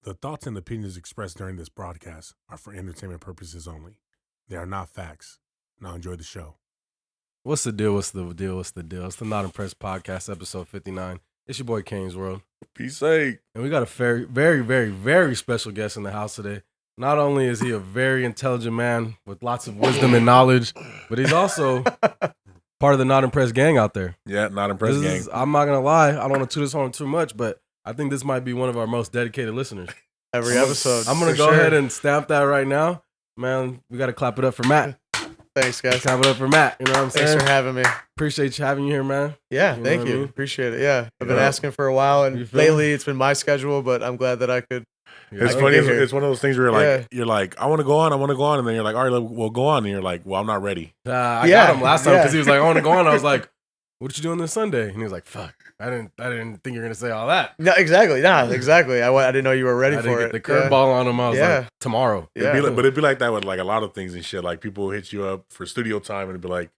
The thoughts and opinions expressed during this broadcast are for entertainment purposes only. They are not facts. Now enjoy the show. What's the deal? What's the deal? What's the deal? It's the Not Impressed Podcast, episode 59. It's your boy Kane's World. Peace sake. And we got a very, very, very, very special guest in the house today. Not only is he a very intelligent man with lots of wisdom and knowledge, but he's also part of the Not Impressed gang out there. Yeah, Not Impressed gang. I'm not going to lie. I don't want to toot this horn too much, but I think this might be one of our most dedicated listeners. Every episode. I'm going to go ahead and stamp that right now. Man, we got to clap it up for Matt. Thanks, guys. Clap it up for Matt. You know what I'm saying? Thanks for having me. Appreciate you having you here, man. Yeah, You know thank what I you. mean? Appreciate it. Yeah, I've been Yeah. asking for a while, You and feel me? lately it's been my schedule, but I'm glad that I could. It's I funny. can get here. It's one of those things where you're like, I want to go on, and then you're like, all right, we'll go on, and you're like, well, I'm not ready. I Yeah, got him last time yeah. because he was like, I want to go on. I was like, what you doing this Sunday? And he was like, fuck, I didn't think you were going to say all that. No, exactly. Nah, exactly. I didn't know you were ready I for didn't it. get the curveball on him. I was Yeah. like, tomorrow. Yeah. It'd be like that with like a lot of things and shit. Like people hit you up for studio time and it'd be like,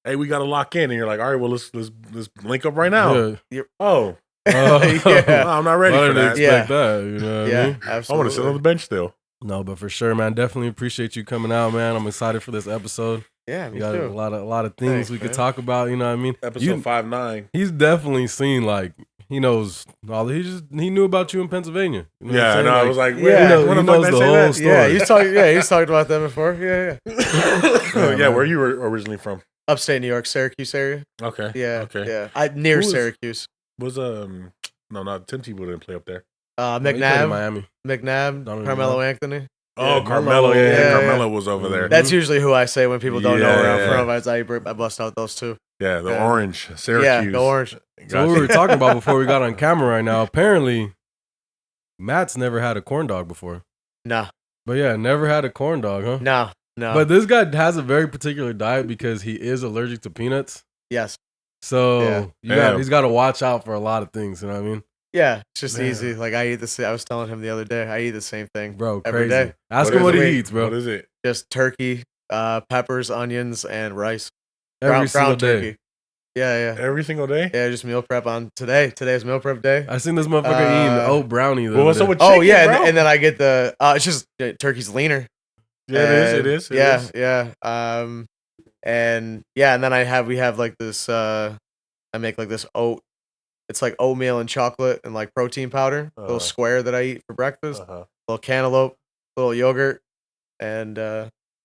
hey, we got to lock in, and you're like, all right, well, let's link up right now. Yeah. Oh, Yeah. no, I'm not ready I for didn't that. expect that. You know what I Yeah, mean? I absolutely. want to sit on the bench still. No, but for sure, man. Definitely appreciate you coming out, man. I'm excited for this episode. Yeah, We me got a too. lot of things Thanks, we could man. talk about. You know what I mean? Episode 5-9. He's definitely seen, like, he knows all. He knew about you in Pennsylvania. You know what I'm Yeah, saying? no, I Like, was like, Yeah. wait, He knows- when he the fuck knows did I the say whole that? story. Yeah, he's talked about them before. Yeah. Yeah, man. where you were originally from? Upstate New York, Syracuse area. Okay. Yeah. Okay. Yeah. Near Who is- Syracuse. Was no, not Tim Tebow didn't play up there. he played in McNabb, Miami. McNabb, Don't even Carmelo know. Anthony. Oh, Yeah, Carmelo. Yeah, yeah, Carmelo was over there. That's usually who I say when people don't know where I'm Yeah. from. I bust out those two. Yeah, the Yeah. orange, Syracuse. Yeah, the orange. So what Gotcha. we were talking about before we got on camera right now, apparently Matt's never had a corn dog before. No, But yeah, never had a corn dog, huh? no. But this guy has a very particular diet because he is allergic to peanuts. Yes. So Yeah. Damn. he's got to watch out for a lot of things, you know what I mean? Yeah, it's just Man. easy. Like I eat the same. I was telling him the other day, I eat the same thing. Bro, Every crazy. day. Ask What him what is he it? eats, bro. What is it? Just turkey, peppers, onions, and rice. Every single ground day. turkey. Yeah. Every single day? Yeah, just meal prep on today. Today's meal prep day. I seen this motherfucker eating oat brownie though. Well, what's up with Oh chicken, yeah, bro? and then I get the. It's just turkey's leaner. Yeah, it And- is. It yeah, is. yeah. And then we have like this. I make like this oat. It's like oatmeal and chocolate and like protein powder. Little square that I eat for breakfast. Uh-huh. Little cantaloupe, little yogurt, and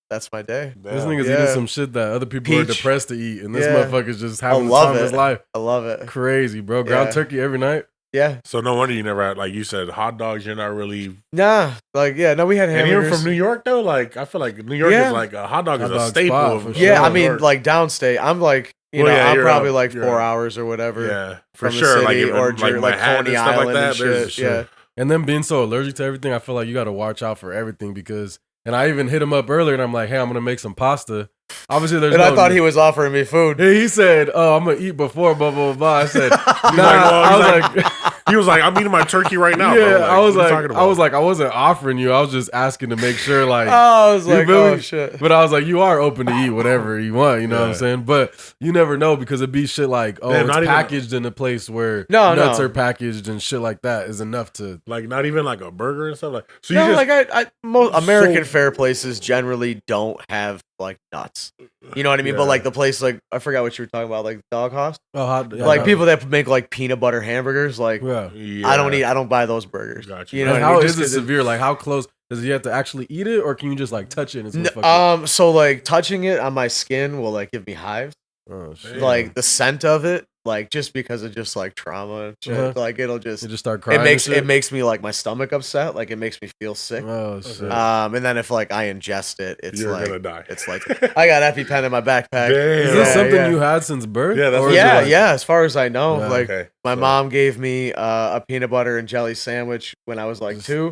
that's my day. This Damn. ning's Yeah. eating some shit that other people are Peach. depressed to eat, and this Yeah. motherfucker's just having the love time of his it. life. I love it. Crazy, bro. Ground Yeah. turkey every night. Yeah. So no wonder you never had, like you said, hot dogs. You're not really. Nah. Like no, we had And hamburgers. you're from New York though. Like I feel like New York Yeah. is like a hot dog is Hot a dog staple. spot, Of for New sure. Yeah, I Sure. mean, York. like downstate, I'm like, Well, yeah, I'm you're probably up, like you're 4 up. hours or whatever. Yeah, for from the sure. Like city even, or like like Manhattan Coney and stuff like Island that. and There's shit. Yeah. And then being so allergic to everything, I feel like you got to watch out for everything because. And I even hit him up earlier, and I'm like, "Hey, I'm gonna make some pasta." Obviously, there's And no. I thought he was offering me food. He said, "Oh, I'm gonna eat before blah blah blah." I said, "Nah." well, I he's was like, He was like, I'm eating my turkey right now. "Yeah." bro. I was what are you like, talking I was about? like, I wasn't offering you. I was just asking to make sure, like. I was You like, feel oh me? shit. But I was like, you are open to eat whatever you want, you know what I'm Yeah. saying? But you never know because it'd be shit like, oh, Yeah, it's not even- packaged in a place where No, nuts no. are packaged and shit like that is enough to. Like not even like a burger and stuff like. So you No, just like most American So- fare places generally don't have like nuts. You know what I mean? Yeah. But like the place, like I forgot what you were talking about, like Dog House. Oh, hot, yeah, Like no. people that make like peanut butter hamburgers, like Yeah. Yeah. I don't buy those burgers. Gotcha. You know And what I how mean? is Just it 'cause severe? Like, how close does he have to actually eat it, or can you just like touch it and it's gonna fuck So like touching it on my skin will like give me hives. you? Oh shit! Yeah. Like the scent of it, like just because of just like trauma and shit. Uh-huh. Like it'll just You just start crying. it makes me like my stomach upset. Like it makes me feel sick. Oh shit! And then if like I ingest it, it's You're like gonna die. it's like I got EpiPen in my backpack. Damn. Is this Yeah, something yeah. you had since birth? Yeah, that's Or what is it Yeah, like- yeah. As far as I know, Yeah. like Okay. my So- mom gave me a peanut butter and jelly sandwich when I was like 2.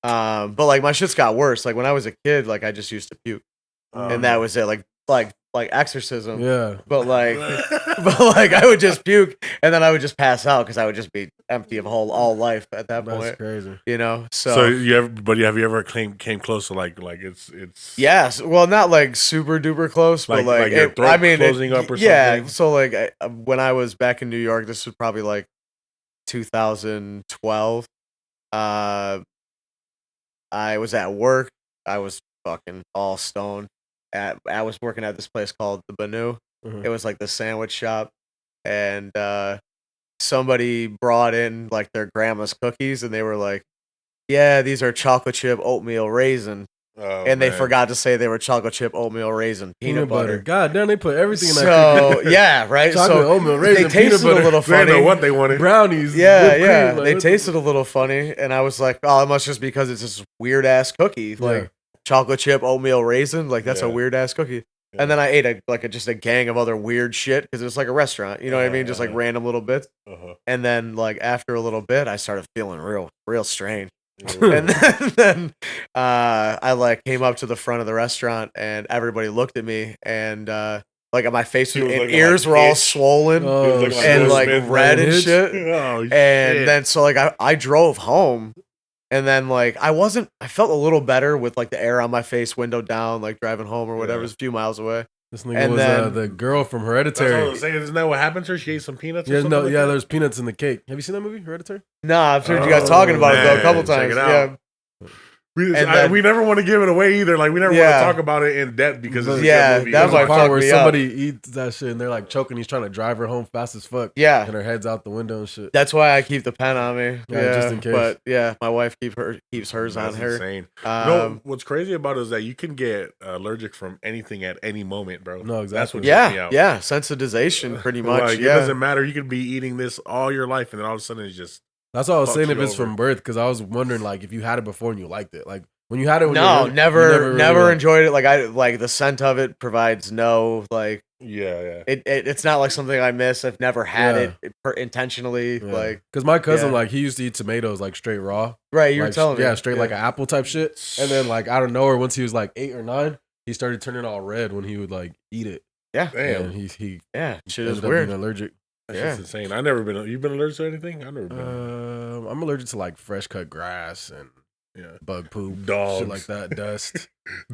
But like my shit's got worse. Like when I was a kid, like I just used to puke, and that was it. Like exorcism. Yeah. But like, I would just puke, and then I would just pass out because I would just be empty of all life at that That's point. crazy. You know. So you ever? But have you ever came close to like it's Yes, well, not like super duper close, but Like your throat I mean, closing up or yeah. something? So like, when I was back in New York, this was probably like 2012. I was at work. I was fucking all stoned. I was working at this place called the Banu. Mhm. It was like the sandwich shop, and somebody brought in like their grandma's cookies, and they were like, "Yeah, these are chocolate chip oatmeal raisin," Oh, and they man. forgot to say they were chocolate chip oatmeal raisin peanut butter. God damn, they put everything in that So cookie. yeah, right. Chocolate, So oatmeal, raisin, they tasted peanut butter. a little They didn't know funny. what they wanted. Brownies. Yeah, whipped cream, yeah. like, They what tasted a little funny, and I was like, "Oh, it must just because it's this weird ass cookie, like chocolate chip oatmeal raisin. Like that's a Yeah. weird ass cookie." Yeah. And then I ate just a gang of other weird shit because it was like a restaurant. You know what I mean? Just like Uh-huh. random little bits. Uh-huh. And then like after a little bit, I started feeling real strange. Yeah. And then I like came up to the front of the restaurant, and everybody looked at me, and like my face He and was looking ears like were all Hitch. swollen. Oh, He was looking and Will like Smith, red and Hitch. shit. Oh, And shit. then so like I drove home, and then like I felt a little better with like the air on my face, window down, like driving home or whatever. Yeah. It was a few miles away. This nigga And was then- the girl from That's what I Hereditary. was saying. Isn't that what happened to her? She ate some peanuts or Yeah, something no, like yeah. that? There's peanuts in the cake. Have you seen that movie, Hereditary? Nah, I've heard you Oh, guys talking about it though a couple man, check times. it out. Yeah. We, And then- we never want to give it away either. Like we never Yeah. want to talk about it in depth because it's a Yeah, good movie. that There's might a part fuck where me up. somebody eats that shit and they're like choking. He's trying to drive her home fast as fuck, Yeah. and her head's out the window and shit. That's why I keep the pen on me. Yeah, just in case. But yeah, my wife keeps hers That's on her. insane. No, Um, what's crazy about it is that you can get allergic from anything at any moment, bro. No, That's what exactly. trips me yeah, out. yeah, sensitization pretty much. Like, yeah. It doesn't matter. You could be eating this all your life, and then all of a sudden it's just That's all I was Fucks saying. If you it's over. from birth, because I was wondering like if you had it before and you liked it, like when you had it. When you No, were young, never you really liked enjoyed it. Like I like the scent of it provides no like yeah. it's not like something I miss. I've never had Yeah. it intentionally. Yeah. Like Because my cousin, yeah. like, he used to eat tomatoes like straight raw. right, you were like, telling me. Yeah, straight like an apple type shit. And then like out of nowhere, once he was like 8 or 9, he started turning all red when he would like eat it. yeah, Damn, And he yeah. Shit ended is up weird. being allergic. that's yeah. just insane. I never been. You've been allergic to anything? I've never been. I'm allergic to like fresh cut grass and yeah, bug poop, Dogs. shit like that, dust. dogs.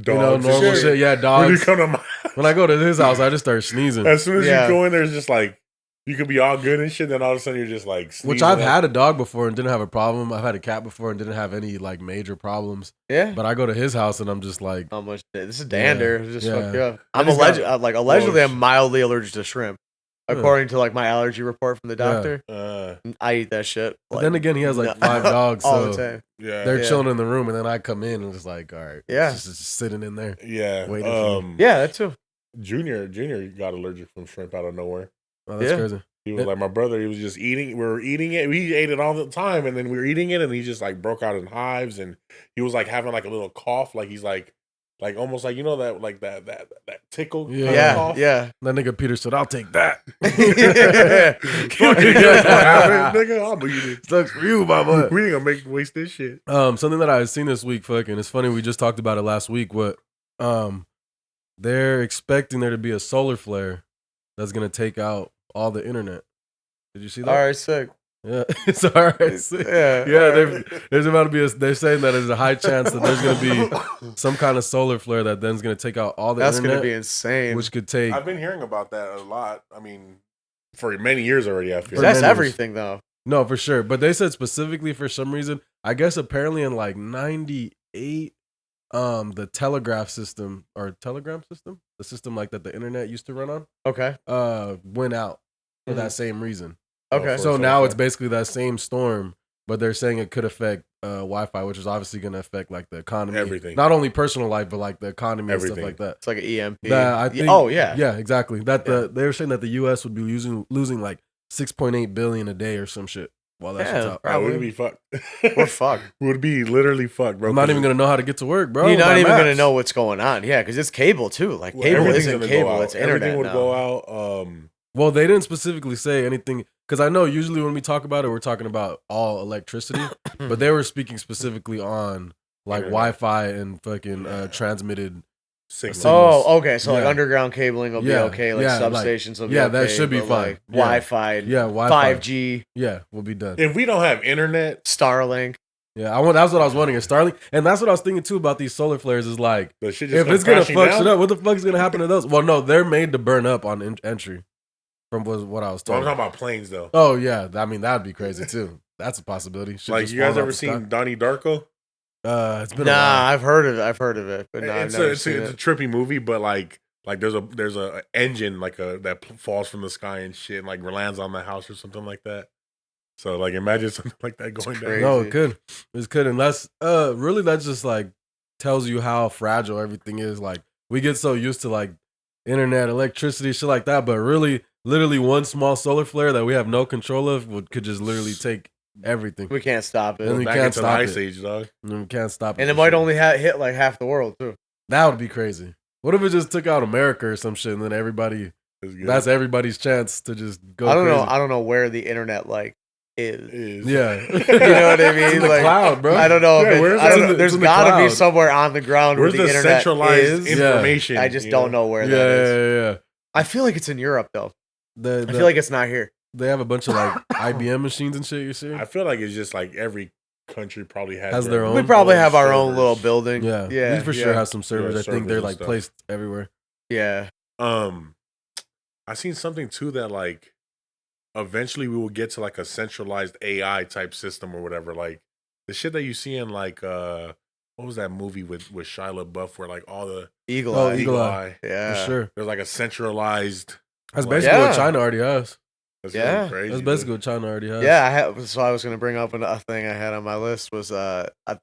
You know, and normal shit. Yeah, When you dogs. come to my, When I go to his house, I just start sneezing. as soon as Yeah. you go in there, it's just like you could be all good and shit. Then all of a sudden you're just like, Which sneezing I've up. had a dog before and didn't have a problem. I've had a cat before and didn't have any like major problems. Yeah. But I go to his house and I'm just like, How much? This is dander. Just yeah. fuck you up. I I'm just alleged. got- Allegedly, Oh, I'm mildly allergic to shrimp, according to like my allergy report from the Yeah. doctor. I eat that shit. but like, then again, he has like no- 5 dogs. all the So time. Yeah, they're Yeah. chilling in the room and then I come in and it's like, all right. Yeah. It's just sitting in there. yeah. Waiting for Yeah, that too. Junior got allergic from shrimp out of nowhere. Oh, that's Yeah. crazy. He was like my brother. He was just eating. We were eating it. We ate it all the time, and then we were eating it, and he just like broke out in hives, and he was like having like a little cough, like he's like almost like that like that tickle. kind of Yeah. cough. Yeah. That nigga Peter said, I'll take that. Fuck you, nigga. I'll eat it. Sucks for you, mama. We ain't gonna waste this shit. Something that I had seen this week, fucking, it's funny, we just talked about it last week. They're expecting there to be a solar flare that's gonna take out all the internet. Did you see that? All right, sick. Yeah, it's all right. Yeah. Yeah, there's about to be they're saying that there's a high chance that there's gonna be some kind of solar flare that then's gonna take out all the That's internet, gonna be insane. which could take. I've been hearing about that a lot. I mean, for many years already. I feel. That's Tremendous. everything, though. No, for sure. But they said specifically for some reason, I guess apparently in like 98, the telegraph system or telegram system, the system like that the internet used to run on, Okay. went out for Mhm. that same reason. Okay. for- So solar now flare. it's basically that same storm, but they're saying it could affect Wi-Fi, which is obviously going to affect like the economy, Everything. not only personal life, but like the economy and Everything. stuff like that. It's like an EMP. That I think, Oh yeah. yeah, exactly. That they were saying that the U.S. would be losing like 6.8 billion a day or some shit while that shit's Yeah, out. Bro, we'd probably. be fucked. We're fucked. Would be literally fucked, bro. I'm not even gonna know how to get to work, bro. You're not by even maps. gonna know what's going on. Yeah, because it's cable too. Like Well, cable everything's isn't gonna go cable. out. It's internet Everything would now. go out. Well, they didn't specifically say anything because I know usually when we talk about it, we're talking about all electricity, but they were speaking specifically on like Internet. Wi-Fi and fucking transmitted. Signals. signals. Oh, okay. So like Yeah. underground cabling will be Yeah, okay. Like yeah, like- substations will be yeah, okay. that should be but, fine. Like Yeah. Wi-Fi, Yeah, Wi-Fi. 5G, Yeah, we'll be done. If we don't have internet, Starlink. Yeah, that's what I was wondering. Is Starlink, and that's what I was thinking too about these solar flares. Is like the shit just if it's gonna crashing fuck down. shit up, what the fuck is gonna happen to those? Well, no, they're made to burn up on entry. From what I was So I'm told. talking about planes though. Oh yeah, I mean that'd be crazy too. That's a possibility. Shit Like just you guys falling ever off the sky. seen Donnie Darko? It's been a Nah, while. I've heard of it. I've heard of it, but no, I've It's never a seen it's a it. trippy movie, but like there's a engine that falls from the sky and shit, and like lands on the house or something like that. So like imagine something like that going down. crazy. No, it could. It could. And that's really that just like tells you how fragile everything is. Like we get so used to like internet, electricity, shit like that, but really, literally one small solar flare that we have no control of could just literally take everything. We can't stop it. And we Back can't into the stop ice it. age, dog. And we can't stop it. And it for might sure. only hit like half the world too. That would be crazy. What if it just took out America or some shit and then everybody It's good. that's everybody's chance to just go I don't know. crazy. I don't know where the internet like is. Is. Yeah. You know what I mean? It's in the Like, cloud, bro. I don't know. Yeah, If where's it's, I that? don't know. It's There's in the got to be cloud. somewhere on the ground Where's where the the internet centralized is. Yeah. information? I just you don't know where Yeah, that is. yeah. I feel like it's in Europe though. The, I feel like it's not here. they have a bunch of like IBM machines and shit. You see? I feel like it's just like every country probably Has their own. We probably have our own servers. little building. Yeah, yeah. we for sure have some servers. Yeah, I think servers they're and like stuff. placed everywhere. Yeah. I seen something too that like eventually we will get to like a centralized AI type system or whatever. Like the shit that you see in like what was that movie with Shia LaBeouf where like all the Eagle Oh, Eye. Eagle Eye. Yeah. For sure. there's like a centralized. That's Like, basically Yeah. what China already has. That's Yeah. really crazy. That's basically what China already has. Yeah, so I was going to bring up a thing I had on my list was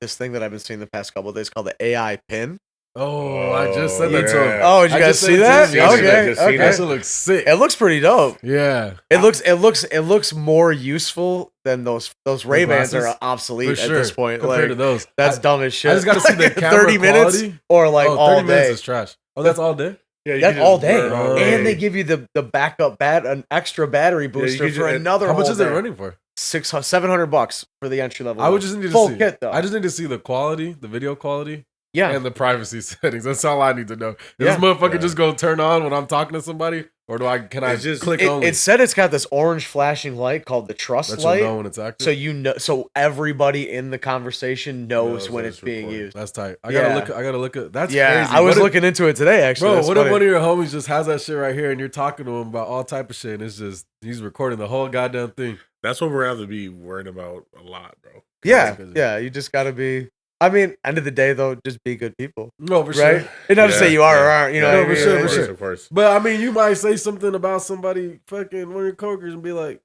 this thing that I've been seeing the past couple of days called the AI pin. Oh, I just said that to him. yeah. Oh, did you I guys just see sent it to that? him yesterday. Okay, Just seen okay. That shit looks sick. It looks pretty dope. Yeah, It looks more useful than those Ray-Bans glasses? are obsolete for at sure. this point. Compared Like to those, that's I, dumb as shit. I just got to see the camera 30 minutes quality. or like 30 all minutes day. is trash. Oh, that's all day. Yeah, you That's can just all day. burn all day. And they give you the backup an extra battery booster could for ju- another How much whole is it day. running for? $700 for the entry level. I would one. just need to full see kit though. I just need to see the quality, the video quality, yeah. and the privacy settings. That's all I need to know. Is Yeah. this motherfucker Yeah. just gonna turn on when I'm talking to somebody, or can I It's just- click only? It said it's got this orange flashing light called the trust That light. you'll know when it's active. So everybody in the conversation knows Knows when that it's it's being recorded. used. That's tight. I Yeah. gotta look at. That's Yeah, crazy. I was What if- looking into it today. Actually, Bro, That's what if funny. one of your homies just has that shit right here and you're talking to him about all type of shit and it's just he's recording the whole goddamn thing? That's what we're gonna have to be worried about a lot, bro. Yeah, crazy. yeah. You just gotta be. I mean, end of the day though, just be good people, No, for right? sure. And not to say you are or Yeah. aren't. You know, Yeah, what I for mean? sure, of for course, sure. of course. But I mean, you might say something about somebody, fucking one of your coworkers, and be like,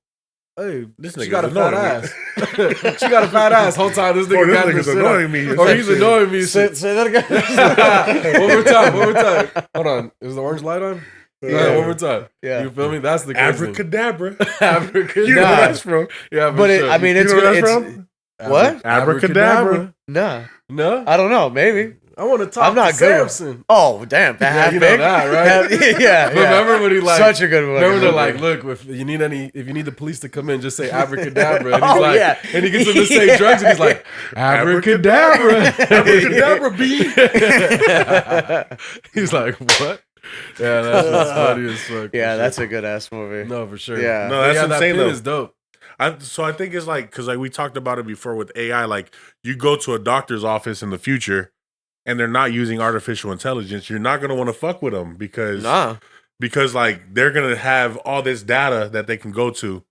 "Hey, This she nigga's got a fat annoying ass. me. she got a fat ass." Whole time this Or nigga this got nigga's this annoying me. or he's annoying me. Say, Shit. say that again. One more time. One more time. Hold on. Is the orange light on? Yeah. One more time. Yeah. You feel me? That's the crazy thing. Abracadabra. Abracadabra. You know Nah. where that's from? Yeah, for But sure. I mean, You it's know where gonna. that's It's, from? what? Abracadabra. Nah, No, I don't know. Maybe. I want to talk I'm not to good with- Samson. Oh, damn! That Yeah, half you know big. that, right? yeah. Remember when he like Such a good one. Remember they're like, look, if you need the police to come in, just say abracadabra. And he's Oh, like, yeah. and he gets him to say Yeah. drugs, and he's like, abracadabra, abracadabra, B. He's like, what? Yeah, that's just funny as fuck. Yeah, for that's sure. a good ass movie. No, for sure. Yeah. No, that's yeah, that insane pin though. is dope. So I think it's like because like we talked about it before with AI. Like you go to a doctor's office in the future, and they're not using artificial intelligence. You're not gonna want to fuck with them because like they're gonna have all this data that they can go to.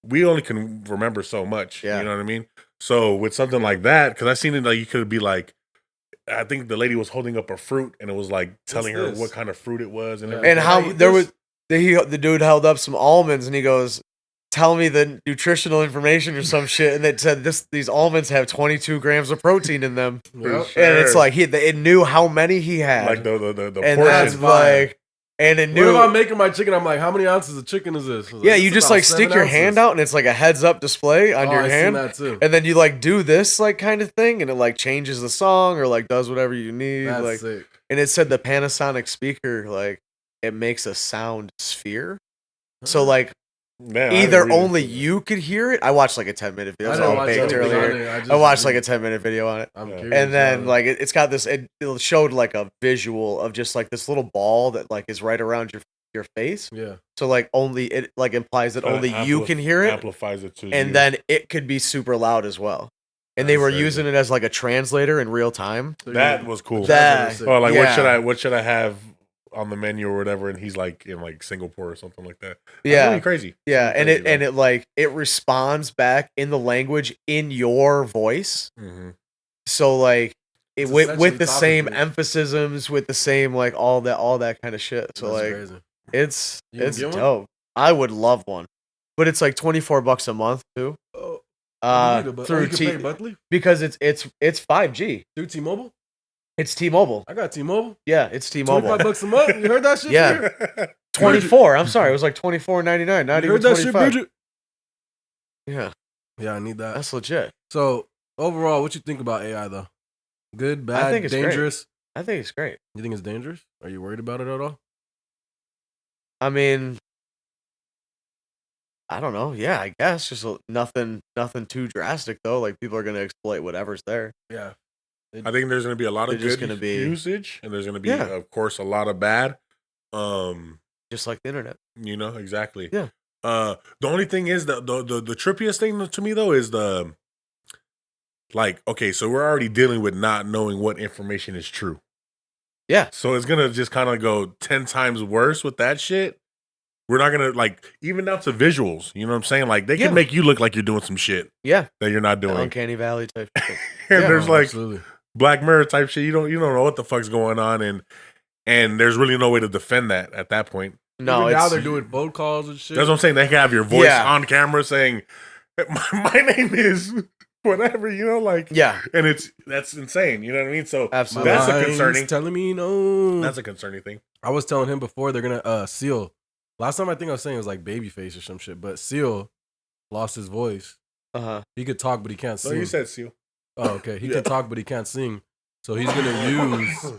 We only can remember so much. Yeah. You know what I mean? So with something like that, because I seen it like you could be like, I think the lady was holding up a fruit and it was like telling her this? what kind of fruit it was and Yeah. everything. And Can I how eat there this? was the dude held up some almonds and he goes, "Tell me the nutritional information or some shit," and it said these almonds have 22 grams of protein in them, Yep. Sure. and it's like it knew how many he had, like the and portion. that's like, and it What knew. if I'm making my chicken? I'm like, how many ounces of chicken is this? Yeah, you just like stick your hand out and it's like a heads up display on your hand, That too. and then you like do this like kind of thing, and it like changes the song or like does whatever you need, That's like. sick. And it said the Panasonic speaker like it makes a sound sphere, so like. Man, I Either didn't only read it. you could hear it. I watched like a 10-minute video. I It was didn't all watch baked anything earlier. on it. I watched like a 10-minute video on it. I'm Yeah. curious. And then like it's got this it showed like a visual of just like this little ball that like is right around your face. yeah. So like only it like implies that only you can hear it, Amplifies it to you. and then it could be super loud as well. And they That's were crazy. using it as like a translator in real time. that was cool. That- Oh, like yeah. what should I have on the menu or whatever? And he's like in like Singapore or something like that. That's Yeah. really crazy. Yeah, Really and crazy, it like it responds back in the language in your voice. Mm-hmm. So like It's with essentially the talking same to it. emphasis, with the same like all that kind of shit. So That's like crazy. it's You gonna it's get one? dope. I would love one, but it's like $24 a month too. Oh, you need a Through you can pay monthly because it's 5G. through T-Mobile. It's T-Mobile. I got T-Mobile. Yeah, it's T-Mobile. $25 a month. You heard that shit? Yeah. Bridget? 24. I'm sorry, it was like $24.99. Not You even heard that shit, 25. Bridget? Yeah, Yeah, I need that. that's legit. So overall, what you think about AI though? Good, bad, think it's great. dangerous? I think it's great. You think it's dangerous? Are you worried about it at all? I mean, I don't know. Yeah, I guess just nothing too drastic though. Like people are gonna exploit whatever's there. Yeah. I think there's going to be a lot of They're just good gonna be- usage, and there's going to be, Yeah. of course, a lot of bad. Just like the internet. You know, exactly. Yeah. The only thing is the trippiest thing to me though is the like, okay, so we're already dealing with not knowing what information is true. Yeah. So it's gonna just kind of go 10 times worse with that shit. We're not gonna like even down to visuals. You know what I'm saying? Like they Yeah. can make you look like you're doing some shit Yeah. that you're not The doing. Uncanny Valley type shit. And Yeah. there's Oh, like absolutely. Black Mirror type shit. You don't know what the fuck's going on, and there's really no way to defend that at that point. No, Even now it's they're doing phone calls and shit. That's what I'm saying. They can have your voice Yeah. on camera saying, "My name is whatever," you know, like yeah, and that's insane. You know what I mean? So absolutely. That's a Mind's concerning- telling me no. that's a concerning thing. I was telling him before they're gonna Seal. Last time I think I was saying it was like Babyface or some shit, but Seal lost his voice. Uh-huh. He could talk, but he can't No, sing. you said Seal. Oh, okay. He Yeah. can talk, but he can't sing. So he's gonna use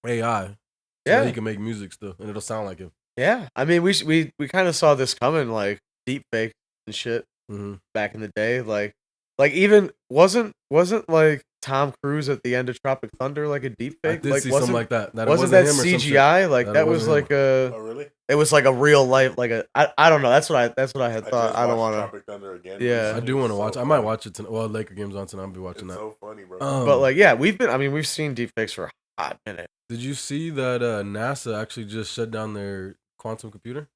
AI so Yeah. that he can make music still, and it'll sound like him. Yeah. I mean, we kind of saw this coming, like deep fake and shit Mm-hmm. back in the day. Like even wasn't like Tom Cruise at the end of Tropic Thunder like a deep I fake? did Like see something like that. That it wasn't that him or some shit. CGI? Like That it that was wasn't like a Oh, really? it was like a real life like a I don't know. That's what I had thought. just I don't watched want to. Tropic Thunder again. Yeah. I do want to watch. I might watch it tonight. Well, Laker game's on tonight. I'll be watching It's that. so funny, bro. But like yeah, we've seen deep fakes for a hot minute. Did you see that NASA actually just shut down their quantum computer?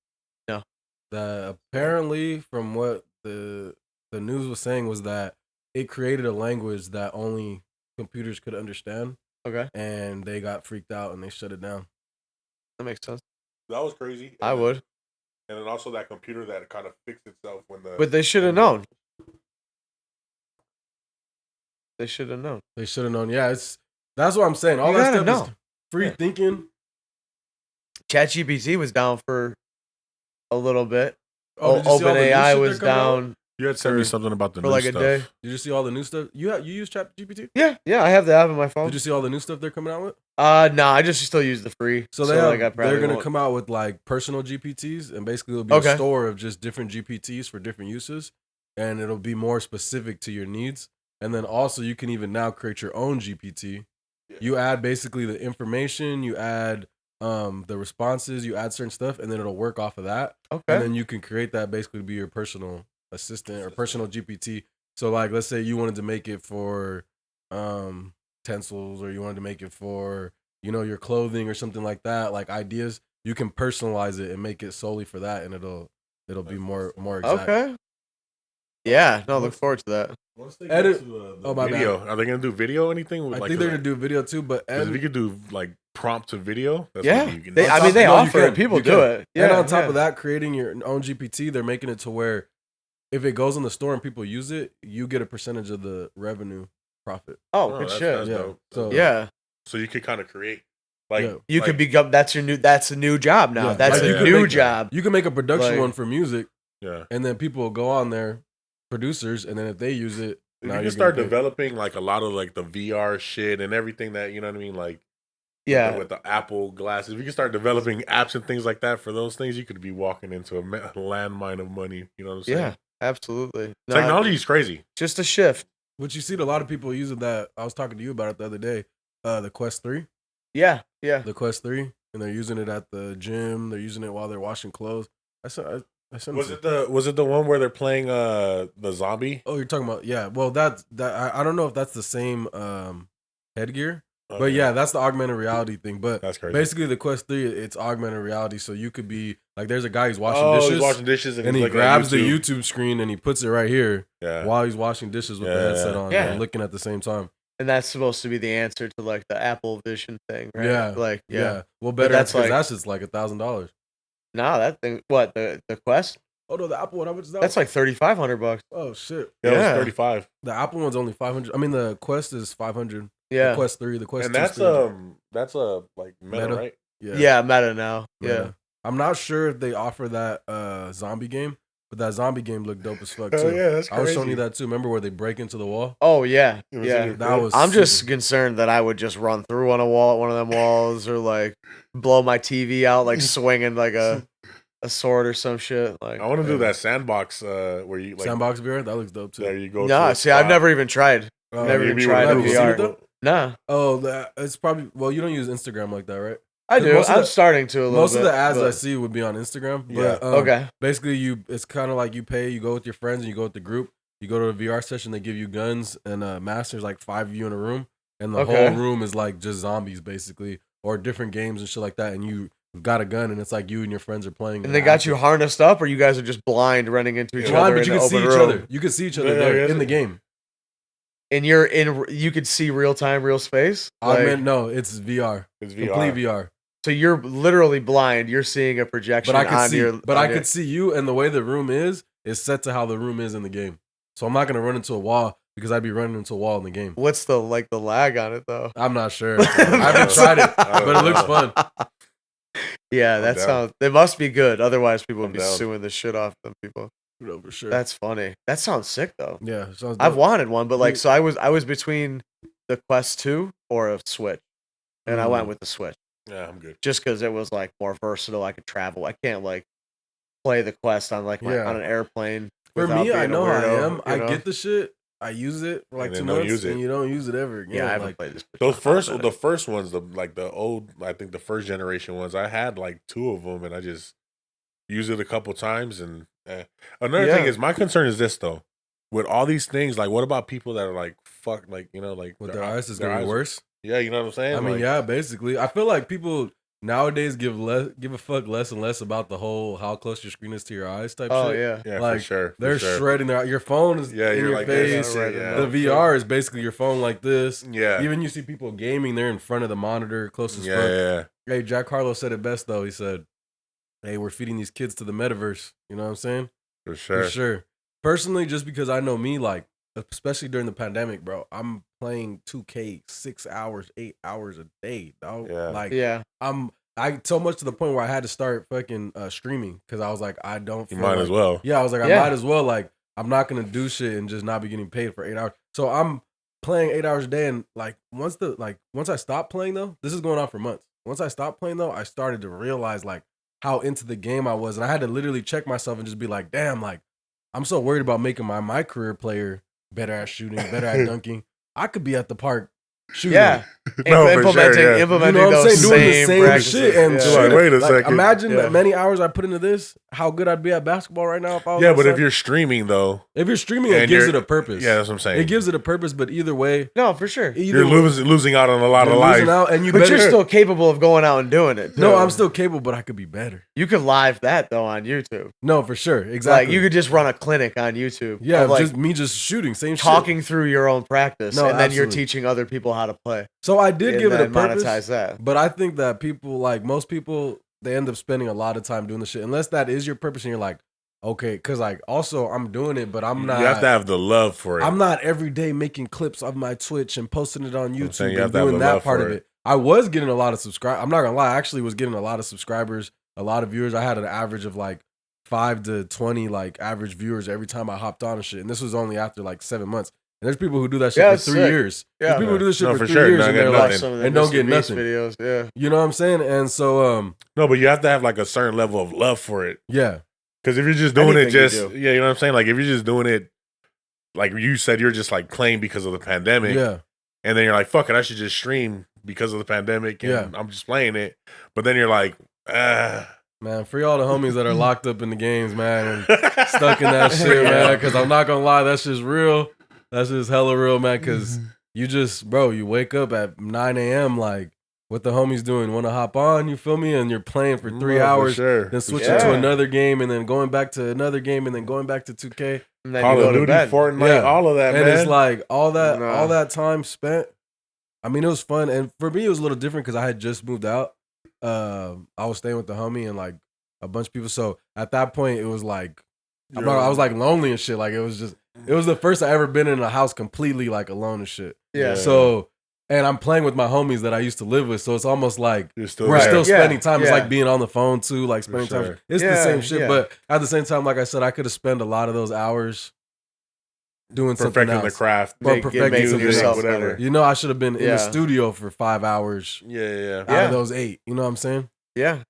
No. That apparently, from what the news was saying, was that it created a language that only computers could understand, Okay, and they got freaked out and they shut it down. that makes sense. That was crazy. I would, And then also that computer that kind of fixed itself when the but they should have known. They should have known. They should have known. Yeah, that's what I'm saying. All You that gotta stuff is know. free Yeah. thinking. ChatGPT was down for a little bit. Oh, did you see all the new shit OpenAI they're was coming out with? down You had sent me for- something about the for new like stuff. a day. Did you see all the new stuff? You use ChatGPT? Yeah, I have the app on my phone. Did you see all the new stuff they're coming out with? No, I just still use the free. So like, I probably they're gonna won't- come out with like personal GPTs, and basically it'll be Okay. a store of just different GPTs for different uses, and it'll be more specific to your needs. And then also you can even now create your own GPT. Yeah. You add basically the information, you add the responses, you add certain stuff, and then it'll work off of that. And Okay. then you can create that basically to be your personal assistant or personal GPT. So like let's say you wanted to make it for utensils, or you wanted to make it for, you know, your clothing or something like that, like ideas, you can personalize it and make it solely for that, and it'll be more exact. Okay. Yeah, no, look forward to that. Once they Edit- get to, oh, my video, are they gonna do video? Anything? I Like, think they're gonna do video too, but Because if you could do like prompt to video, that's Yeah, what you can they, do. I mean, they No, you offer can. it. People You do can. it. Yeah, and on top yeah. of that, creating your own GPT, they're making it to where if it goes in the store and people use it, you get a percentage of the revenue profit. Oh, Oh, good that's- shit. that's Yeah. dope. So Yeah, So you could kind of create, like, Yeah. you like, could become. That's your new. That's a new job now. Yeah, That's like a you could new make- job. you can make a production Like- one for music, yeah. and then people will go on there, producers, and then if they use it, If now you you're can start gonna pay. developing like a lot of like the VR shit and everything that, you know what I mean, like Yeah, with the Apple glasses. If you can start developing apps and things like that for those things, you could be walking into a landmine of money. You know what I'm saying? yeah, absolutely. No, Technology is crazy. just a shift. Which you see a lot of people using that. I was talking to you about it the other day. The Quest 3. Yeah, The Quest 3. And they're using it at the gym. They're using it while they're washing clothes. I sent Was it the one where they're playing the zombie? Oh, you're talking about, yeah. Well, I don't know if that's the same headgear, But yeah, that's the augmented reality thing. But That's crazy. basically, the Quest 3, it's augmented reality. So you could be like, there's a guy who's washing oh, dishes. he's washing dishes and he's he looking at grabs the YouTube screen and he puts it right here Yeah. while he's washing dishes with the Yeah, headset yeah. on Yeah. and looking at the same time. And that's supposed to be the answer to like the Apple Vision thing, right? Yeah. Like, yeah. Well, But better that's because like- that's just like $1,000. Nah, that thing. What the Quest? Oh no, the Apple one, how much is that? That's like $3,500. oh shit. Yeah, Yeah. it was 35. The Apple one's only 500. I mean, the Quest is 500. Yeah. The Quest 3, the Quest And 2 's that's 300. like Meta, Meta. right? Yeah, Meta now. Yeah. Meta. I'm not sure if they offer that zombie game, but that zombie game looked dope as fuck too. Oh yeah, that's I crazy. was showing you that too. Remember where they break into the wall? Oh yeah. It was in Yeah. your That crib? was. I'm just super- concerned that I would just run through on one of them walls, or like blow my TV out, like swinging like a sword or some shit. Like, I want to do Yeah. that sandbox where you like Sandbox VR. That looks dope too. there you go. to Nah, a see, I've spot. never even tried. Oh, never You even be tried with Have you people. seen VR. it though? Nah, Oh, that it's probably. Well, you don't use Instagram like that, right? I do. Most of I'm the- starting to a little Most bit. of the ads I but- see would be on Instagram. But, Yeah. Okay. Basically, it's kind of like you pay. You go with your friends and you go with the group. You go to a VR session. They give you guns and masters, like 5 of you in a room, and the Okay. whole room is like just zombies, basically, or different games and shit like that. And you got a gun, and it's like you and your friends are playing. And they got you harnessed up, or you guys are just blind running into each Yeah. blind, other but you in can the see open each room. other. You can see each other Yeah, there yeah, in the game. And you could see real time, real space. Augment, no, it's VR, It's VR. complete VR. So you're literally blind. You're seeing a projection But I could on see, your. but on I your- could see you, and the way the room is set to how the room is in the game. So I'm not gonna run into a wall because I'd be running into a wall in the game. What's the lag on it though? I'm not sure. I haven't tried it, I don't but it looks know. fun. Yeah, I'm that down. sounds. It must be good. Otherwise, people would I'm be down. suing the shit off them people. No, for sure. That's funny. That sounds sick though. yeah. Sounds I've dope. wanted one, but like, Mm. so I was between the Quest 2 or a Switch, and I went Mm. with the Switch Yeah, I'm good. just because it was like more versatile. I could travel. I can't like play the Quest on like Yeah. on an airplane. For without me, I being a know how I weirdo, am. you I know? get the shit. I use it for like And 2 then don't months, use it. and you don't use it ever again. Yeah, I haven't like, played this. Switch The in a hot first, minute. the first ones, the old, I think the first generation ones. I had like 2 of them, and I just used it a couple times. And another thing Yeah. is, my concern is this though. With all these things, like, what about people that are like, fuck, like, like with their eyes is getting eyes- worse. Yeah, you know what I'm saying? I mean, Like, yeah, basically. I feel like people nowadays give a fuck less and less about the whole how close your screen is to your eyes type Oh shit. yeah. yeah, like, for sure. for They're sure. shredding your phone is Yeah, in you're your like this, face. right, yeah. The VR is basically your phone like this. Yeah, Even you see people gaming, they're in front of the monitor, close as yeah, fuck. yeah. Hey, Jack Harlow said it best though. He said, "Hey, we're feeding these kids to the metaverse." You know what I'm saying? For sure. For sure. Personally, just because I know me, like, especially during the pandemic, bro, I'm playing 2K 6 hours, 8 hours a day, dog. Yeah. Like, Yeah. I so much to the point where I had to start fucking streaming because I was like, I don't. You feel might like, as well. Yeah, I was like, I Yeah. might as well. Like, I'm not gonna do shit and just not be getting paid for 8 hours. So I'm playing 8 hours a day, and like once I stopped playing though, this is going on for months. Once I stopped playing though, I started to realize like how into the game I was, and I had to literally check myself and just be like, damn, like I'm so worried about making my career player better at shooting, better at dunking. I could be at the park shooting. Yeah. No, for implementing sure, yeah. implementing You know what I'm those saying? Doing the same same practices. shit and yeah. Like, shit. wait a Like, second. imagine Yeah. the many hours I put into this, how good I'd be at basketball right now if I was Yeah, but if outside. you're streaming though, If you're streaming, it and gives it you're- a purpose. yeah, that's what I'm saying. It gives it a purpose, but either way, No, for sure. either you're way, losing out on a lot you're of losing life. out, and you But better. you're still capable of going out and doing it. No, too. I'm still capable, but I could be better. You could live that though on YouTube. No, for sure, exactly. Like you could just run a clinic on YouTube. yeah, of, like just me just shooting, same talking through your own practice, No, and then you're absolutely. teaching other people how to play. shit. So I did and give it a then purpose, monetize that. but I think that people, like most people, they end up spending a lot of time doing the shit, unless that is your purpose, and you're like, okay, because like also I'm doing it, but I'm not. You have to have the love for it. I'm not every day making clips of my Twitch and posting it on I'm YouTube saying you and have to have doing the that love part for of it. it. I was getting a lot of subscribers. I'm not gonna lie, I actually was getting a lot of subscribers, a lot of viewers. I had an average of like 5 to 20 like average viewers every time I hopped on and shit. And this was only after like 7 months. And there's people who do that shit Yeah, for it's 3 sick. years. Yeah. There's people who do this shit No, for for 3 sure. years Not and getting they're nothing. like, Some of the and don't Mr. get Beast nothing. videos. Yeah. You know what I'm saying? And so No, but you have to have like a certain level of love for it. yeah. Because if you're just doing it, Anything you just do. yeah, you know what I'm saying. Like if you're just doing it, like you said, you're just like playing because of the pandemic. Yeah. And then you're like, fuck it, I should just stream because of the pandemic. And Yeah. I'm just playing it. But then you're like, Man, free all the homies that are locked up in the games, man, and stuck in that shit, man. Because I'm not gonna lie, that's just real. That's just hella real, man. Because you just, bro, you wake up at 9 a.m. like, what the homies doing? Want to hop on? You feel me? And you're playing for 3 hours, sure. then switching to another game, and then going back to another game, and then going back to 2K. And then Call you of go to Duty, bed. Fortnite, Yeah. all of that, And man. it's like all Nah. that time spent. I mean, it was fun, and for me, it was a little different because I had just moved out. I was staying with the homie and like a bunch of people. So at that point, it was like I was like lonely and shit. Like it was the first I ever been in a house completely like alone and shit. Yeah. So, and I'm playing with my homies that I used to live with. So it's almost like You're still we're there. still spending time. It's Yeah. like being on the phone too, like For spending time. sure. It's the Yeah, same shit. yeah. But at the same time, like I said, I could have spent a lot of those hours doing something perfecting else. the craft. Well, perfecting making something yourself else. whatever. better. You know, I should have been in the Yeah. studio for 5 hours Yeah. out Yeah. of those 8. You know what I'm saying? Yeah,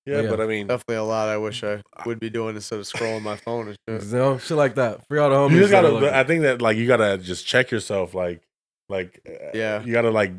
Yeah, Yeah. but I mean, definitely a lot I wish I would be doing instead of scrolling my phone and shit. You know, shit like that. For all the homies. you just that gotta. are like- I think that like you gotta just check yourself. Yeah. You gotta like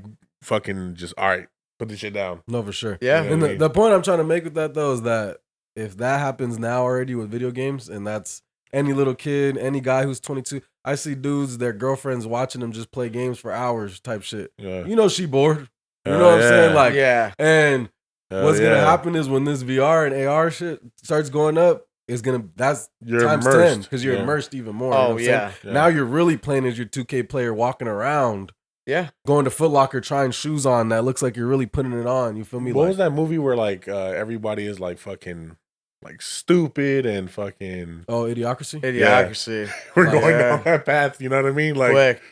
fucking just all right. Put the shit down. no, for sure. Yeah. You know And what I mean? the point I'm trying to make with that though is that if that happens now already with video games, and that's any little kid, any guy who's 22, I see dudes, their girlfriends watching them just play games for hours type shit. Yeah. You know she bored. You Hell know what I'm yeah. saying? Like, Yeah, and Hell what's gonna yeah. happen is when this VR and AR shit starts going up, that's You're times immersed 10 because you're Yeah. immersed even more. You know oh what I'm saying? yeah, Yeah. Now you're really playing as your 2K player, walking around, yeah. going to Foot Locker, trying shoes on that looks like you're really putting it on. You feel me? What Like, was that movie where like everybody is like fucking like stupid and fucking oh, Idiocracy. Idiocracy. we're Like, going yeah. down that path, you know what I mean? Like Quick,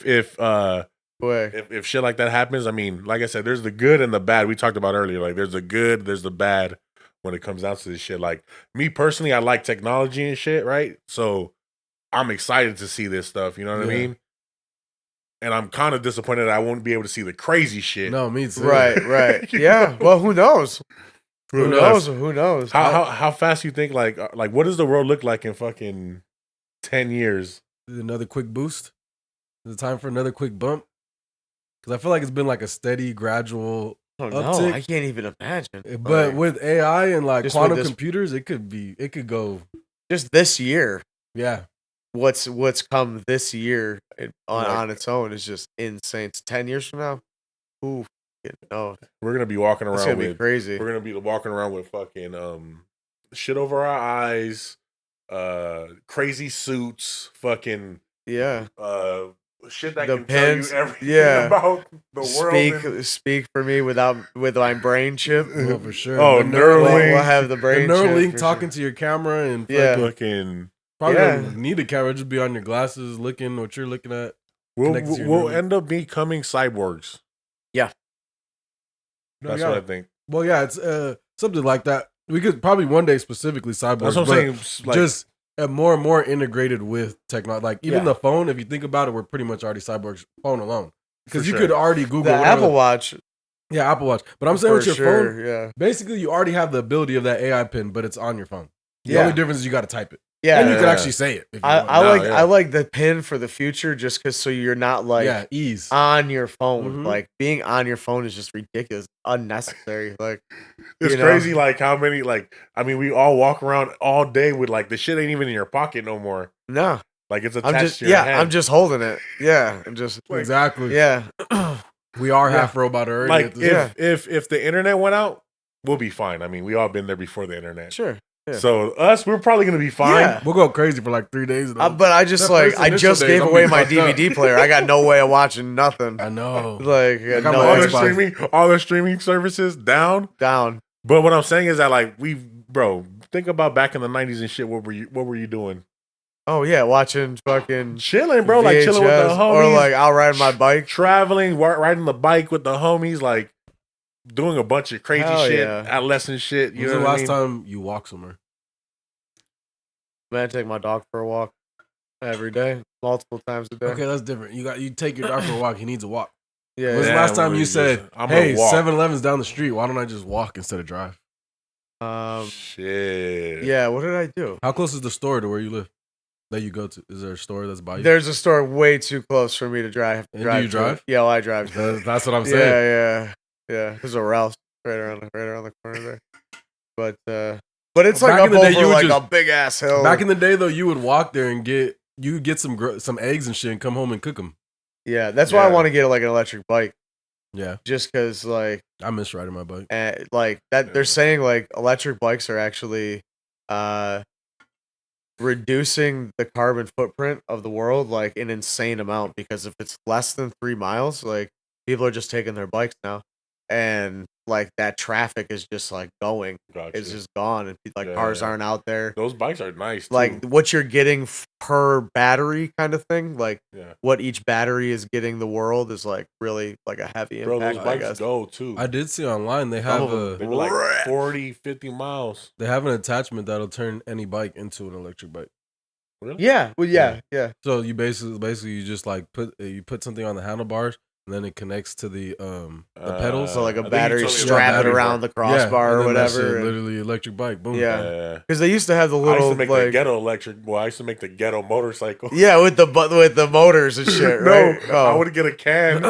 if quick. if shit like that happens, I mean, like I said, there's the good and the bad. We talked about earlier. Like there's the good, there's the bad when it comes down to this shit. Like me personally, I like technology and shit, right? So I'm excited to see this stuff, you know what I Yeah. mean? And I'm kind of disappointed that I won't be able to see the crazy shit. No, me too. Right. You Yeah. Well, who knows? Who knows? Who knows? How fast you think like what does the world look like in fucking 10 years? Another quick boost. Is it time for another quick bump? Because I feel like it's been like a steady, gradual. I don't know. uptick. I can't even imagine. But Like, with AI and like Just with quantum this- computers, it could go. just this year, Yeah. what's come this year Like- on its own is just insane. It's 10 years from now. Ooh, no, We're gonna be walking it's around gonna be with crazy. we're gonna be walking around with fucking shit over our eyes, crazy suits, fucking Yeah. shit that The can pins, tell you everything yeah. about the world. Speak for me with my brain chip. Well, for sure. Oh, The Neuralink. We'll have the The brain chip. Neuralink for talking sure. to your camera and Yeah. Fucking probably Yeah. don't need a camera, just be on your glasses looking what you're looking at. we'll Connected to your we'll Neuralink. end up becoming cyborgs. No, That's yeah. what I think. Well, yeah, it's something like that. We could probably one day specifically cyborgs. That's what but I'm saying. Like, just more and more integrated with technology. Like even Yeah. the phone, if you think about it, we're pretty much already cyborgs. Phone alone, because For you sure. could already Google The whatever Apple Watch. Yeah, Apple Watch. But I'm saying with for your sure, phone, yeah. basically you already have the ability of that AI pin, but it's on your phone. The Yeah. only difference is you got to type it, Yeah. and you can Yeah. actually say it. If you I, want. I No, like yeah. I like the pin for the future just because so you're not like yeah, ease. on your phone. Mhm. Like being on your phone is just ridiculous, unnecessary. Like it's you know? crazy. Like how many? Like I mean, we all walk around all day with like the shit ain't even in your pocket no more. no, Like it's attached I'm just to your yeah, head. I'm just holding it. Yeah, I'm just Exactly. yeah. We are Yeah. half robot already. like at this if the internet went out, we'll be fine. I mean, we all been there before the internet. Sure. Yeah. So us, we're probably gonna be fine. Yeah. We'll go crazy for like 3 days. though. But I just That like first I initial just days, gave I'm away gonna my be fucked up. DVD player. I got no way of watching nothing. I know. Like I got got my no all the Xbox. all the streaming services down. down. But what I'm saying is that like bro, think about back in the '90s and shit. What were you doing? Oh yeah, watching fucking Chilling, bro. Like chilling with the VHS, homies, or like I'll ride my bike. traveling, riding the bike with the homies, like doing a bunch of crazy Hell shit, yeah. adolescent shit. You When's know the what I last mean? time you walked somewhere? Man, I take my dog for a walk every day, multiple times a day. Okay, that's different. You take your dog for a walk. He needs a walk. Yeah, When's yeah. the last time we you just- said, I'm gonna "Hey, walk." 7-Eleven's down the street. Why don't I just walk instead of drive?" Shit. Yeah, what did I do? How close is the store to where you live that you go to? Is there a store that's by you? There's a store way too close for me to drive. And do you to. drive? Yeah, well, I drive. That's what I'm saying. Yeah. There's a Ralph's right around the corner there. But it's like Back up in the day, over you would like just- a big ass hill. Back in the day, though, you would walk there and get some eggs and shit and come home and cook them. Yeah, that's why I Yeah. want to get like an electric bike, Yeah, just because like I miss riding my bike. like that Yeah. they're saying like electric bikes are actually reducing the carbon footprint of the world like an insane amount, because if it's less than 3 miles, like people are just taking their bikes now, and like that traffic is just like going, Gotcha. it's just gone, and like Yeah, cars yeah. aren't out there. Those bikes are nice too. Like what you're getting per battery kind of thing, like yeah. what each battery is getting the world is like really like a heavy Bro, impact. those I bikes guess. go too. I did see online they Some have of 'em a They were like Right. 40, 50 miles. they have an attachment that'll turn any bike into an electric bike. Really? Yeah, well, yeah. So you basically you just like put something on the handlebars and then it connects to the pedals. So like I a think you battery told me about strap that it around the before. crossbar and or then that whatever. shit and- literally electric bike. Boom. Yeah. Yeah. Because they used to have the I used little to make the like ghetto electric. Well, I used to make the ghetto motorcycle. yeah with the motors and shit. No, Right? I would get a can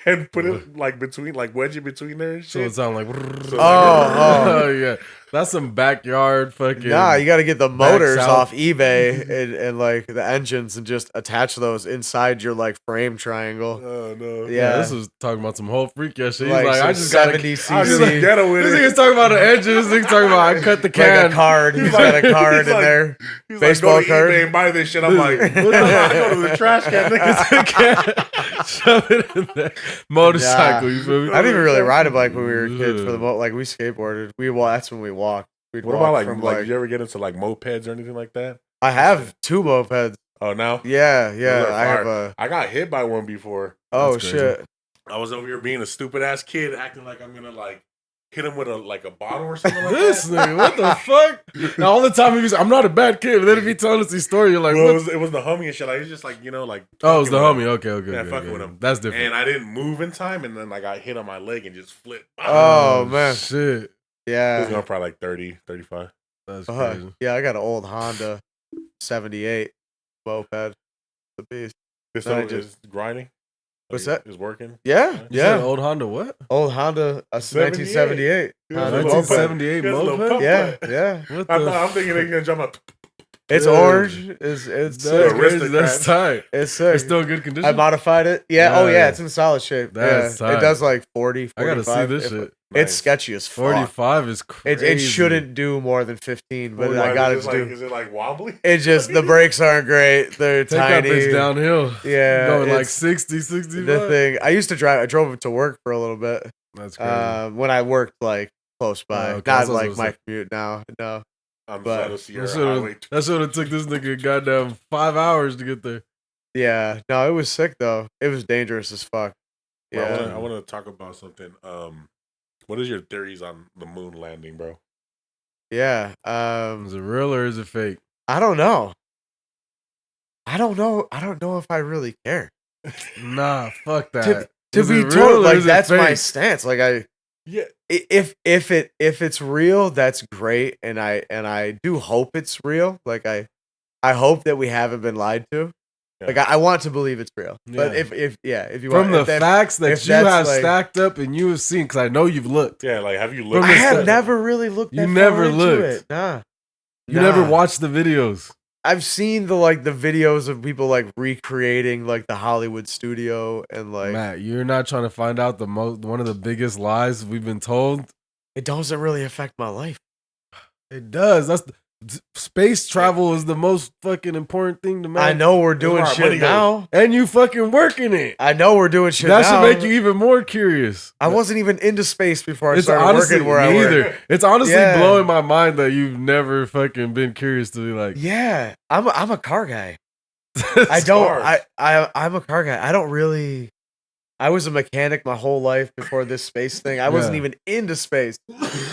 and put it like between, like wedge it between there and So it shit. sound like Oh. yeah. That's some backyard fucking Nah, you got to get the motors south. off eBay and like the engines and just attach those inside your like frame triangle. Oh no. Yeah. This was talking about some whole freak ass shit. He's Like, like, some I just got 70 I was cc, just like ghetto with This it. nigga's talking about an engine. This nigga's talking about I cut the like can. a card. He's He's got like- a card he's in like- there. He's Baseball like, go to card. eBay and buy this shit. I'm like, what the fuck? I go to the trash can. Nigga. Shove it in there. Motorcycle, Nah. you feel me? I didn't even really ride a bike when we were kids. For the Yeah. like we skateboarded. That's when we walked. We'd What walk about from like, did you ever get into like mopeds or anything like that? I have 2 mopeds. Oh, now? Yeah, Those yeah. are I have fire. a. I got hit by one before. Oh That's crazy. shit. I was over here being a stupid ass kid, acting like I'm gonna like hit him with a bottle or something like This that. nigga, what the fuck? Now all the time he was, I'm not a bad kid, but then if he telling us his story, you're like, Well, what? it was the homie and shit. Like, it's just like, like. Oh, it was the fucking homie. with him. Okay. Yeah, okay, fucking okay. with him. That's different. And I didn't move in time, and then I got hit on my leg and just flipped. Oh, man. shit. It was Yeah. going probably like 30, 35. That's crazy. Yeah, I got an old Honda 78 moped. The beast. This No, I one is grinding. What's Like, that? Is working. Yeah, You said yeah. old Honda what? Old Honda, a 1978. Yeah, Honda it's a little moped. 1978 He has a little moped? pump Yeah, to it. yeah. What I'm thinking they're gonna jump up. It's Yeah. orange. It's That's Yeah, sick. crazy. That's tight. It's sick. It's still in good condition. I modified it. Yeah. Oh Yeah. yeah, it's in solid shape. That's yeah. tight. It does like 40, I 45. gotta see this If- shit. It's Nice. sketchy as fuck. 45 is It, crazy. it shouldn't do more than 15, but I got it to do. Is it like wobbly? It just the brakes aren't great. They're Take that tiny. bitch downhill. Yeah, Going like it's 60, 65. the thing. I used to drive. I drove it to work for a little bit. That's crazy. When I worked like close by, okay, not that's what I like was my like- commute now. No. I'm But- Shadow Sierra Highway. That should have took this nigga goddamn 5 hours to get there. Yeah. No, it was sick though. It was dangerous as fuck. Bro, Yeah. I want to talk about something. What is your theories on the moon landing, bro? Yeah. Is it real or is it fake? I don't know. I don't know if I really care. Nah, fuck that. To Is be it real told, or like is it that's my fake? stance. Like I. Yeah, If it's real, that's great, and I do hope it's real. Like I hope that we haven't been lied to. Yeah. Like I want to believe it's real. But Yeah. if you From want, the if that- facts that if you that's, have like- stacked up and you have seen, because I know you've looked. yeah. Like, have you From looked? I the have stuff- never really looked. You That never far into looked. It. Nah, You never Nah. watched the videos. I've seen the videos of people like recreating like the Hollywood studio and like Matt, you're not trying to find out one of the biggest lies we've been told. it doesn't really affect my life. It does. Space travel is the most fucking important thing to man. I know we're where doing our shit money goes. now. And you fucking working it. I know we're doing shit That now. should make you even more curious. I wasn't even into space before I It's started honestly working where I me work. either. It's honestly Yeah. blowing my mind that you've never fucking been curious to be like. Yeah, I'm a car guy. I I don't. Cars. I'm a car guy. I don't really. I was a mechanic my whole life before this space thing. I wasn't Yeah. even into space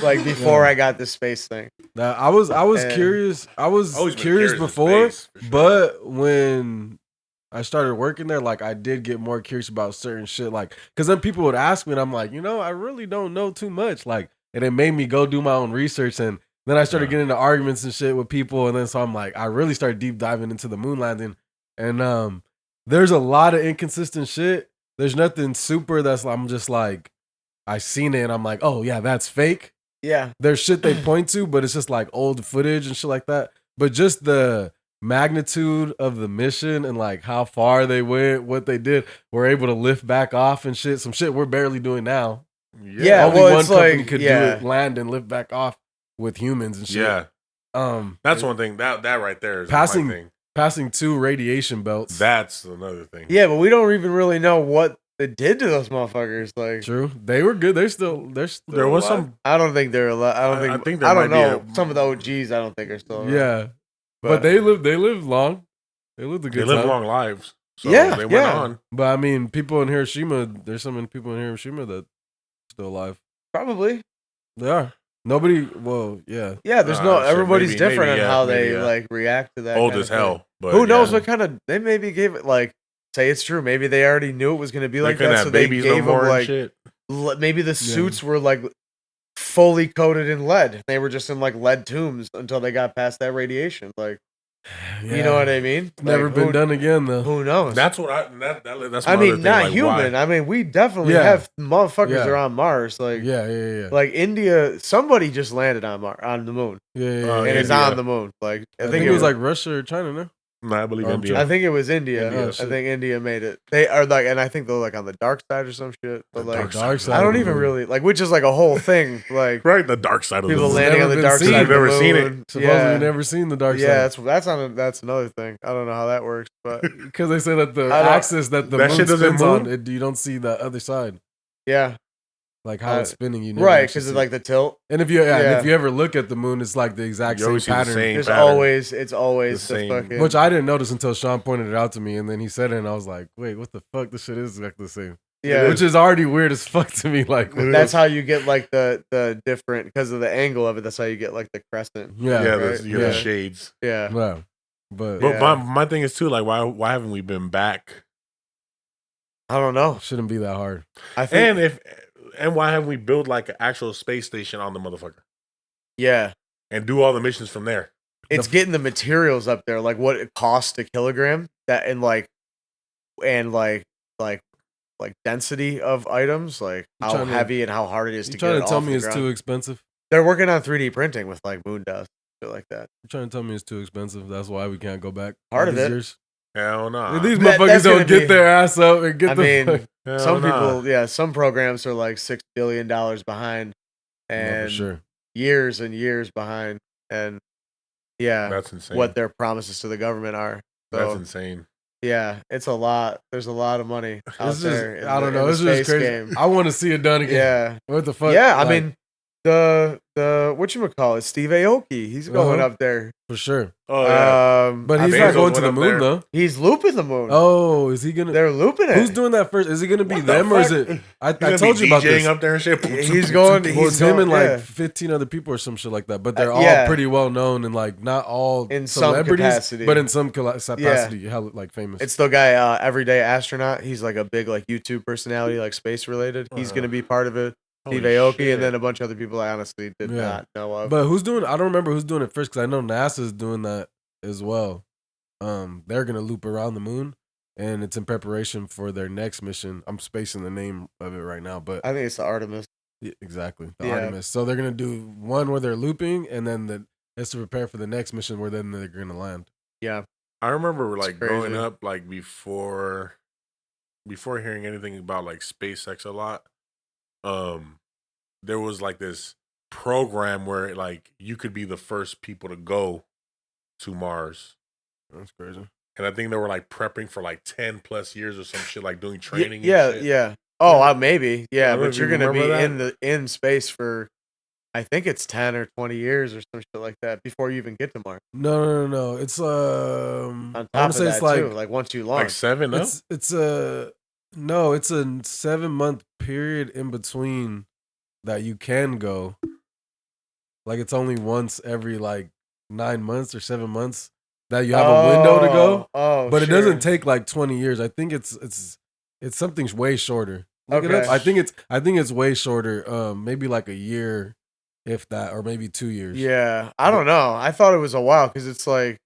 like before Yeah. I got this space thing. I was And- curious. I was Always been curious in before, space, for sure. but when I started working there, like I did get more curious about certain shit. Like, because then people would ask me, and I'm like, I really don't know too much. Like, and it made me go do my own research, and then I started Yeah. getting into arguments and shit with people, and then so I'm like, I really started deep diving into the moon landing, and there's a lot of inconsistent shit. There's nothing super that's I'm just like, I seen it, and I'm like, oh yeah, that's fake. Yeah, There's shit they point to, but it's just like old footage and shit like that. But just the magnitude of the mission and like how far they went, what they did, were able to lift back off and shit. Some shit we're barely doing now. Yeah, Only well, one it's company like- could yeah. do it, land and lift back off with humans and shit. Yeah, that's it- one thing. That right there is Passing- my thing. Passing 2 radiation belts. That's another thing. Yeah, but we don't even really know what they did to those motherfuckers. Like, True. They were good. They're still There was alive. some. I don't think they're alive. I don't think there I might don't be know. a- Some of the OGs, I don't think are still around. Yeah. But they lived long. They lived a They good live time. long lives. So Yeah, they went yeah. on. But I mean, people in Hiroshima, there's some people in Hiroshima that still alive. Probably. They are. Nobody, well, yeah. Yeah, there's no. shit, Everybody's maybe- different maybe, on yeah, how maybe, they yeah. like react to that. Old kind as of thing. hell. But Who knows yeah. what kind of? They maybe gave it like. Say it's true. Maybe they already knew it was going to be They like couldn't that, have so they babies no gave more them and like shit. maybe the suits were like fully coated in lead. They were just in like lead tombs until they got past that radiation. Like, you know what I mean? Never Like, been who- done again, though. Who knows? That's what that's. I my mean, other thing, not like, human. why? I mean, we definitely Yeah. have motherfuckers Yeah. are on Mars. Like, Yeah. like India. Somebody just landed on on the moon, Yeah. Oh, and it's India. on the moon. Like, I think it was like Russia or China, no? No, I believe I'm India. I think it was India. India. I think India made it. They are like, and I think they're like on the dark side or some shit. But The like, dark Dark side. side. I don't of the even moon. really like, which is like a whole thing. Like Right, the dark side of people the moon. landing on never the been dark seen. side. You've of the never seen it. moon. Supposedly Yeah, you've never seen the dark yeah. side. That's another thing. I don't know how that works, but Because they say that the I don't- axis that the That moon shit doesn't spins on, move? you don't see the other side. yeah, Like how it's spinning, you never right. actually Because see of it. like the tilt. And if you and Yeah. if you ever look at the moon, it's like the exact You same always see the pattern. same There's pattern. it's always The the same- fucking. Which I didn't notice until Sean pointed it out to me, and then he said it, and I was like, "Wait, what the fuck? This shit is exactly the same." yeah, Which is already weird as fuck to me. Like, that's how you get like the different because of the angle of it. That's how you get like the crescent. yeah, Yeah, right? you get the Yeah. shades. Yeah, yeah. But But Yeah. my thing is too, like, why haven't we been back? I don't know. shouldn't be that hard. I think And why haven't we built like an actual space station on the motherfucker yeah. and do all the missions from there? It's getting the materials up there, like what it costs a kilogram, that and like density of items, like You how trying to- heavy and how hard it is You to trying get to it tell off me the it's ground. too expensive? They're working on 3D printing with like moon dust, shit like that. You trying to tell me it's too expensive? That's why we can't go back. Part all of these it. years? Hell no. These That- motherfuckers that's gonna don't get be- their ass up and get I the mean, fuck. some people, yeah, some programs are like $6 billion behind, No, and for sure. years and years behind, and yeah, That's insane. what their promises to the government are. That's So insane. yeah, it's a lot. There's a lot of money out It's just, there. in I don't the- know. in It's the just space crazy. game. I want to see it done again. Yeah. What the fuck? Yeah, I Like, mean the whatchamacallit, Steve Aoki, he's going Uh-huh. up there. for sure. Oh yeah. But I he's think not Bezos going to went the up moon there. though. he's looping the moon. Oh, is he gonna? They're looping it. Who's doing that first? Is it gonna be What the them or is fuck? it? I He's gonna told be you about DJing this. up there and shit. He's going. Well, He's it's him going, and like yeah. 15 other people or some shit like that. But they're all yeah. pretty well known and like not all In some celebrities, capacity. but in some capacity, hella, like famous. It's the guy, Everyday Astronaut. He's like a big like YouTube personality, like space related. He's gonna be part of it. Holy Steve Aoki, shit. and then a bunch of other people I honestly did Yeah. not know of. But who's doing? I don't remember who's doing it first because I know NASA's doing that as well. They're gonna loop around the moon, and it's in preparation for their next mission. I'm spacing the name of it right now, but I think it's the Artemis. yeah, exactly the Yeah. Artemis. So they're gonna do one where they're looping, and then it's to prepare for the next mission where then they're gonna land. Yeah, I remember like growing crazy. up, like before hearing anything about like SpaceX a lot, there was like this program where like you could be the first people to go to Mars. That's crazy. And I think they were like prepping for like 10 plus years or some shit, like doing training. Yeah, and shit. yeah. Oh, maybe. Yeah, I don't know but if you're you gonna be remember in space for, I think it's 10 or 20 years or some shit like that before you even get to Mars. No. It's On I top want of to say that it's like too, like once you Like launch. 7, no? it's a no. It's a 7-month period in between that you can go. Like it's only once every like 9 months or 7 months that you have a window to go. Oh, But it sure. doesn't take like 20 years. I think it's something way shorter. Look it Okay. up. I think it's way shorter. Maybe like a year, if that, or maybe 2 years. Yeah, I don't know. I thought it was a while because it's like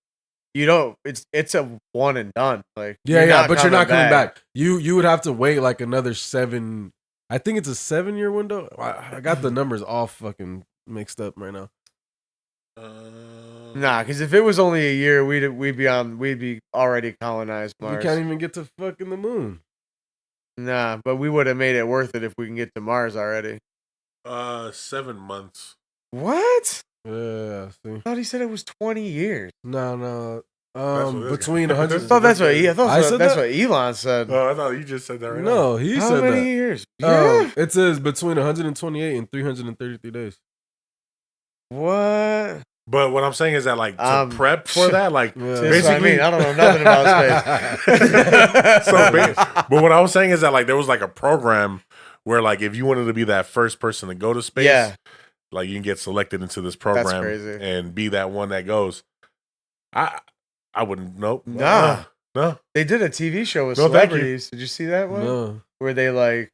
you don't. It's a one and done. Like Yeah, but you're not coming back. You would have to wait like another 7. I think it's a 7-year window. I got the numbers all fucking mixed up right now. Nah, because if it was only a year, we'd be already colonized We Mars. can't even get to fucking the moon. Nah, but we would have made it worth it if we can get to Mars already. 7 months. What? Yeah, see. I thought he said it was 20 years. No. That's what this Between guy- 100. I thought that's what I said that's that? what Elon said. Oh, I thought you just said that right now. No, he How said many that. years? Yeah. It says between 128 and 333 days. What? But what I'm saying is that like to prep for that, like Yeah. That's what I basically, mean. I don't know nothing about space. but what I was saying is that like there was like a program where like if you wanted to be that first person to go to space, Yeah. like you can get selected into this program crazy. and be that one that goes. I wouldn't. Nope. Nah. No. They did a TV show with No, thank you. celebrities. Did you see that one? No. Where they like,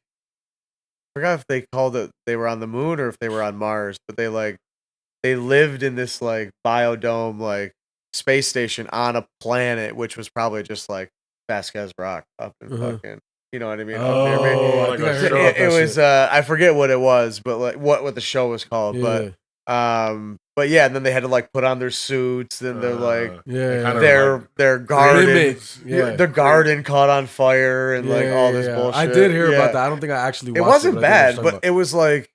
I forgot if they called it they were on the moon or if they were on Mars, but they lived in this like biodome like space station on a planet, which was probably just like Vasquez Rock up in fucking, you know what I mean? Up near me. Oh, like I think I a heard show. about It that was shit. I forget what it was, but like what the show was called, Yeah. but yeah, and then they had to like put on their suits, then they're like Yeah. kinda their garden, Mimic. Yeah. the garden caught on fire and like all this bullshit. I did hear Yeah. about that. I don't think I actually watched It wasn't but I think I know bad, what you're but talking it was like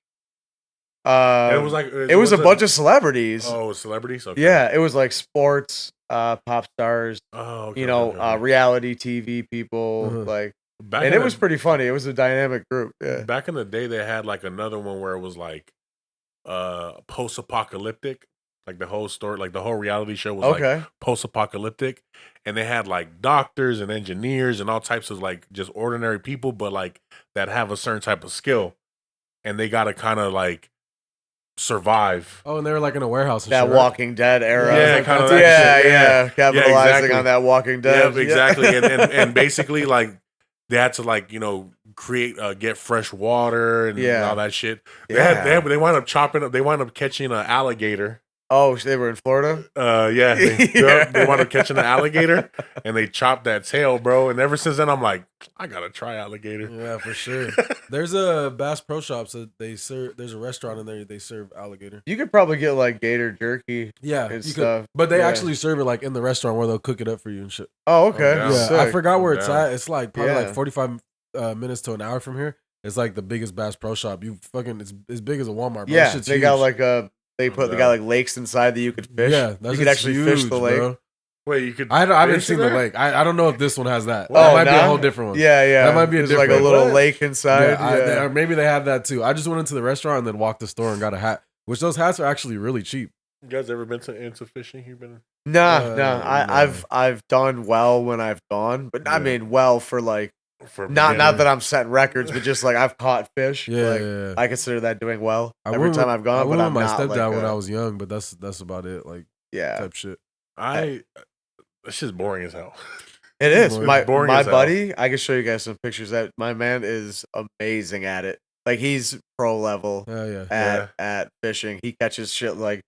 And it was like it was a bunch of celebrities. Oh, celebrities. Okay. Yeah, it was like sports, pop stars, Oh, okay, you know, okay, okay. reality TV people, Mhm. like, Back and in it was pretty funny. It was a dynamic group. Yeah. Back in the day, they had like another one where it was like post-apocalyptic, like the whole story, like the whole reality show was like Okay. post-apocalyptic, and they had like doctors and engineers and all types of like just ordinary people, but like that have a certain type of skill, and they got to kind of like survive. Oh, and they were like in a warehouse and That shit, right? Walking Dead era. Yeah, like kind of. that Yeah, shit, yeah. Capitalizing exactly. on that Walking Yeah, Dead. exactly. And basically, like they had to like create get fresh water and Yeah. all that shit. Yeah. They wound up chopping up. They wound up catching an alligator. Oh, they were in Florida? Yeah, Yeah. they wound up catching an alligator and they chopped that tail, bro. And ever since then, I'm like, I gotta try alligator. Yeah, for sure. There's a Bass Pro Shops that they serve. There's a restaurant in there. They serve alligator. You could probably get like gator jerky Yeah, and you stuff. could, but they Yeah. actually serve it like in the restaurant where they'll cook it up for you and shit. Oh, okay. down. Yeah, I Sick. forgot where I'm it's down. at. It's like probably Yeah. like 45 minutes to an hour from here. It's like the biggest Bass Pro Shop. You fucking it's as big as a Walmart. Bro. That Yeah, shit's they got huge. like they got like lakes inside that you could fish. Yeah, that's you could actually fish the lake. Bro. Wait, you could. I haven't fish seen in the there? lake. I don't know if this one has that. Oh, That might be a nah? whole different one. Yeah, yeah. That might be a There's like a different- little What? lake inside. Yeah, or maybe they have that too. I just went into the restaurant and then walked the store and got a hat, which those hats are actually really cheap. You guys ever been into fishing? You've been. Nah, Uh, no. no. I've done well when I've gone, but I Yeah. mean well for like For not beginner. that I'm setting records, but just like I've caught fish. Yeah, like, yeah. I consider that doing well I every went time with- I've gone. I But went I'm with my not stepdad like when I was young, but that's about it. Like yeah. type shit. It's just boring as hell. It is Boring. my Boring my as hell. buddy. I can show you guys some pictures. That my man is amazing at it. Like he's pro level Yeah, yeah. at fishing. He catches shit like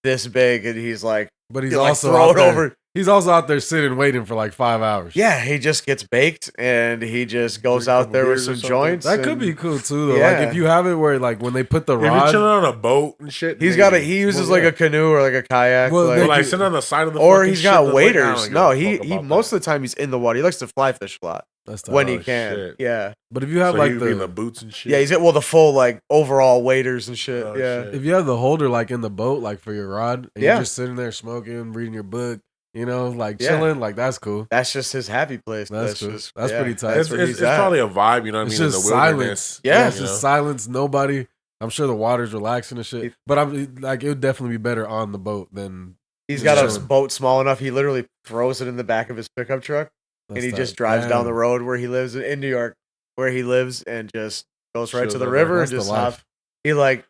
this big, and he's like, But he's he'll, like also throw out it there, over. He's also out there sitting waiting for like 5 hours. Yeah, he just gets baked, and he just goes Drink a out couple there with beers or some something. joints. That could and be cool too, though. Yeah. Like if you have it where like when they put the If you're rod, chilling on a boat and shit, He's maybe. got he uses Well, like yeah. a canoe or like a kayak. Well, like- they- Like sitting on the side of the or fucking he's ship got that's like, I waders. don't No, give a fuck he about most that. of the time he's in the water. He likes to fly fish a lot that's tough. when he Oh, can. shit. Yeah, But if you have So like he'd be in the the boots and shit. yeah. He's got the full like overall waders and shit. Oh, yeah, shit. if you have the holder like in the boat, like for your rod, and Yeah. you're just sitting there smoking, reading your book, you know, like Yeah. chilling, like that's cool. that's just his happy place. That's cool. just That's yeah, pretty tight. That's It's, where it's, he's it's at. probably a vibe, you know what I It's mean? just in the wilderness. silence. Yeah. It's you just know? silence. Nobody. I'm sure the water's relaxing and shit. But I'm like, it would definitely be better on the boat than. He's got a Chilling. boat small enough. He literally throws it in the back of his pickup truck, and he just drives down the road where he lives in New York, where he lives, and just goes right Chills to the out river there. and That's the just life.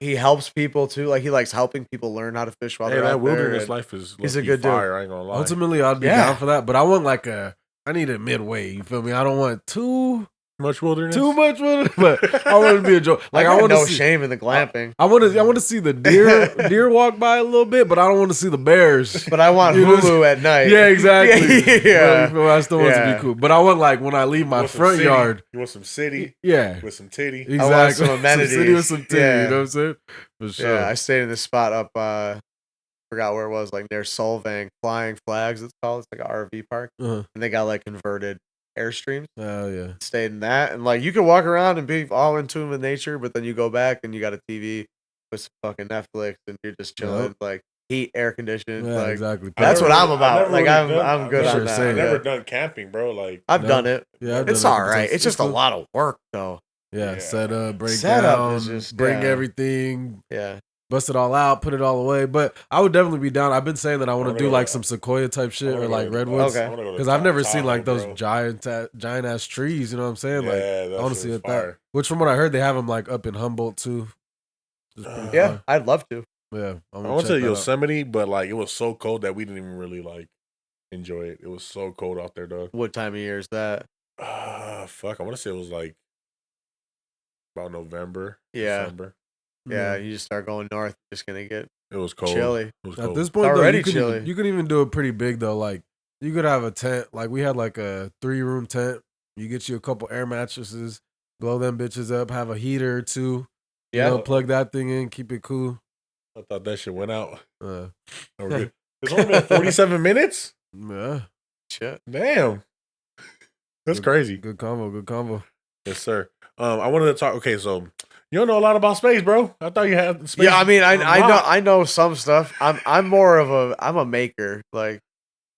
he helps people too. Like he likes helping people learn how to fish while Hey, they're that out there. wilderness and- life is he's a low-key good dude. fire. I ain't gonna lie. Ultimately, I'd be Yeah. down for that, but I want like I need a midway. You feel me? I don't want too much wilderness. much, but I want it to be a joke. Like I I got want no to see. shame in the glamping, I want to see the deer walk by a little bit, but I don't want to see the bears. but I want You know, Hulu at night. Yeah, exactly. Yeah. But I still want it to Yeah. be cool. But I want like when I leave You my want some front city? yard. You want some city Yeah. with some titty. Exactly. I want some amenities. city with some titty, Yeah. you know what I'm saying? For sure. Yeah, I stayed in this spot up forgot where it was, like near Solvang, Flying Flags. It's called. It's like an RV park, Uh-huh. and they got like converted Airstreams. Oh yeah. Stayed in that, and like you can walk around and be all in tune with nature, but then you go back and you got a TV with some fucking Netflix, and you're just chilling, Yep. like heat, air conditioned. Yeah, like exactly. that's what I'm about. I've never Like really done- I'm good Sure, on that. same. I've yeah. never done camping, bro. Like I've No. done it. Yeah, I've It's done it all a couple right. times. It's just a cool. lot of work, though. Yeah, Yeah. set up, break Setup down, is just- bring yeah. everything, Yeah. bust it all out, put it all away. But I would definitely be down. I've been saying that I want wanna to do go like to- some sequoia type shit I or wanna like go to- redwoods. Okay. I wanna go to Because I've never Tahoe, seen like those bro. giant ass trees. You know what I'm saying? Like Yeah, that I want to shit see was what that. fire. Which from what I heard, they have them like up in Humboldt too. Just pretty Yeah, fire. I'd love to. Yeah. I gonna went check to that out. Yosemite, but like it was so cold that we didn't even really like enjoy it. It was so cold out there, dog. What time of year is that? Fuck. I want to say it was like about November. Yeah. December. Yeah, you just start going north, you're just gonna get It was cold. chilly. It was At cold. this point, though, already you could chilly. you could even do it pretty big though. Like you could have a tent. Like we had like a 3-room tent. You get you a couple air mattresses, blow them bitches up, have a heater or two. Yeah. You know, plug that thing in, keep it cool. I thought that shit went out. Uh, We're good. It's only been 47 minutes. yeah, shit. Damn. That's Good- crazy. good combo, good combo. Yes, sir. I wanted to talk. Okay, so you don't know a lot about space, bro. I thought you had space. Yeah, I mean, I unlocked. I know some stuff. I'm more of a maker. Like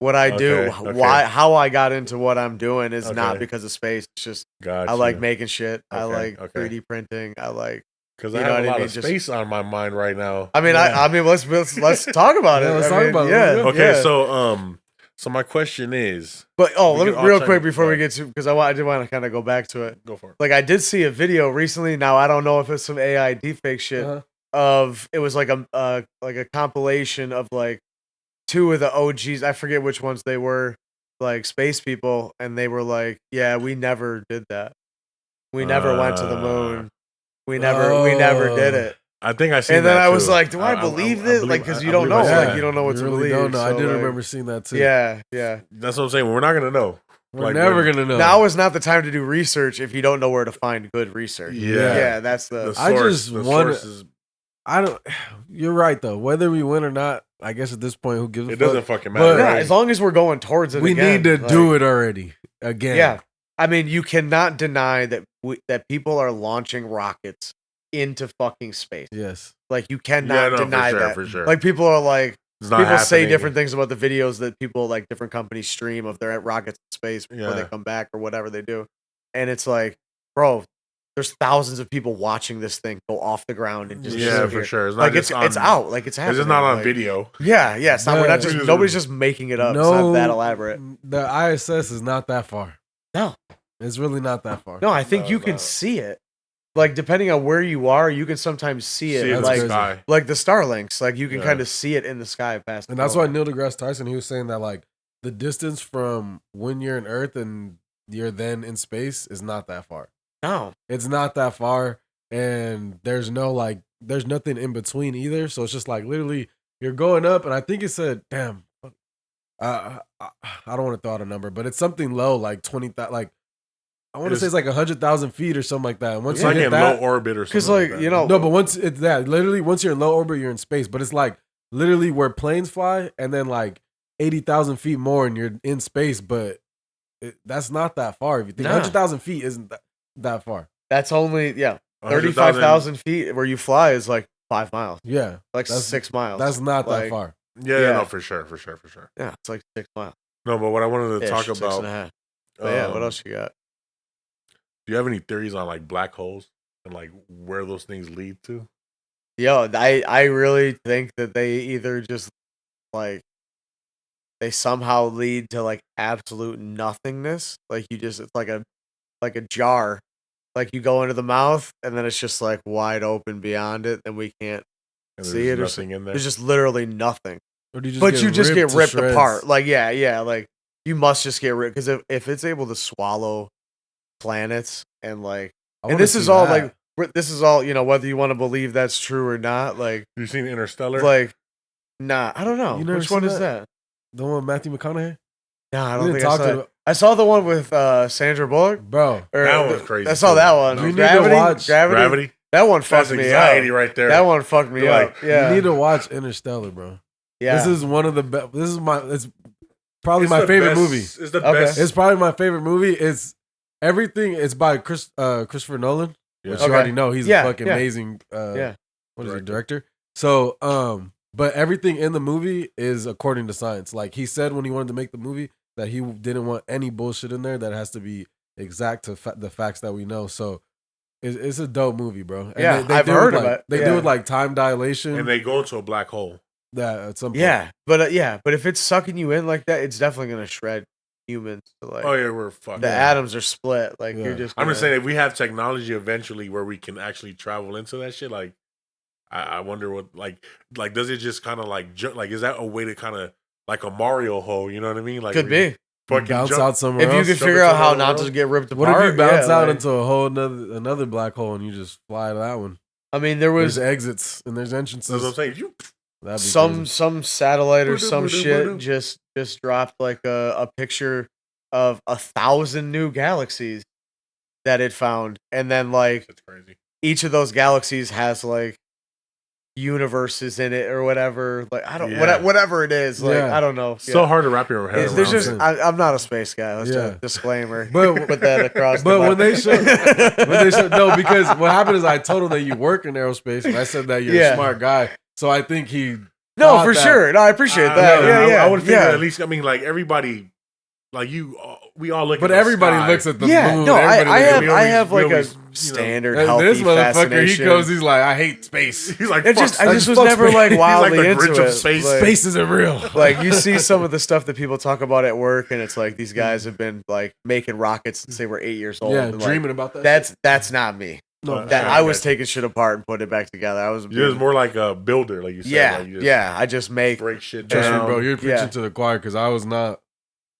what I do, Okay, okay. how I got into what I'm doing is not Okay. because of space. It's just Gotcha. I like making shit. I Okay, like okay. 3D printing. I like. because you I know have what a I lot mean, of just- space on my mind right now. I mean, Yeah. I mean, let's talk about Yeah, it. let's I talk mean, about it. yeah, Let's Okay, yeah. so my question is, But we let me can all real chime quick in. before we Right. get to because I did want to kind of go back to it. go for it. Like I did see a video recently. Now I don't know if it's some AI deepfake shit. Uh-huh. Of it was like a compilation of like 2 of the OGs. I forget which ones they were, like space people, and they were like, "Yeah, we never did that. We never went to the moon. We never did Oh. it." I think I seen And then that I was too. like, "Do I believe this?" Like, because you I don't believe know. I seen Like, that. you don't know what You to really believe. don't know. I so, did like, remember seeing that too. Yeah, yeah. That's what I'm saying. We're not gonna know. We're Like, never when- gonna know. Now is not the time to do research if you don't know where to find good research. Yeah. yeah. That's the. The I source, just the wanna- source is, I don't. You're right though. Whether we win or not, I guess at this point, who gives a it fuck? doesn't fucking But- matter. yeah, right? as long as we're going towards it. We again, need to like- do it already again. Yeah, I mean, you cannot deny that that people are launching rockets into fucking space. Yes. Like you Yeah, cannot no, deny for sure, that. for sure. Like people are like It's not people say happening. different things about the videos that people like different companies stream of their rockets in space before they Yeah. come back or whatever they do, and it's like, bro, there's thousands of people watching this thing go off the ground and just Yeah, disappear. for sure. It's not Like just it's on, out. Like it's happening. It's just not on like, video. Yeah, yeah. It's not. We're not Yeah. just. Nobody's just making it up. it's not that elaborate. The ISS is not that far. No. It's really not that far. No, I think No, you can no. see it. Like depending on where you are, you can sometimes see it. See it in That's the like crazy. sky. like the Starlinks. Like you can Yeah. kind of see it in the sky past. And the that's why phone. Neil deGrasse Tyson, he was saying that like the distance from when you're in Earth and you're then in space is not that far. No. It's not that far, and there's nothing in between either. So it's just like literally you're going up, and I think it said, damn, I don't want to throw out a number, but it's something low, like 20,000, like I want to It's- say it's like 100,000 feet or something like that. And once It's you like hit in that, low orbit or something. Because like that. you know. no, but once it's that, literally once you're in low orbit, you're in space. But it's like literally where planes fly, and then like 80,000 feet more, and you're in space. But that's not that far. If you think Nah. 100,000 feet isn't that far. That's only 100,000 35,000 feet where you fly is like 5 miles, Yeah, like That's- 6 miles. that's not that Like, far. Yeah, Yeah. no, for sure. Yeah, it's like 6 miles. No, but what I wanted to Ish, talk 6.5. about. But yeah, what um, else you got? Do you have any theories on like black holes and like where those things lead to? Yo, I really think that they either just like they somehow lead to like absolute nothingness. Like you just it's like a jar. Like you go into the mouth and then it's just like wide open beyond it, and we can't And see there's it or nothing in there. there's just literally nothing. Or do you But you just get to ripped shreds? apart. Like yeah, like you must just get ripped because if it's able to swallow planets and like I and wanna this is see all that. like this is all, you know, whether you want to believe that's true or not, like you seen Interstellar? like nah, I don't know. You never Which one seen is that? the one with Matthew McConaughey. Nah, I We don't didn't think I talk saw to it. I saw the one with Sandra Bullock. bro. Or, That one's crazy I saw too. that one. You need to Gravity? watch Gravity. That one That's fucked me anxiety up. right there. That one fucked me Like, up. Yeah. You need to watch Interstellar, bro. Yeah. This is one of the best. This is my. It's probably It's my the favorite best- movie. It's the Okay. best. It's probably my favorite movie. It's everything. It's by Christopher Nolan, which Yeah. you already know. He's Yeah, a fucking yeah. amazing. Yeah. What is it, Director. director? So, but everything in the movie is according to science. Like he said when he wanted to make the movie that he didn't want any bullshit in there. That has to be exact to the facts that we know. So. It's a dope movie, bro. And Yeah, I've do heard with, of like, it. They Yeah. do with like time dilation. And they go into a black hole. that at some point. Yeah, but if it's sucking you in like that, it's definitely gonna shred humans. To like Oh yeah, we're fucked. the atoms are split. Like Yeah. you're just. I'm just gonna- saying, if we have technology eventually where we can actually travel into that shit, like, I wonder what, like, does it just kind of like, like, is that a way to kind of like a Mario hole? You know what I mean? Like, could where you be fucking Bounce jump- out somewhere if you else. could jump figure into out how another not world? to get ripped What apart. if you bounce yeah, out like- into a whole another black hole and you just fly to that one? I mean, there was There's exits and there's entrances. That's what I'm saying. If you That'd be some crazy. satellite or some Ba-dum, shit ba-dum. just dropped like a picture of 1,000 new galaxies that it found, and then like That's crazy. each of those galaxies has like universes in it or whatever. Like I don't Yeah. whatever it is. Like Yeah. I don't know. So Yeah. hard to wrap your head It's- around. there's just it. I'm not a space guy. Let's Yeah. just disclaimer. But- Put that across. but the when they button. no, because what happened is I told him that you work in aerospace and I said that you're Yeah. a smart guy. So I think he no, thought for that- sure. No, I appreciate that. know. Yeah, yeah. I would figure yeah. at least. I mean, like everybody, like you, we all look. But at the everybody sky. looks at the Yeah, moon. no, everybody I looks at have the we I always- have we like always, a you know, standard And healthy this motherfucker, fascination. he goes, he's like, I hate space. He's like, It just fuck, I just was fuck never space. like He's wildly like the into Grinch of it. space. Like, Space isn't real. like you see some of the stuff that people talk about at work, and it's like these guys have been like making rockets since they were 8 years old. Yeah, and, like, dreaming about that. that's not me. no, That Yeah, I was guys. taking shit apart and putting it back together. I was You're just more like a builder, like you said. yeah, like you just yeah. I just make break shit Trust me, down. bro. You're preaching yeah. to the choir because I was not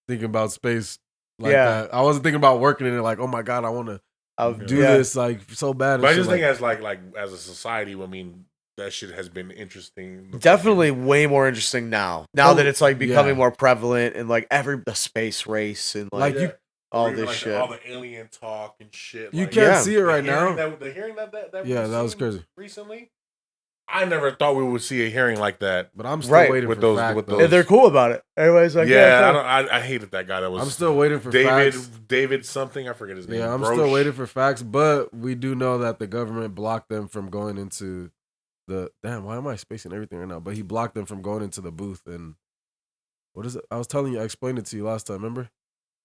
thinking about space like Yeah. that. I wasn't thinking about working in it. Like, oh my god, I want to I'll do yeah. this like so bad. and But I shit, just think like, as like as a society, I mean, that shit has been interesting. Definitely way more interesting now. Now Oh, that it's like becoming yeah. more prevalent and like the space race and like, Like, you- all Or even, this like, shit. all the alien talk and shit. you like, can't Yeah. see it right the hearing now. the hearing that Yeah, we've that was seen crazy. recently. I never thought we would see a hearing like that. But I'm still Right. waiting With for those- fact, with though. those- And they're cool about it. Everybody's like, Yeah, yeah, I hated that guy. That was I'm still waiting for David. facts. David something. I forget his name. Yeah, I'm Grosh. still waiting for facts, but we do know that the government blocked them from going into the damn. Why am I spacing everything right now? But he blocked them from going into the booth and what is it? I was telling you, I explained it to you last time. Remember?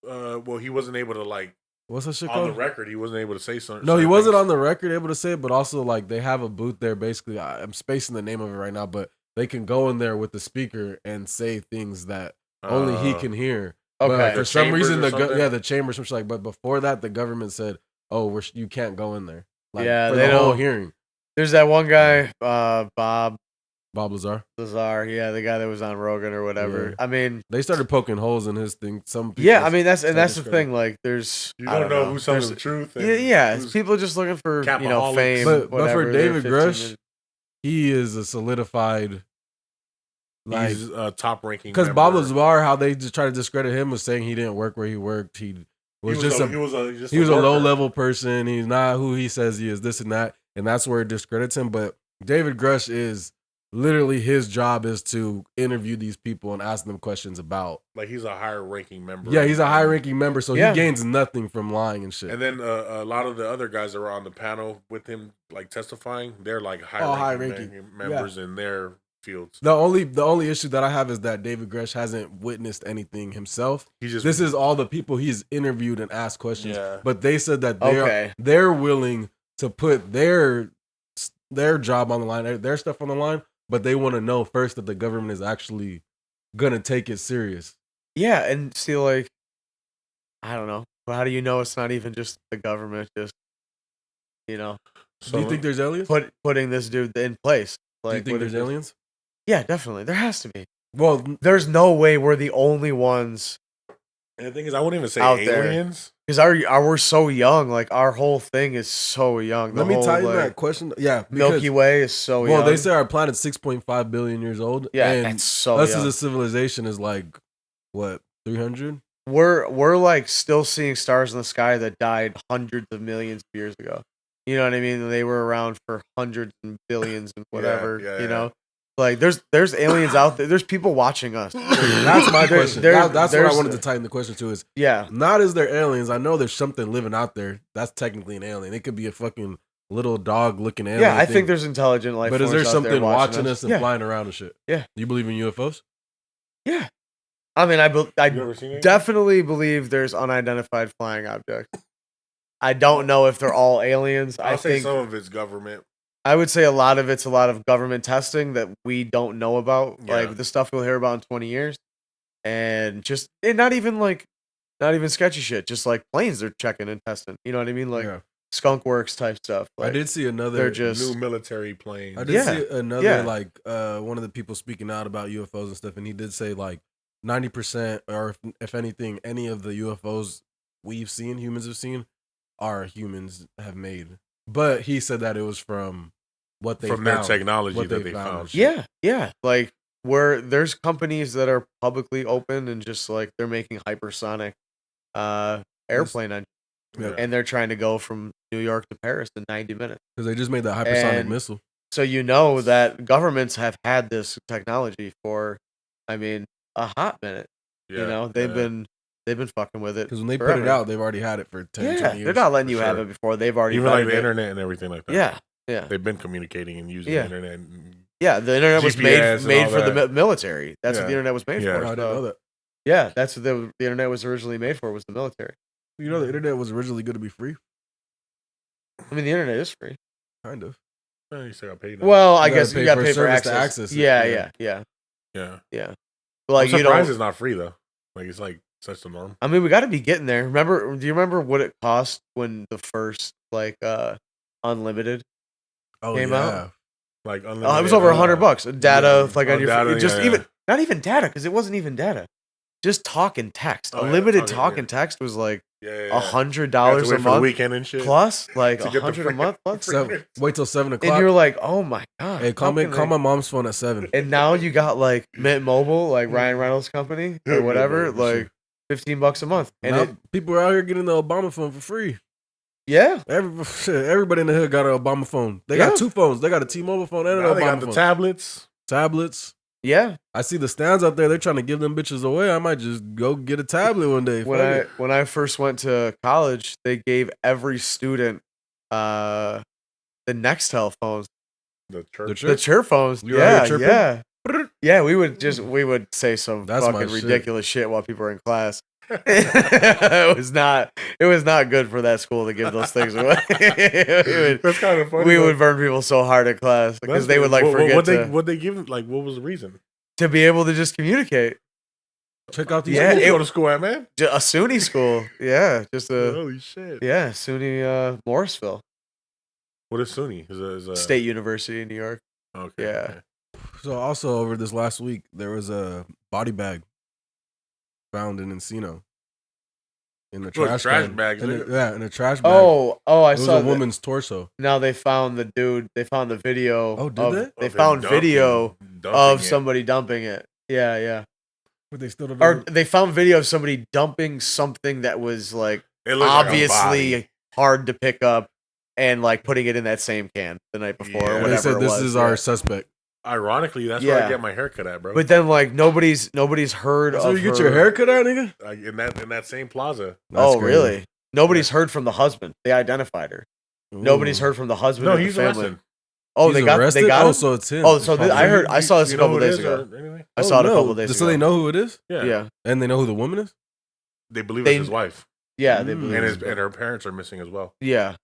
Well, he wasn't able to like What's that shit on the called? record. He wasn't able to say something. No, he wasn't on the record able to say it, but also like they have a booth there. Basically, I'm spacing the name of it right now, but they can go in there with the speaker and say things that only he can hear. Okay. But for The some chambers reason, or something? the chamber, some shit like. But before that, the government said, "Oh, you can't go in there." Like, Yeah, for they the whole don't- hearing. There's that one guy, Bob Bob Lazar. Lazar. Yeah, the guy that was on Rogan or whatever. Yeah. I mean, They started poking holes in his thing. Some people, yeah, I mean that's started the discrediting. thing. Like, there's You I don't know who's telling There's- the truth. Yeah, yeah. It's who's- people just looking for Capaholics. fame. But whatever, for their David 15 Grush, minutes. he is a solidified. Like, He's a top ranking. because Bob Lazar, how they just try to discredit him was saying he didn't work where he worked. He was just he was a a low worker. level person. He's not who he says he is. This and that, and that's where it discredits him. But David Grush is literally his job is to interview these people and ask them questions about. Like he's a higher ranking member. Yeah, he's a high ranking member, so Yeah. he gains nothing from lying and shit. And then a lot of the other guys that were on the panel with him, like testifying, they're like high high ranking. ranking members in their fields. The only issue that I have is that David Grush hasn't witnessed anything himself. He just This is all the people he's interviewed and asked questions. Yeah. But they said that Okay. they're willing to put their job on the line, their stuff on the line, but they want to know first that the government is actually gonna take it serious. Yeah, and see, like, I don't know. But how do you know it's not even just the government just, So, Do you think there's aliens? putting this dude in place? Do Like, you think what there's is this- aliens? Yeah, definitely. There has to be. Well, There's no way we're the only ones and the thing is, I wouldn't even say Out there. aliens. because we're so young. Like, our whole thing is so young. let The me whole, tighten like, that question. Yeah, because, Milky Way is so young. well, they say our planet's 6.5 billion years old. yeah, and that's so us young. as a civilization is like what 300. We're like still seeing stars in the sky that died hundreds of millions of years ago. You know what I mean? They were around for hundreds and billions and whatever. yeah, you yeah. know, Like there's aliens out there. There's people watching us. That's my There- question. there- That's what I there's- wanted to tighten the question to is Yeah. not is there aliens. I know there's something living out there. That's technically an alien. It could be a fucking little dog looking alien. Yeah, I thing. think there's intelligent life. But is there forms out there something watching us and Yeah. flying around and shit? Yeah. You believe in UFOs? Yeah. I mean, I You ever seen it? definitely believe there's unidentified flying objects. I don't know if they're all aliens. I'll I say think some of it's government. I would say a lot of it's a lot of government testing that we don't know about, Yeah. like the stuff we'll hear about in 20 years, and just not even sketchy shit. Just like planes they're checking and testing. You know what I mean? Like Yeah. skunk works type stuff. I Like, did see another. they're just New military planes. I did Yeah. see another Yeah. like one of the people speaking out about UFOs and stuff, and he did say like 90% or if anything, any of the UFOs we've seen, humans have seen, are humans have made. But he said that it was from what they from found, their technology what that they and found. shit. yeah. Like where there's companies that are publicly open and just like they're making hypersonic airplane engines, Yeah. and they're trying to go from New York to Paris in 90 minutes. Because they just made that hypersonic And- missile. So you know that governments have had this technology for, I mean, a hot minute. Yeah, You know, they've been fucking with it. Because when they put it forever. out, they've already had it for 10, Yeah, 20 years. they're not letting for you have sure. it before. They've already even like vetted the it. internet and everything like that. Yeah, They've been communicating and using Yeah. the internet. And, yeah. The internet was GPS made and for all the that. military. That's what the Yeah. internet was made Yeah. Oh, for. I didn't so- know that. Yeah, that's what the internet was originally made for. Was the military. You know, the internet was originally going to be free, I mean, the internet is free. kind of. you still got paid. now. Well, I You gotta guess pay you got to for pay for service to access. access it, Yeah, yeah. yeah. yeah. Like I'm you surprised know, it's not free though. Like it's like such the norm. I mean, we got to be getting there. Remember? Do you remember what it cost when the first like unlimited Oh, came yeah. out? Like Oh, it was unlimited, over $100. Data, yeah. like Oh, on your data, just yeah, even yeah. not even data because it wasn't even data. Just talk and text. Oh, yeah, Unlimited talking, talk yeah. and text was like Yeah, $100 a for the month weekend and shit. plus, like To get the $100 a month plus. Seven, wait till 7 And o'clock. you're like, oh my god! Hey, call how me. can Call they- my mom's phone at 7. And now you got like Mint Mobile, like Ryan Reynolds' company Yeah, or Mint whatever, Mobile, for like $15 a month. And Now, it, people are out here getting the Obama phone for free. yeah, Everybody in the hood got an Obama phone. They Yeah. got 2 phones. They got a T-Mobile phone and an Now they Obama got the phone. tablets. Tablets. yeah. I see the stands out there. They're trying to give them bitches away. I might just go get a tablet one day. When I first went to college, they gave every student the Nextel phones, The church. The the church. chirp phones. You were out Yeah, here chirping? yeah, yeah. We would say some That's my fucking shit. ridiculous shit while people were in class. it was not good for that school to give those things away. That's kind of funny. we though. would burn people so hard in class because they would like forget What they give? Like, what was the reason? to be able to just communicate. Check out these. Yeah, Where'd you it- go to school at, man. A SUNY school, yeah, just a Holy shit. yeah SUNY Morrisville What is SUNY? Is a State University in New York. Okay. Yeah. okay. So also over this last week, there was a body bag found in Encino. In the Look, trash trash can. bags, In a- nigga. yeah, in a trash bag. Oh, I it was saw a that. woman's torso. Now they found the dude. They found the video. Oh, did of, they? They Of him found dumping- video dumping of it. somebody dumping it. Yeah, yeah. But they still don't Or know. they found video of somebody dumping something that was like It looked like a obviously body. hard to pick up, and like putting it in that same can the night before. Yeah. Or And whatever They said it this was. is yeah. our suspect. Ironically, that's where Yeah. I get my haircut at, bro. But then like nobody's heard So of you get her. your haircut out, nigga? Like, in that same plaza. That's Oh, crazy. really? Nobody's heard from the husband. They identified her. Nobody's Ooh. heard from the husband. No, or the he's family. arrested. Oh, He's they got arrested? they got Oh, him? so it's him. Oh, so I heard I saw this a You know couple who it days is ago. or anything? I saw it a no. couple days ago. So they know who it is, Yeah. Yeah, and they know who the woman is. They believe They- it's his wife. yeah, they Mm. believe And it's- his and her parents are missing as well. yeah,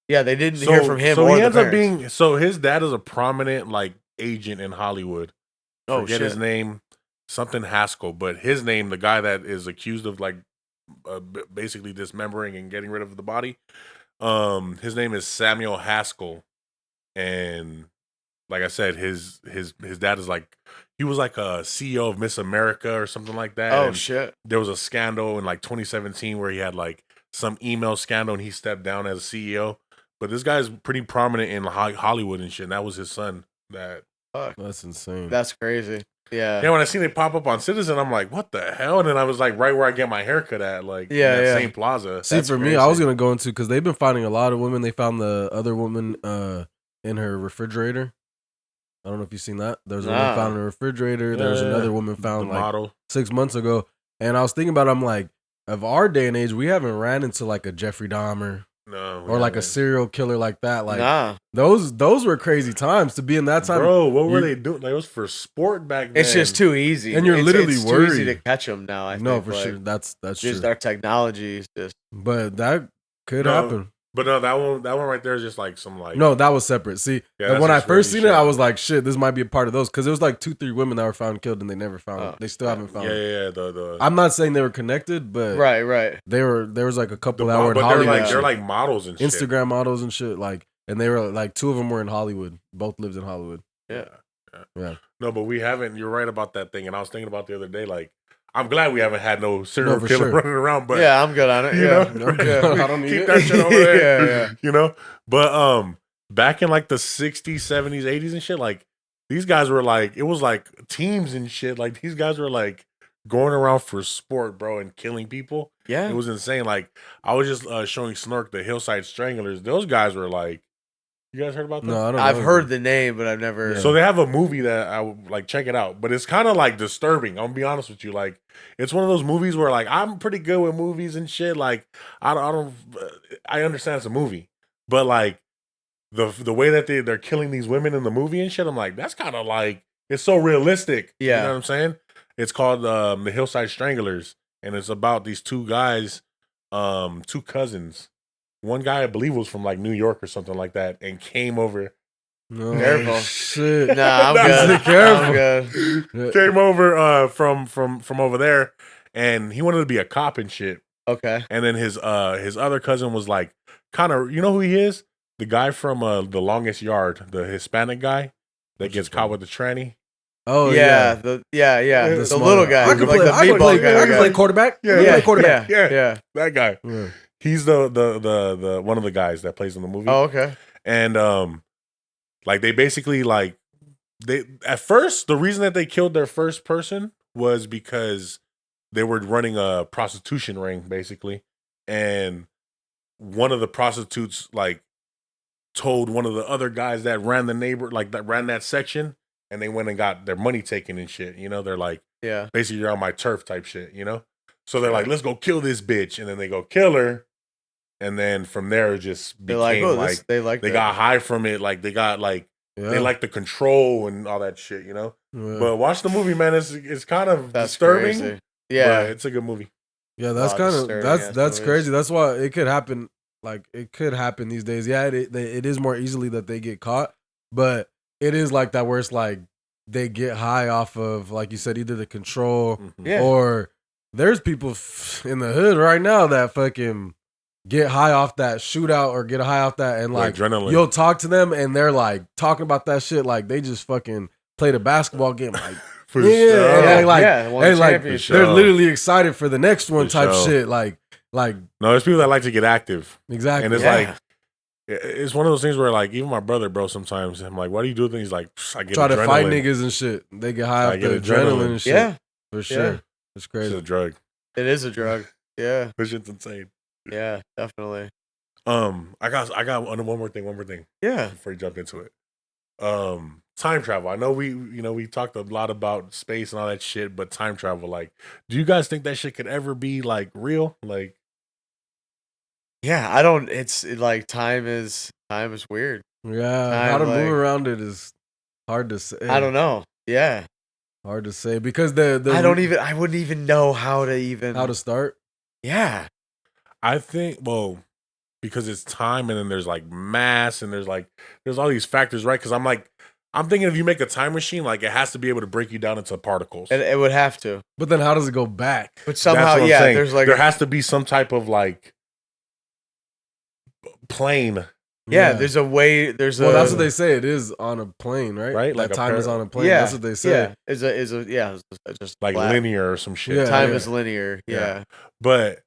yeah. They didn't hear from him. So or he the ends up parents. being so his dad is a prominent like agent in Hollywood. Oh Forget shit. his name, something Haskell, but his name, the guy that is accused of like basically dismembering and getting rid of the body, his name is Samuel Haskell, and like I said, his dad is like he was like a CEO of Miss America or something like that. Oh and shit. there was a scandal in like 2017 where he had like some email scandal and he stepped down as a CEO. But this guy's pretty prominent in Hollywood and shit. And that was his son. That That's insane. That's crazy. Yeah. yeah. When I seen it pop up on Citizen, I'm like, what the hell? And then I was like, right where I get my haircut at, like in Yeah, that yeah. same plaza. See, That's for me, I was crazy. gonna go into because they've been finding a lot of women. They found the other woman in her refrigerator. I don't know if you've seen that. There's a Nah. woman found in a refrigerator. There was another woman found the like model. 6 months ago. And I was thinking about it, I'm like, of our day and age, we haven't ran into like a Jeffrey Dahmer No, or like a haven't. serial killer like that. Like nah. those were crazy times to be in that time. Bro, what were you- they doing? Like, it was for sport back then. It's just too easy. And you're literally it's too easy worried. to catch them now. I no, think, for like, sure. That's Just true. our technology is just. But that could No. happen. But no, that one right there is just like some like No, that was separate. See, Yeah, like, that's when I just first really seen it, I shit. was like, shit, this might be a part of those. Because it was like 2-3 women that were found killed and they never found Oh. They still haven't found yeah, them. the I'm not saying they were connected, but Right. there was like a couple the that were in but Hollywood. they're like models and shit. Instagram models and shit. Like, and they were like 2 of them were in Hollywood. Both lived in Hollywood. Yeah. Yeah. No, but we haven't. You're right about that thing. And I was thinking about the other day, like, I'm glad we haven't had no serial for killer sure. running around. But Yeah, I'm good on it. you Yeah. know, Yeah. I don't need keep it. that shit over there. Yeah. You know, but back in like the 60s, 70s, 80s and shit, like these guys were like, it was like teams and shit. Like these guys were like going around for sport, bro, and killing people. Yeah. It was insane. Like I was just showing Snork the Hillside Stranglers. Those guys were like, you guys heard about them? No, I don't I've know. heard the name, but I've never. Yeah. So they have a movie that I would like check it out, but it's kind of like disturbing. I'm gonna be honest with you. Like it's one of those movies where like I'm pretty good with movies and shit. Like I understand it's a movie, but like the way that they're killing these women in the movie and shit, I'm like that's kind of like it's so realistic. Yeah. You know what I'm saying? It's called the Hillside Stranglers, and it's about these 2 guys, 2 cousins. One guy I believe was from like New York or something like that, and came over. No, Careful. shit. Nah, I'm Nah, good. careful. I'm good. Came over from over there, and he wanted to be a cop and shit. Okay. And then his other cousin was like kind of, you know who he is? The guy from The Longest Yard, the Hispanic guy that What's gets his caught name? with the tranny. Oh yeah. yeah. Yeah, The small little guy. guy. I can like play. the I can meatball play. guy. I can play quarterback. Yeah, I can yeah, play quarterback. Yeah. That guy. Yeah. He's the one of the guys that plays in the movie. Oh, okay. And like they basically like they at first the reason that they killed their first person was because they were running a prostitution ring basically, and one of the prostitutes like told one of the other guys that ran that section, and they went and got their money taken and shit. You know, they're like Yeah. basically you're on my turf type shit. You know, so they're like let's go kill this bitch, and then they go kill her, and then from there it just They're became like, oh, like this, they like. they that. got high from it, like they got like Yeah. they like the control and all that shit, you know. Yeah. But watch the movie, man. It's kind of That's disturbing. crazy. But Yeah. it's a good movie. Yeah, that's Lot kind of disturbing that's ass that's movies. crazy. That's why it could happen. Like it could happen these days. Yeah, it is more easily that they get caught, but it is like that where it's like they get high off of, like you said, either the control Mhm. Yeah. or there's people in the hood right now that fucking get high off that shootout or get high off that and Like like adrenaline. you'll talk to them and they're like talking about that shit like they just fucking played a basketball game like For yeah, sure. and like, yeah. Won and the like championship. For they're sure. literally excited for the next one For type sure. shit like No, there's people that like to get active, exactly and it's Yeah. like it's one of those things where like even my brother, bro. Sometimes I'm like, "Why do you do things?" He's like, "I get try to adrenaline. fight niggas and shit. They get high I off the get adrenaline adrenaline. and shit. Yeah. For sure. It's It's crazy. a drug. It is a drug. Yeah. This shit's insane." Yeah. Definitely. I got one more thing Yeah. before you jump into it. Time travel. I know we talked a lot about space and all that shit, but time travel, like, do you guys think that shit could ever be like real? Like, Yeah. I don't. It's like time is weird. Yeah. How to like- move around it is hard to say. I don't know. Yeah. Hard to say because the I wouldn't even know how to even. how to start. Yeah. I think, well, because it's time and then there's like mass and there's all these factors, right? Because I'm thinking if you make a time machine, like it has to be able to break you down into particles. It would have to. But then how does it go back? But That's somehow, what I'm yeah. saying. There's like. there has to be some type of like plane, yeah. There's a way. There's well, a. that's what they say. It is on a plane, right? Right? That Like a time is par- on a plane. Yeah. That's what they say. Yeah. It's just like flat. linear or some shit. Yeah. Time is linear. Yeah. Yeah. But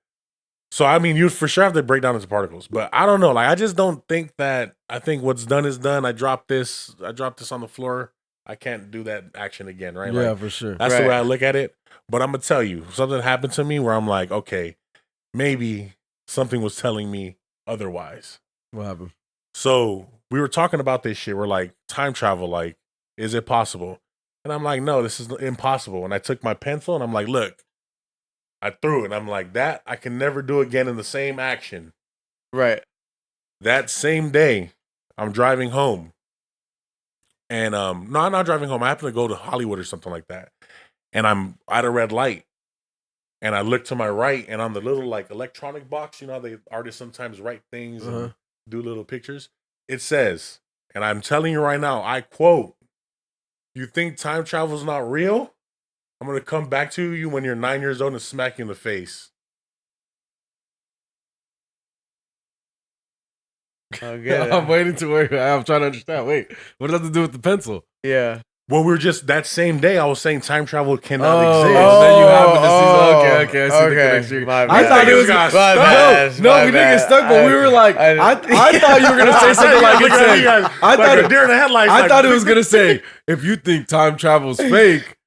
so I mean, you for sure have to break down into particles. But I don't know. Like I just don't think that. I think what's done is done. I dropped this on the floor. I can't do that action again, right? Yeah, Like, for sure. that's the Right. way I look at it. But I'm gonna tell you, something happened to me where I'm like, okay, maybe something was telling me otherwise. What happened? So we were talking about this shit. We're like time travel, like Is it possible? And I'm like, no, this is impossible. And I took my pencil and I'm like, look, I threw it. And I'm like, that I can never do again in the same action. Right. That same day, I'm driving home. And no, I'm not driving home. I happen to go to Hollywood or something like that. And I'm at a red light. And I look to my right, and on the little like electronic box, you know, the artists sometimes write things and do little pictures. It says, and I'm telling you right now, I quote, "You think time travel is not real? I'm gonna come back to you when you're 9 years old and smack you in the face." Okay. I'm waiting to where I'm trying to understand. Wait, what does that have to do with the pencil? Yeah. Well, we're just that same day. I was saying time travel cannot Oh, exist. then you happen to see. Oh, Okay, I see the connection. my I bad. thought it was My bad, no, my we didn't get bad. stuck, but we were like, I thought you were gonna say something like it said. I thought a deer in the headlights. I like, thought it was gonna say, if you think time travel is fake,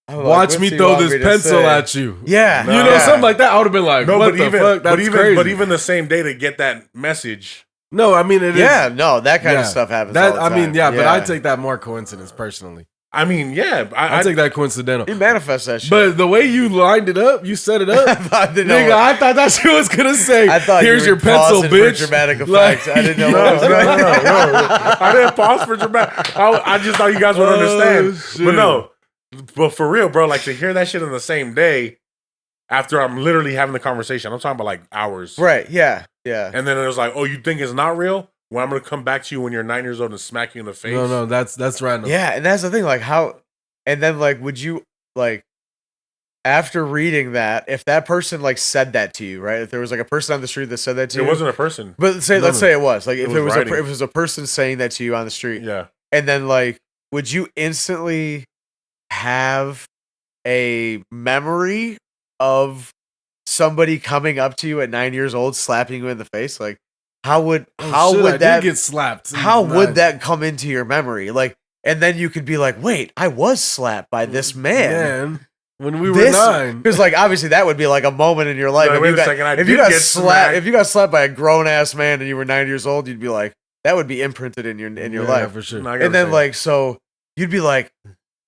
I'm like, watch what's me he throw want this me to pencil say? at you. Yeah. No. You know, Yeah. something like that. I would have been like, No, what but the even, fuck? That's crazy. but even the same day to get that message. No, I mean it is. Yeah, no, that kind of Yeah. stuff happens. That all the I mean, time. yeah, but I take that more coincidence personally. I mean, yeah, I take that coincidental. You manifest that shit. But the way you lined it up, you set it up. I didn't know. Nigga, I thought that shit was gonna say, I thought here's you your were pencil, pausing for bitch. dramatic Like- effects. I didn't know No, what was no, going on. no. I didn't pause for dramatic. I just thought you guys would Oh, understand. shit. But no, but for real, bro, like to hear that shit in the same day after I'm literally having the conversation. I'm talking about like hours. Right? Yeah, yeah. And then it was like, oh, you think it's not real? Well, I'm going to come back to you when you're 9 years old and smack you in the face. No, that's random. Yeah, and that's the thing. Like how, and then like, would you like after reading that, if that person like said that to you, right? If there was like a person on the street that said that to It you, wasn't a person. But say, let's say it was like if was it was writing. if it was a person saying that to you on the street, Yeah. and then like, would you instantly have a memory of somebody coming up to you at 9 years old, slapping you in the face? Like, how would Oh, how shit, I would did that get slapped? how would Nice. that come into your memory? Like, and then you could be like, wait, I was slapped by this man. when we were 9? Because like obviously that would be like a moment in your life. Like, If wait you a got- second, I if you did got get slapped, smacked. if you got slapped by a grown ass man and you were 9 years old, you'd be like, that would be imprinted in your Yeah, life. for sure. No, I get what And then you're like so you'd be like,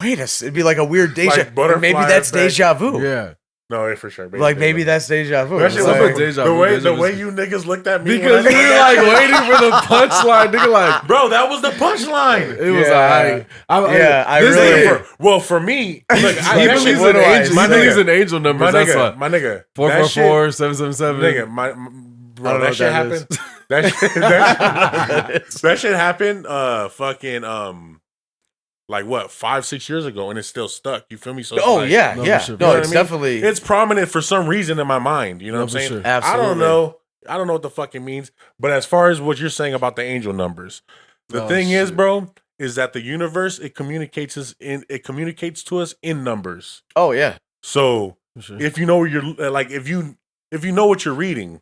wait it'd be like a weird deja. Like butterfly maybe that's effect. deja vu. Yeah, No, for sure. Like maybe that's deja vu. That It's shit Some was of like- deja the vu, way deja the vu. way you niggas looked at me because when we I were said like that waiting for the punchline. Nigga, like shit. Bro, that was the punchline. it was Yeah. alright. Yeah, I this really- nigga- Well, for me, look, he that shit believes in was- angels. My He believes nigga, in angel my numbers. That's nigga, why. my nigga. 444 777. Nigga, I don't bro, know that what shit that happened. is. That shit happened. Fucking like what 5-6 years ago, and it's still stuck. You feel me? So it's Oh like, yeah, No, yeah. for sure. You No, know what it's I mean? definitely it's prominent for some reason in my mind. You know No, what I'm for saying? sure. I Absolutely. don't know. I don't know what the fuck it means. But as far as what you're saying about the angel numbers, the Oh, thing is, shit. bro, is that the universe it communicates to us in numbers. Oh yeah. So For sure. if you know what you're like, if you know what you're reading,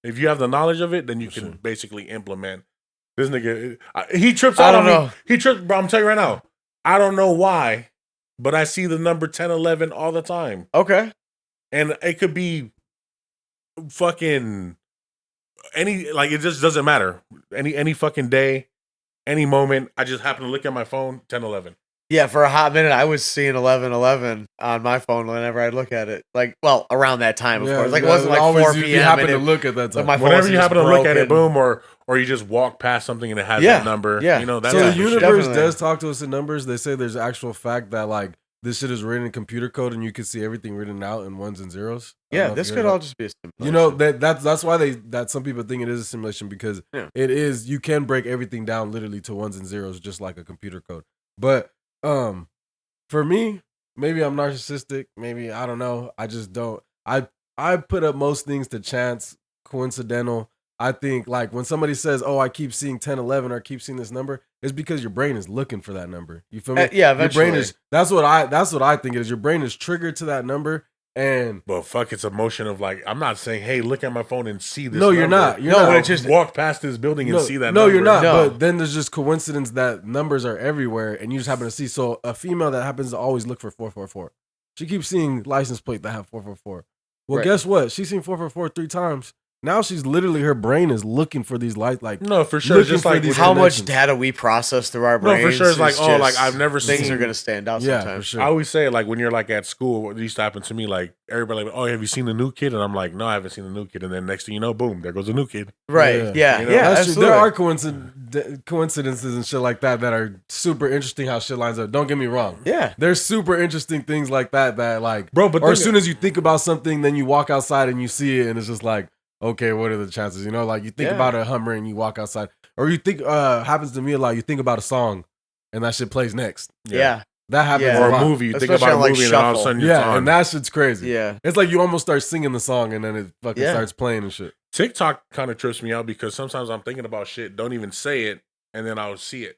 if you have the knowledge of it, then you For can sure. basically implement. This nigga, he trips I out don't on know. me. He trips, bro. I'm telling you right now. I don't know why, but I see the number 1011 all the time, Okay. and it could be fucking any like it just doesn't matter. Any fucking day, any moment. I just happen to look at my phone. 1011. Yeah, for a hot minute, I was seeing 11:11 on my phone whenever I'd look at it. Like, well, around that time, of course. Like, it wasn't like 4 You p.m. happen and to it- look at that so time. my phone Whenever was you just happen to look at it, broken. boom, or you just walk past something and it has Yeah, that number. yeah. You know that's So the type of shit. universe Definitely. does talk to us in numbers. They say there's actual fact that like this shit is written in computer code and you can see everything written out in ones and zeros. I don't Yeah, know if this you could heard all that. just be a simulation. You know that's why that some people think it is a simulation because Yeah. it is. You can break everything down literally to ones and zeros just like a computer code. But for me, maybe I'm narcissistic. Maybe I don't know. I just don't. I put up most things to chance, coincidental. I think like when somebody says, "Oh, I keep seeing 1011 or I keep seeing this number," it's because your brain is looking for that number. You feel me? Yeah, Your brain eventually. is. That's what I think it is. Your brain is triggered to that number, and But fuck, it's emotion of like I'm not saying, hey, look at my phone and see this. no, you're number. not. You're No, not. but Or it's just- walk past this building and no, see that. no, number. you're not. No. But then there's just coincidence that numbers are everywhere, and you just happen to see. So a female that happens to always look for 444. She keeps seeing license plate that have 444. Well, Right. guess what? She's seen 444 3 times. Now she's literally, her brain is looking for these lights. Like, No, for sure. looking Just for like these How much connections. data we process through our No, brains. for sure. It's like, is oh, like just- I've never things seen. are gonna stand out yeah, sometimes. for sure. I always say like when you're like at school, it used to happen to me. Like everybody, like, oh, have you seen the new kid? And I'm like, no, I haven't seen the new kid. And then next thing you know, boom, there goes a new kid. Right? Yeah. Yeah, You know, yeah. That's true. Absolutely. There are coincidences and shit like that are super interesting how shit lines up. Don't get me wrong. Yeah. There's super interesting things like that like, Bro, but or as think- soon as you think about something, then you walk outside and you see it and it's just like, okay, what are the chances? You know, like you think Yeah. about a Hummer and you walk outside. Or you think, happens to me a lot, you think about a song and that shit plays next. Yeah. That happens Yeah. a Or lot. a movie. You think Especially about a on, like, movie and then all of a Shuffle. sudden it's Yeah, on. and that shit's crazy. Yeah. It's like you almost start singing the song and then it fucking Yeah. starts playing and shit. TikTok kind of trips me out because sometimes I'm thinking about shit, don't even say it, and then I'll see it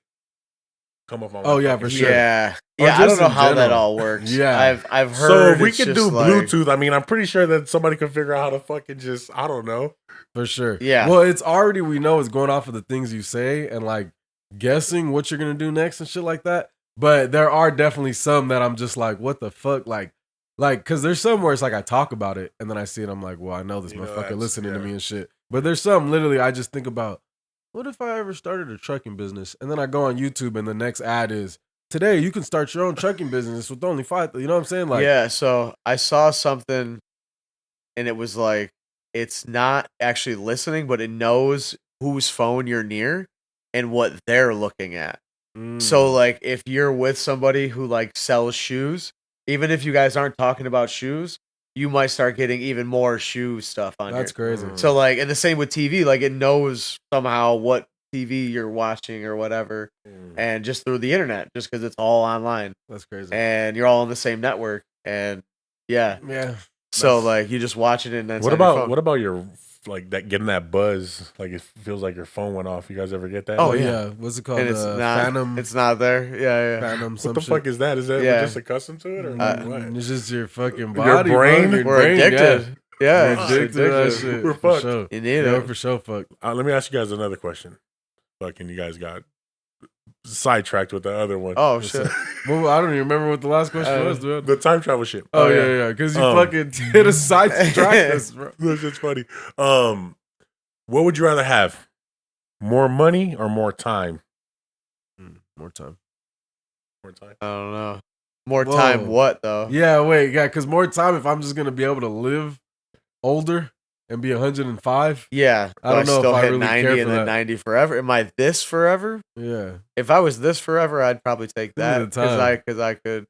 come up on. Oh, my yeah, fucking for feed. sure. Yeah. Or Yeah. I don't just know in how that general. all works. Yeah. I've heard. So if we it's could just do like- Bluetooth, I mean, I'm pretty sure that somebody could figure out how to fucking just, I don't know. For sure. Yeah. Well, it's already, we know it's going off of the things you say and like guessing what you're going to do next and shit like that. But there are definitely some that I'm just like, what the fuck? Like, cause there's some where it's like I talk about it and then I see it. I'm like, well, I know this You know, motherfucker that's- listening to yeah. me and shit. But there's some literally I just think about, what if I ever started a trucking business? And then I go on YouTube and the next ad is, today you can start your own trucking business with only $5. You know what I'm saying? Like, yeah, so I saw something and it was like it's not actually listening, but it knows whose phone you're near and what they're looking at. So mm, like if you're with somebody who like sells shoes, even if you guys aren't talking about shoes, you might start getting even more shoe stuff on that's your. crazy. So like and the same with TV, like it knows somehow what TV you're watching or whatever, and just through the internet, just because it's all online That's crazy. and you're all on the same network, and yeah. Yeah. So That's- like you just watch it and then What about your, like that, getting that buzz? Like it feels like your phone went off. You guys ever get that? Oh, Oh, yeah. yeah. What's it called? and it's not Phantom. it's not there. Yeah, yeah. Phantom. What Some the shit. fuck is that? Is that we're Yeah. just accustomed to it or what? It's just your fucking body, brain? bro. Your We're brain, addicted. Yeah. Yeah, We're it's addicted to that addictive. shit. We're for fucked. sure. You need Yeah, it. for sure. Fuck. Let me ask you guys another question. Fucking, you guys got sidetracked with the other one. Oh shit. Well, I don't even remember what the last question was, dude. The time travel shit. Oh, yeah. yeah. Because you Um, fucking did a side track us, bro. That's just funny. What would you rather have? More money or more time? More time. More time. I don't know. More Whoa. time what though? Yeah, wait. Yeah, because more time if I'm just going to be able to live older and be 105. Yeah. I Do don't know if still I hit really 90 care and for then that. 90 forever. Am I this forever? Yeah. If I was this forever, I'd probably take Give me that the time. because I could.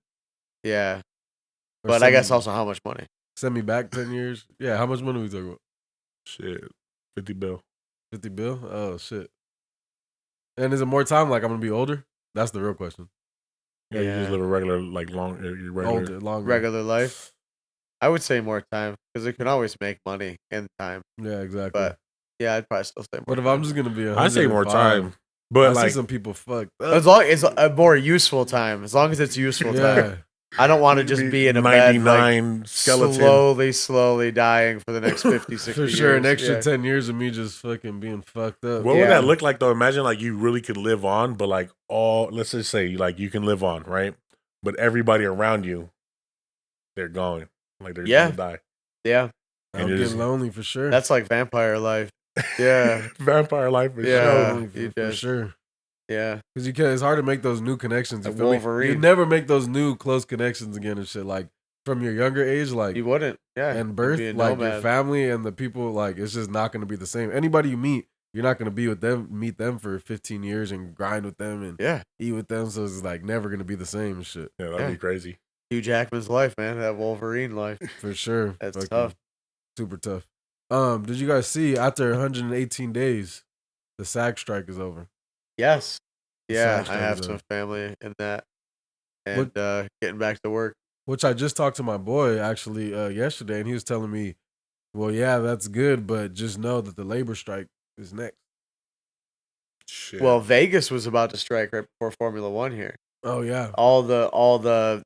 Yeah. Or But I guess send- also how much money? Send me back 10 years. Yeah, how much money we talking about? Shit. 50 bill. 50 bill? Oh, shit. And is it more time like I'm going to be older? That's the real question. Yeah, you Yeah. just live a regular, like long, your regular. Older, longer. Regular life. I would say more time because it can always make money in time. Yeah, exactly. But yeah, I'd probably still say more. But if I'm just going to be I say more 105, time, but I like see some people fucked as up. long it's a more useful time, as long as it's useful time. Yeah. I don't want to just be in a bed, like, 99 skeleton. slowly dying for the next 50, 60 For years. sure, an extra Yeah. 10 years of me just fucking being fucked up. What would Yeah. that look like though? Imagine like you really could live on, but like let's just say like you can live on, right? But everybody around you, they're gone. Like they're Yeah. gonna die. Yeah, I'm and you're getting just- lonely for sure. that's like vampire life. Yeah, Vampire life for Yeah. sure. lonely you for just- sure. yeah. Because you can, it's hard to make those new connections. You Like feel me? Wolverine. You never make those new close connections again and shit. Like from your younger age, like You wouldn't. Yeah, and you'd birth, be a like your nomad. family and the people, like it's just not going to be the same. Anybody you meet, you're not going to be with them, meet them for 15 years and grind with them and Yeah, eat with them. So it's like never going to be the same and shit. Yeah, that'd Yeah. be crazy. Hugh Jackman's life, man. That Wolverine life. For sure. That's Fucking tough. Super tough. Did you guys see after 118 days, the SAG strike is over? Yes. The Yeah, SAG I strike have is some over. family in that, and getting back to work. Which I just talked to my boy actually yesterday, and he was telling me, well, yeah, that's good, but just know that the labor strike is next. Shit. Well, Vegas was about to strike right before Formula One here. Oh, yeah. All the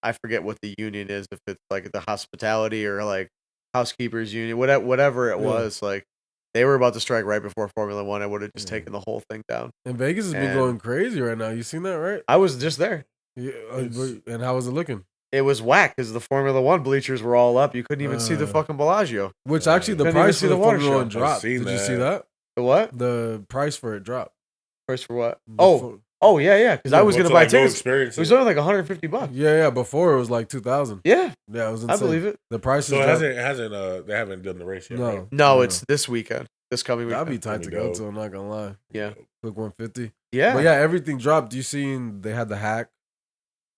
I forget what the union is, if it's like the hospitality or like housekeepers union, whatever it Yeah. was, like they were about to strike right before Formula One. I would have just Yeah. taken the whole thing down. And Vegas has been And- going crazy right now. You seen that, right? I was just there. Yeah. It's- And how was it looking? it was whack because the Formula One bleachers were all up. You couldn't even see the fucking Bellagio. Which actually the Couldn't even price see for the the water Formula show. One dropped. I've seen Did you see that. that? The what? The price for it dropped. Price for what? Before- Oh yeah. Because I was gonna buy tickets. Experience It was only like $150. Yeah. Before it was like 2,000. Yeah, Yeah, it was I insane. believe it. The price is So dropped. it hasn't. They haven't done the race yet. No. right? No, it's this weekend. This coming That'd weekend. be tight to That'd be go dope. to. I'm not gonna lie. Yeah. Quick 150. Yeah. But yeah, everything dropped. You seen they had the hack?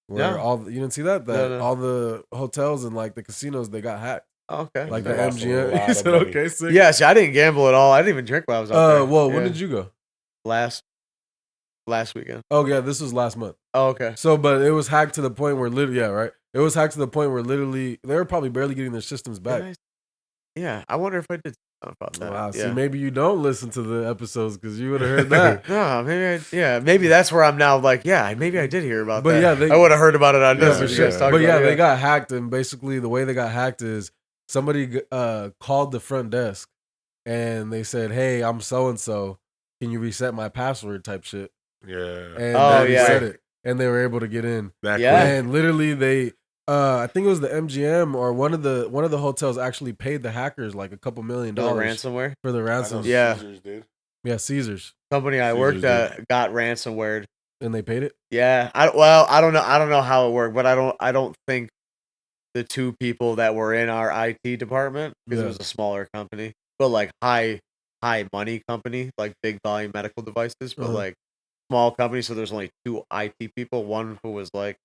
Where No. all you didn't see that? That No. all the hotels and like the casinos they got hacked. Oh, okay. Like They the lost a MGM. lot He of said, money. okay, sick. Yeah, see, I didn't gamble at all. I didn't even drink while I was out there. Well, when Yeah. did you go? Last weekend. Oh yeah, this was last month. Oh, okay. So, but it was hacked to the point where literally, yeah, right. It was hacked to the point where literally they were probably barely getting their systems back. Yeah, I wonder if I did something about that. Wow, see, yeah. maybe you don't listen to the episodes because you would have heard that. No, maybe that's where I'm now. Like, yeah, maybe I did hear about But that. yeah, they- I would have heard about it on Yeah, this. for what you sure. guys talked But yeah, about, they got hacked, and basically the way they got hacked is somebody called the front desk and they said, "Hey, I'm so and so. Can you reset my password?" Type shit. Yeah. And Oh, they yeah. reset it, and they were able to get in. That Yeah. quick. And literally, they, I think it was the MGM or one of the hotels actually paid the hackers like a couple $1 million The ransomware for the I know ransom. Yeah. Caesars did. Yeah, Caesars, company I Caesars worked did. at got ransomware. and they paid it. Yeah, I don't know how it worked, but I don't think the two people that were in our IT department, because Yeah. it was a smaller company, but like high money company, like big volume medical devices, but Uh-huh. like small company, so there's only two IT people, one who was like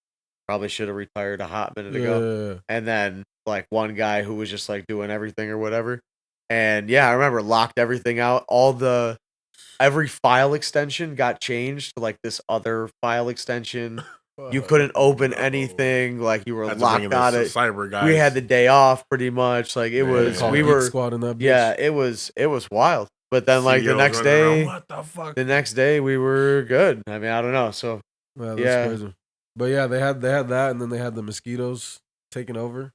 probably should have retired a hot minute ago, Yeah. and then like one guy who was just like doing everything or whatever. And yeah, I remember locked everything out. Every file extension got changed to like this other file extension. You couldn't open no. anything. Like you were Had to bring in locked the on it. cyber guys. We had the day off pretty much. Like it Yeah. was, Called we Geek were, squad in that. Bitch. yeah, it was wild. But then like the CEOs next running around, day, what the fuck? the next day we were good. I mean, I don't know. So Yeah, that's Yeah. crazy. But yeah, they had that, and then they had the mosquitoes taking over.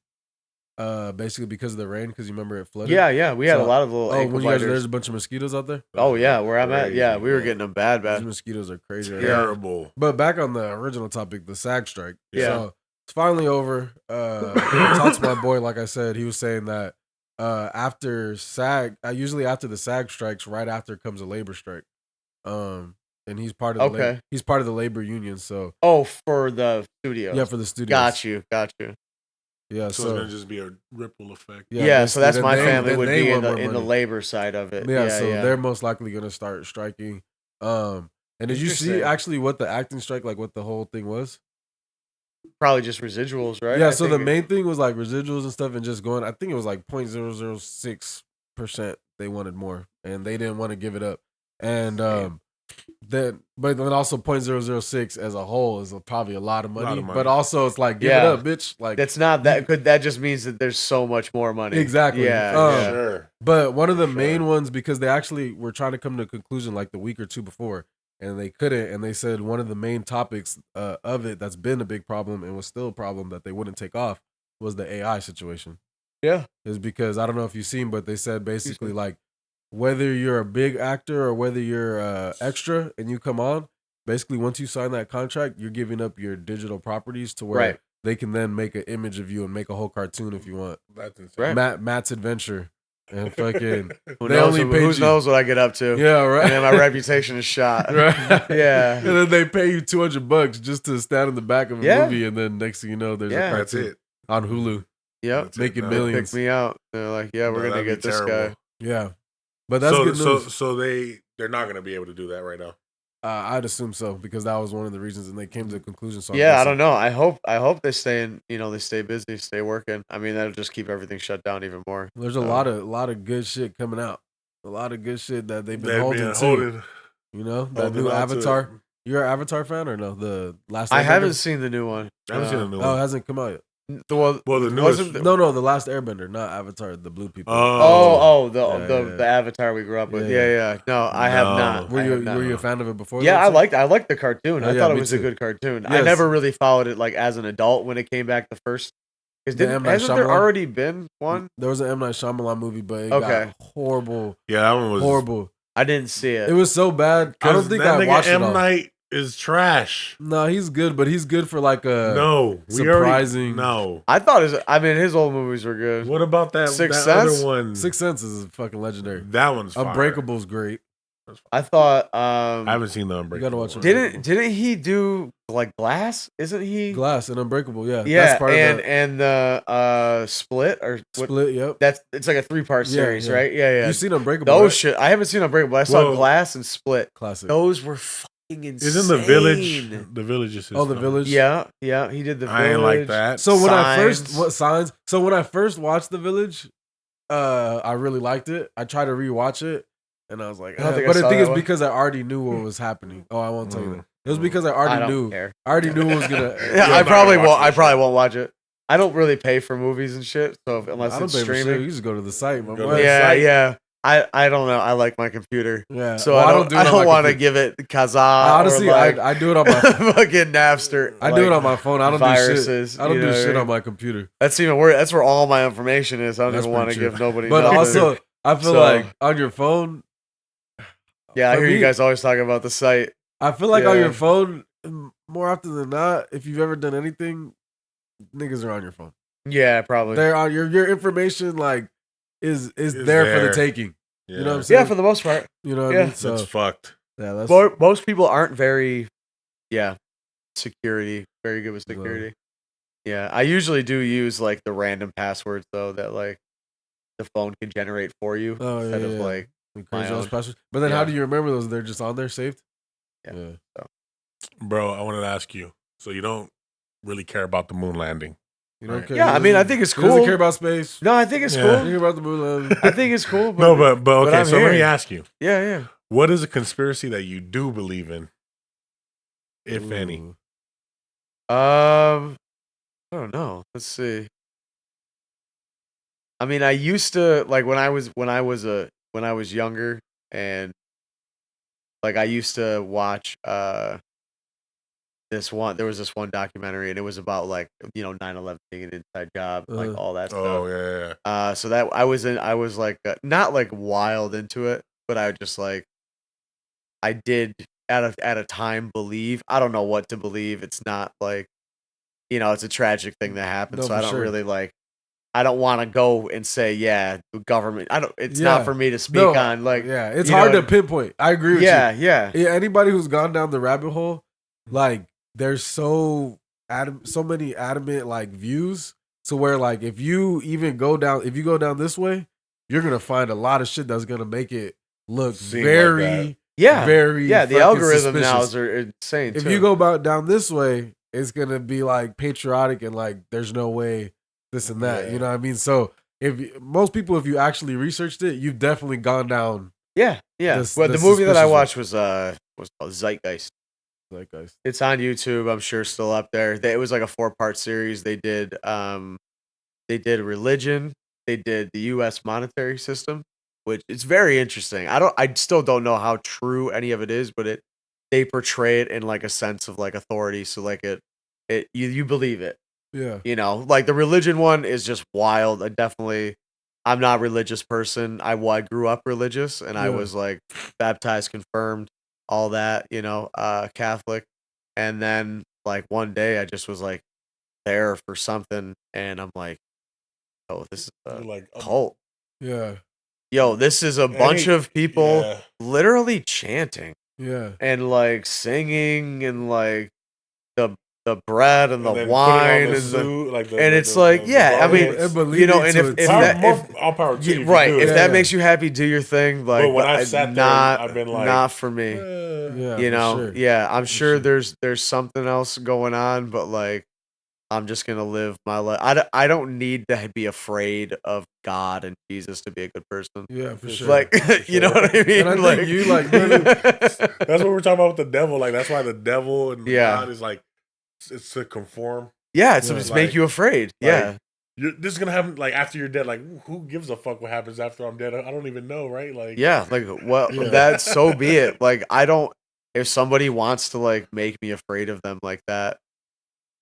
Basically because of the rain, because you remember it flooded. yeah, we had So- a lot of little Oh, ankle when you guys, biters. there's a bunch of mosquitoes out there. Oh yeah, where I'm at, yeah, Crazy, we were bro. getting them bad. These mosquitoes are crazy. Right now. Terrible. But back on the original topic, the SAG strike. Yeah. So it's finally over. I talked to my boy, like I said, he was saying that after SAG, usually after the SAG strikes, right after comes a labor strike. And he's part of the Okay. he's part of the labor union. So Oh, for the studios. yeah, for the studios. Got you. Yeah, So, so, it's gonna just be a ripple effect. Yeah, so that's basically, my then they- family then would they be want more in the money. labor side of it. Yeah, so they're most likely gonna start striking. And did you see Interesting. actually what the acting strike, like what the whole thing was? probably just residuals, right? Yeah, I so the think- main thing was like residuals and stuff, and just going. I think it was like 0.006% they wanted more, and they didn't want to give it up. And then also 0.006 as a whole is probably a lot of money. money. But also it's like give it Yeah. up, bitch. Like that's not that good. That just means that there's so much more money. Exactly. Yeah. Yeah. Sure. But one of the Sure. main ones, because they actually were trying to come to a conclusion like the week or two before, and they couldn't. And they said one of the main topics of it that's been a big problem and was still a problem that they wouldn't take off was the AI situation. Yeah. Is because I don't know if you've seen, but they said basically like whether you're a big actor or whether you're extra and you come on, basically once you sign that contract, you're giving up your digital properties to where Right. they can then make an image of you and make a whole cartoon if you want. That's insane. Right. Matt's Adventure. And fucking Who They knows? only paid Who you- knows what I get up to? yeah, right. And then my reputation is shot. right. Yeah. And then they pay you $200 just to stand in the back of a Yeah. movie, and then next thing you know, there's Yeah. a That's cartoon it. on Hulu Yep. That's it. making No. millions. Pick me out. They're like, yeah, we're No, gonna that'd get be this terrible. guy. Yeah, but that's good news. So they're not gonna be able to do that right now. I'd assume so because that was one of the reasons, and they came to a conclusion. So I'm Yeah, I guessing- don't know. I hope they stay in. They stay busy, stay working. I mean, that'll just keep everything shut down even more. There's a lot of good shit coming out. A lot of good shit that they've been They're holding being to. holding. You know that holding new on to Avatar. it. You're an Avatar fan or no? The last. I Airbender? haven't seen the new one. I haven't seen the new Oh, it one. hasn't come out yet. Well, Well, the newest. wasn't the- No, the last Airbender, not Avatar. The blue people. the Yeah. the Avatar we grew up with. Yeah. Yeah. No, I have No. not. Were I you have not. were you a fan of it before? Yeah, that, I liked the cartoon. Oh, I yeah, thought it me was a too. good cartoon. I Yes. never really followed it like as an adult when it came back the first. Because The M. Night hasn't there Shyamalan? already been one? There was an M. Night Shyamalan movie, but it Okay. got horrible, Yeah, that one was horrible. I didn't see it. It was so bad. I don't think I that nigga watched it M all. Night is trash. No, he's good, but he's good for like a No, surprising. No. I thought his old movies were good. What about that? Sixth that Sense? other one. Sixth Sense is fucking legendary. That one's fire. Unbreakable's great. I thought I haven't seen the Unbreakable. watch it. one. didn't he do like Glass? Isn't he? Glass and Unbreakable, yeah. Yeah, That's part of and the Split or what, Split, yep. it's like a 3-part Yeah, series, yeah. right? Yeah. You seen Unbreakable? Those right? shit. I haven't seen Unbreakable. I saw Well, Glass and Split. Classic. Those were fucking insane. Isn't the Village? The Village is his Oh, The film. Village? Yeah, he did the Village. I ain't like that. So when I Signs. first Signs? So when I first watched The Village, I really liked it. I tried to rewatch it, and I was like, I don't think I but the saw thing that is one. because I already knew what was happening. Oh, I won't tell you that. It was because I I already don't knew. care. I already knew it was gonna. Yeah, I'm I not probably gonna won't. watch I this probably shit. won't watch it. I don't really pay for movies and shit, so unless I don't it's pay for shit. streaming. You just go to the site, my Go boy. to the Yeah, site. yeah. I don't know. I like my computer, Yeah. so Well, I don't. do it I on don't my want to computer. give it Kazaa. Honestly, or like I do it on my. fucking Napster. I do it on my phone. I don't viruses, do shit. I don't you do know what I shit mean? on my computer. That's even worse. That's where all my information is. I don't That's even want to pretty true. give nobody. But nothing. also, I feel So- like on your phone. yeah, I for hear you me- guys always talking about the site. I feel like on Yeah. your phone, more often than not, if you've ever done anything, niggas are on your phone. Yeah, probably. They're on your information. Like is Is there for the there. taking. Yeah. You know what I'm saying? Yeah, for the most part. You know what yeah. I mean? So That's fucked. yeah, that's Most people aren't very, very good with security. Yeah, I usually do use like the random passwords though that like the phone can generate for you Oh, yeah, instead of yeah. like crazy my ass own. passwords. But then how Yeah. do you remember those? They're just on there saved. Yeah. Bro, I wanted to ask you. So you don't really care about the moon landing? You don't Right. care. Yeah, He I mean, I doesn't- think it's he doesn't cool. care about space. No, I think it's Yeah. He doesn't cool. care about the moon landing. I think it's cool. But No, but okay. I'm So let me here. ask you: yeah. what is a conspiracy that you do believe in, if any? Ooh. I don't know. Let's see. I mean, I used to like when I was younger, and like I used to watch there was this one documentary, and it was about like 9/11 being an inside job, like all that stuff. Oh yeah. So that I was like not like wild into it, but I just like I did at a time believe. I don't know what to believe. It's not like it's a tragic thing that happened, No, so I for don't sure. really like. I don't want to go and say the government. I don't. It's Yeah. not for me to speak No, on. Like yeah, it's you hard know, to pinpoint. I agree with yeah, you. yeah, Yeah, anybody who's gone down the rabbit hole, like there's so many adamant like views. So where like if you go down this way, you're gonna find a lot of shit that's gonna make it look Seem like very, yeah, very yeah. The fucking algorithm now suspicious. are insane. If too. you go about down this way, it's gonna be like patriotic and like there's no way this and that. Yeah. You know what I mean? So most people, if you actually researched it, you've definitely gone down yeah. the- Well, the the movie that I suspicious watched was called Zeitgeist. like guys. It's on YouTube. I'm sure still up there. It was like a 4-part series. They did religion. They did the U.S. monetary system, which it's very interesting. I still don't know how true any of it is, but they portray it in like a sense of like authority. So like you believe it. Yeah. Like the religion one is just wild. I'm not a religious person. I grew up religious, and I Yeah. was like baptized, confirmed, all that, Catholic. And then like one day I just was like there for something, and I'm like, oh, this is a You're like cult. Yeah. Yo, this is a bunch of people Yeah. literally chanting Yeah. and like singing and like the bread and the And then putting on wine the and suit, like and it's like, yeah, I mean, and believing and to if its that more, if all power to you. right, do if it. that Yeah. makes you happy, do your thing. Like, But when I've it's sat there, not, I've been like, not for me. Yeah. You for know, sure. yeah, I'm For sure sure. there's something else going on, but like, I'm just gonna live my life. I don't need to be afraid of God and Jesus to be a good person. Yeah, for sure. Like, you know what I mean? And I think you, like, That's what we're talking about with the devil. Like that's why the devil and Yeah. God is like it's to conform. yeah, it's Yeah. just Like- make you afraid. Yeah, This is gonna happen like after you're dead. Like who gives a fuck what happens after I'm dead? I don't even know, right? Like yeah, like well, Yeah. that so be it. Like I don't. If somebody wants to like make me afraid of them like that,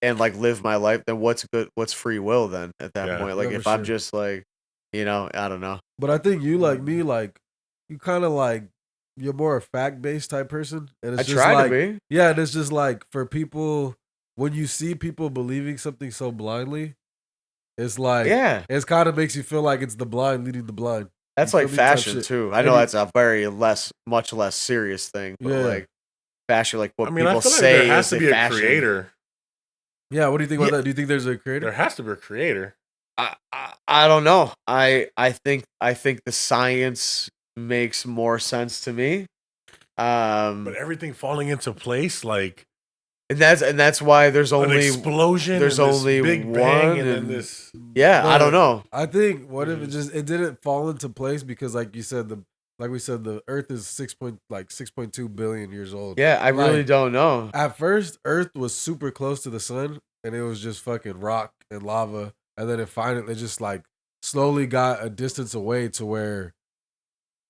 and like live my life, then what's good? What's free will then at that Yeah. point? Like Yeah, if for I'm sure. just like, I don't know. But I think you like me, like you kind of like you're more a fact based type person, and it's I just try like, to be. yeah, and it's just like for people when you see people believing something so blindly, it's like Yeah. it's kind of makes you feel like it's the blind leading the blind. That's You like feel me? Type fashion shit. too. I And know you- that's a very much less serious thing, but Yeah. like fashion, like what I mean, I people feel like say there has is to a be a fashion. creator. Yeah, what do you think about Yeah. that? Do you think there's a creator? There has to be a creator. I don't know. I think the science makes more sense to me. But everything falling into place, like And that's why there's an only explosion. there's and this only big bang, one and then and- this. yeah, I don't know. I think what if Mhm. it didn't fall into place because like you said like we said the Earth is 6.2 billion years old. Yeah, I really Like, don't know. At first, Earth was super close to the sun, and it was just fucking rock and lava, and then it just like slowly got a distance away to where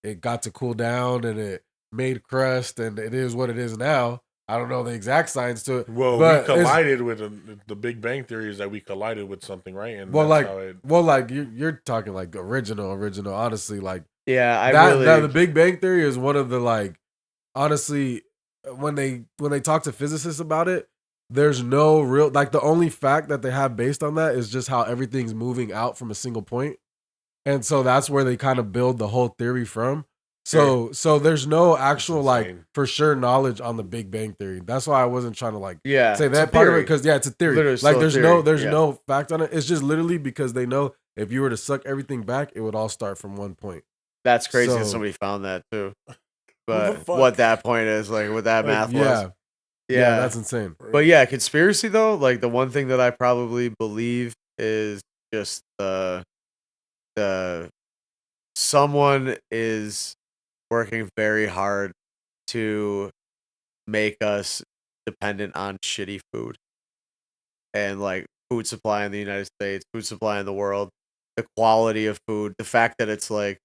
it got to cool down and it made crust, and it is what it is now. I don't know the exact science to it. Well, but we it's- collided with the Big Bang Theory is that we collided with something, right? And Well, that's like, how it, well, like you're talking like original. Honestly, like Yeah, I that, really the Big Bang Theory is one of the like. Honestly, when they talk to physicists about it, there's no real like the only fact that they have based on that is just how everything's moving out from a single point, and so that's where they kind of build the whole theory from. So there's no actual like insane. for sure knowledge on the Big Bang Theory. That's why I wasn't trying to like yeah, say it's a that part of it theory. because it's a theory. Literally Like still a theory, there's yeah. no fact on it. It's just literally because they know if you were to suck everything back, it would all start from one point. That's crazy that So- somebody found that too. the But fuck? what that point is, like what that Like, math Yeah, was. yeah, that's insane. But yeah, conspiracy though, like the one thing that I probably believe is just the someone is working very hard to make us dependent on shitty food and like food supply in the United States, food supply in the world, the quality of food, the fact that it's like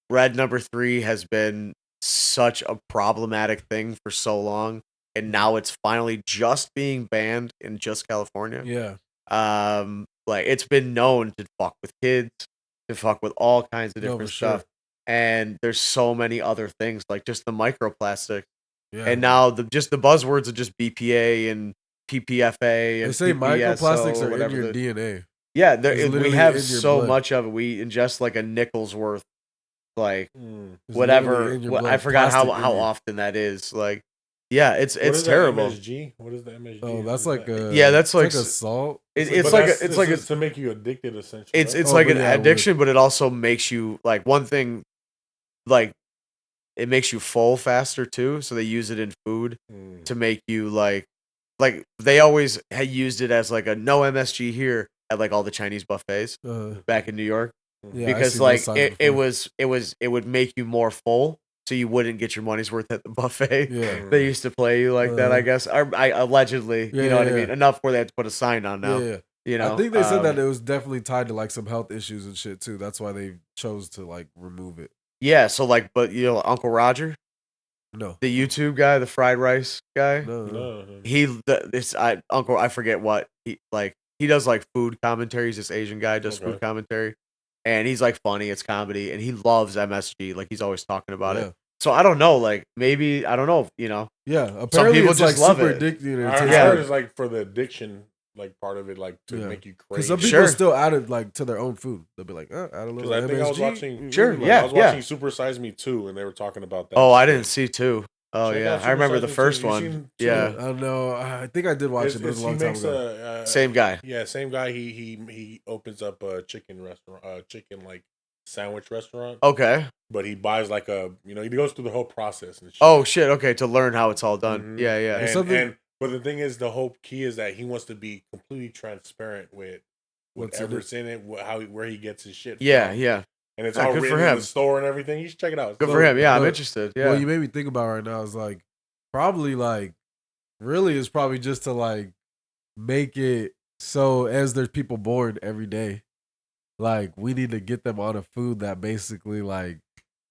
red number 3 has been such a problematic thing for so long, and now it's finally just being banned in just California. Yeah, Like it's been known to fuck with kids, to fuck with all kinds of No, different for sure. stuff. And there's so many other things like just the microplastics. yeah. And now the buzzwords are just BPA and PPFA they and say PPSO, microplastics are in whatever your the- DNA. Yeah, It's we literally have in your so blood. much of it. We ingest like a nickel's worth, like Mm. It's whatever. literally in your blood. I forgot how Plastic in you. often that is. Like, yeah, it's What is that terrible. MSG? What is the MSG? Oh, What that's is like that? a Yeah, that's like a salt. It's But like that's- it's this like is to make you addicted, essentially. it's right? like but an yeah, it would. addiction, but it also makes you like one thing, like it makes you full faster too. So they use it in food Mm. to make you like they always had used it as like a no MSG here at like all the Chinese buffets back in New York Yeah, I because seen like those signs it before. would make you more full, so you wouldn't get your money's worth at the buffet. Yeah, They used to play you like that, I guess. I allegedly, Yeah, you know what I yeah, mean? yeah. Enough where they had to put a sign on now. yeah. You know, I think they said that it was definitely tied to like some health issues and shit too. That's why they chose to like remove it. yeah. So like, but you know, Uncle Roger, No, the YouTube guy, the fried rice guy, no. No. Uncle, I forget what he does like food commentaries. This Asian guy does Okay. food commentary, and he's like funny. It's comedy, and he loves MSG. Like he's always talking about Yeah. it. So I don't know. Like maybe I don't know. You know, Yeah, apparently people it's just like love super it. addicting. And I it tastes heard good. it's like for the addiction, like part of it, like to Yeah. make you crave. Because some people Sure. still add it like to their own food. They'll be like, add a Because little I think I was MSG. watching. Sure, like, yeah, I was yeah. watching Super Size Me 2, and they were talking about that. Oh, I shit. didn't see two. Oh Check yeah, out I remember the Super Size Me first 2. You one. seen two? Yeah, I don't know. I think I did watch it, but it was a He long time makes ago. same guy. Yeah, same guy. He opens up a chicken restaurant, chicken like sandwich restaurant. Okay. But he buys like he goes through the whole process and shit. Oh shit. Okay, to learn how it's all done. Mhm. Yeah, yeah. And, something- but the thing is, the whole key is that he wants to be completely transparent with What's in whatever's in it, where he gets his shit. Yeah, from. yeah. And it's Yeah, all good written for in him. the store and everything. You should check it out. Good So, for him. Yeah, I'm but- interested. Yeah. What you made me think about right now is like probably like really is probably just to like make it so as there's people born every day, like we need to get them on a food that basically like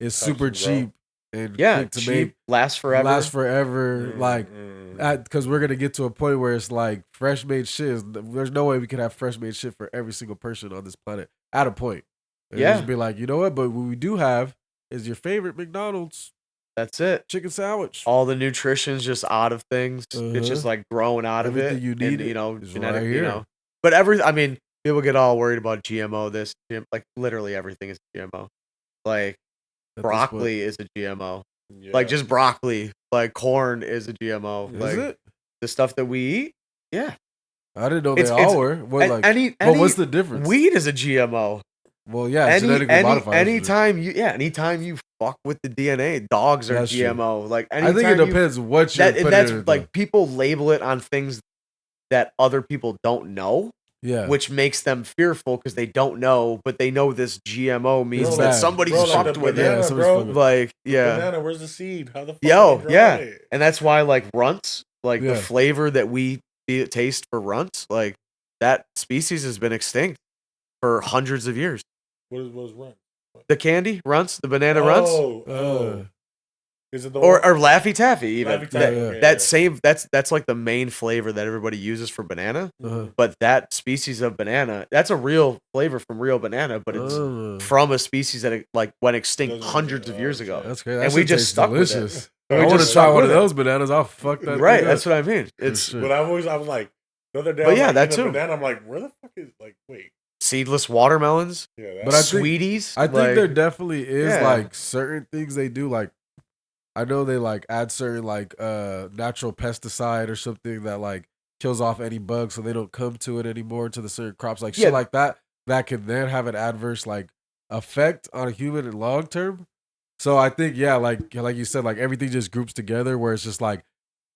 is Helps super them grow. cheap and yeah, quick to cheap, make, lasts forever. last forever. Like Mm. because we're gonna get to a point where it's like fresh made shit. There's no way we can have fresh made shit for every single person on this planet at a point. And Yeah. just be like, you know what? But what we do have is your favorite McDonald's. That's it. Chicken sandwich. All the nutrition's just out of things. It's just like growing out of Everything it. you need and, you know, is genetic, right you here. know. But I mean, people get all worried about GMO. Like literally everything is GMO. Like At this broccoli is a GMO. Yeah. Like just broccoli. Like corn is a GMO. point. Like Is it? the stuff that we eat. Yeah. I didn't know they It's- all were. What, like, Any what's the difference? weed is a GMO. Well, yeah, genetically modified. Anytime you fuck with the DNA, dogs are That's true. GMO. Like I think it anytime you- depends what you're that putting that's in it, like though. people label it on things that other people don't know, Yeah. which makes them fearful because they don't know, but they know this GMO means It's that bad. somebody's Bro, like fucked the with banana, it. somebody's bro. fucking- Like, yeah. Banana, where's the seed? How the fuck? Yo, do they yeah. dry it? And that's why like runts, like Yeah. the flavor that we taste for runts, like that species has been extinct for hundreds of years. What is run? The candy runts, the banana runts, Oh. Is it the or one? Laffy Taffy even. Laffy That, Taffy, yeah. okay, that yeah. same that's like the main flavor that everybody uses for banana. Uh-huh. But that species of banana, that's a real flavor from real banana, but it's from a species that like went extinct Doesn't- hundreds of years ago. That's crazy. And That we shit just tastes stuck with it. delicious. And I we want just to try stuck one of with it. those bananas. I'll fuck that. Right, thing that's up. what I mean. It's sure. But I was like, the other day, But I'm yeah, like, that eating a too. Banana, I'm like, where the fuck is like? Wait, seedless watermelons, yeah, But I think- sweeties. I think like, there definitely is yeah. like certain things they do. Like, I know they like add certain like natural pesticide or something that like kills off any bugs, so they don't come to it anymore to the certain crops. Like Yeah. shit like that can then have an adverse like effect on a human in long term. So I think like you said, like everything just groups together where it's just like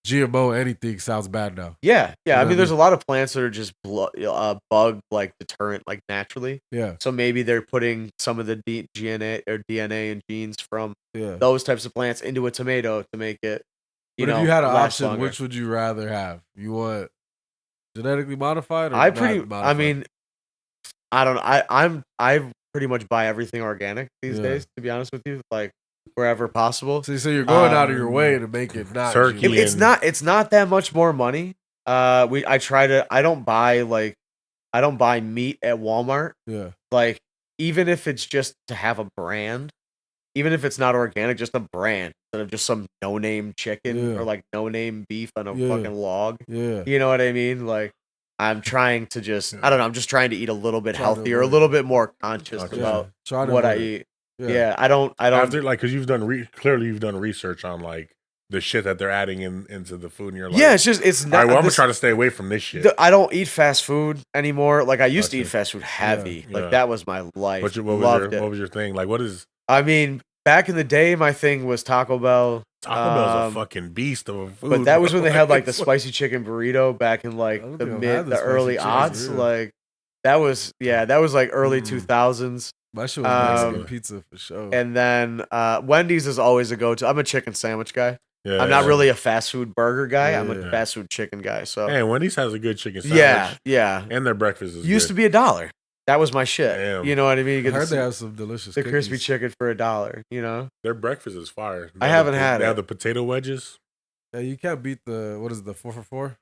GMO anything sounds bad now. yeah. You know I what I mean, there's a mean? lot of plants that are just bug like deterrent, like naturally. Yeah, So maybe they're putting some of the DNA and genes from yeah. those types of plants into a tomato to make it. But if you had an last option, longer. which would you rather have? You want genetically modified or I not pretty. I modified? mean, I don't. I pretty much buy everything organic these Yeah. days. To be honest with you, like wherever possible. So you're going out of your way to make it not Turkey. GMO. It's not that much more money. I don't buy meat at Walmart. Yeah, Like even if it's just to have a brand, even if it's not organic, just a brand instead of just some no-name chicken Yeah. or like no-name beef on a Yeah. fucking log. yeah. You know what I mean? Like I'm trying to just I don't know, I'm just trying to eat a little bit Trying to healthier, a avoid- little bit more conscious Yeah. about Try to what I avoid it. eat. Yeah, I don't after like because you've done clearly you've done research on like the shit that they're adding into the food, and you're like, yeah, it's all not right, well, I'm gonna this- try to stay away from this shit. I don't eat fast food anymore. Like I used to eat Gotcha. fast food heavy. Yeah. Like that was my life. what Loved it. was your thing? Like, what is I mean, back in the day, my thing was Taco Bell. Taco Bell's a Um, fucking beast of a food. But that was when they had like the It's spicy chicken burrito back in like I don't the think I've had the early spicy aughts. chicken burrito. Like that was like early Mm. 2000s. My shit was Mexican Um, pizza for sure. And then Wendy's is always a go-to. I'm a chicken sandwich guy. Yeah, I'm not yeah. really a fast food burger guy. Yeah, I'm yeah. a fast food chicken guy. So Hey, Wendy's has a good chicken sandwich. yeah. and their breakfast is Used to be $1. That was my shit. Damn. You know what I mean? You I get heard the, they have some delicious the crispy cookies. chicken for $1. You know? Their breakfast is fire. I haven't had They it. have the potato wedges. Yeah, you can't beat the what is it, the 4 for 4?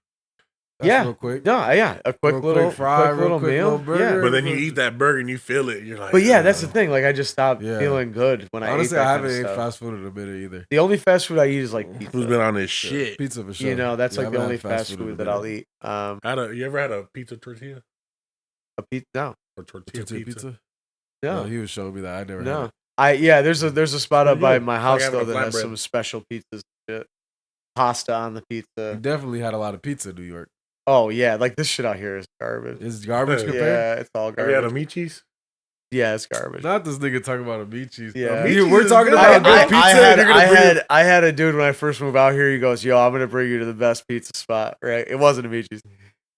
Yeah. real quick. No, yeah, a quick Real little quick fry, quick real little quick meal. little burger. Yeah. But then you eat that burger and you feel it. You're like, But yeah, that's the thing. Like I just stopped Yeah. feeling good when Honestly, I ate that I kind haven't of ate stuff. fast food in a minute either. The only fast food I eat is like pizza. Who's been on this shit? Pizza for sure. You know, that's Yeah, like I the haven't only had fast in a food that minute. I'll eat. You ever had a pizza tortilla A pizza? No, or tortilla Tortilla pizza? pizza? no, He was showing me that. I never had no. it. There's a spot up Pretty by good. my It's like house having though a that has flatbread. some special pizzas. And shit. Pasta on the You pizza. definitely had a lot of pizza in New York. Oh yeah, like this shit out here is garbage. Is garbage Yeah. compared? Yeah, it's all Have you had a garbage. meat cheese? Yeah, it's garbage. Not this nigga talking about a meat cheese. Yeah. Meat You- cheese we're is talking good. about good pizza. and you're gonna bring I had a dude when I first moved out here. He goes, "Yo, I'm gonna bring you to the best pizza spot." Right? It wasn't a meat cheese.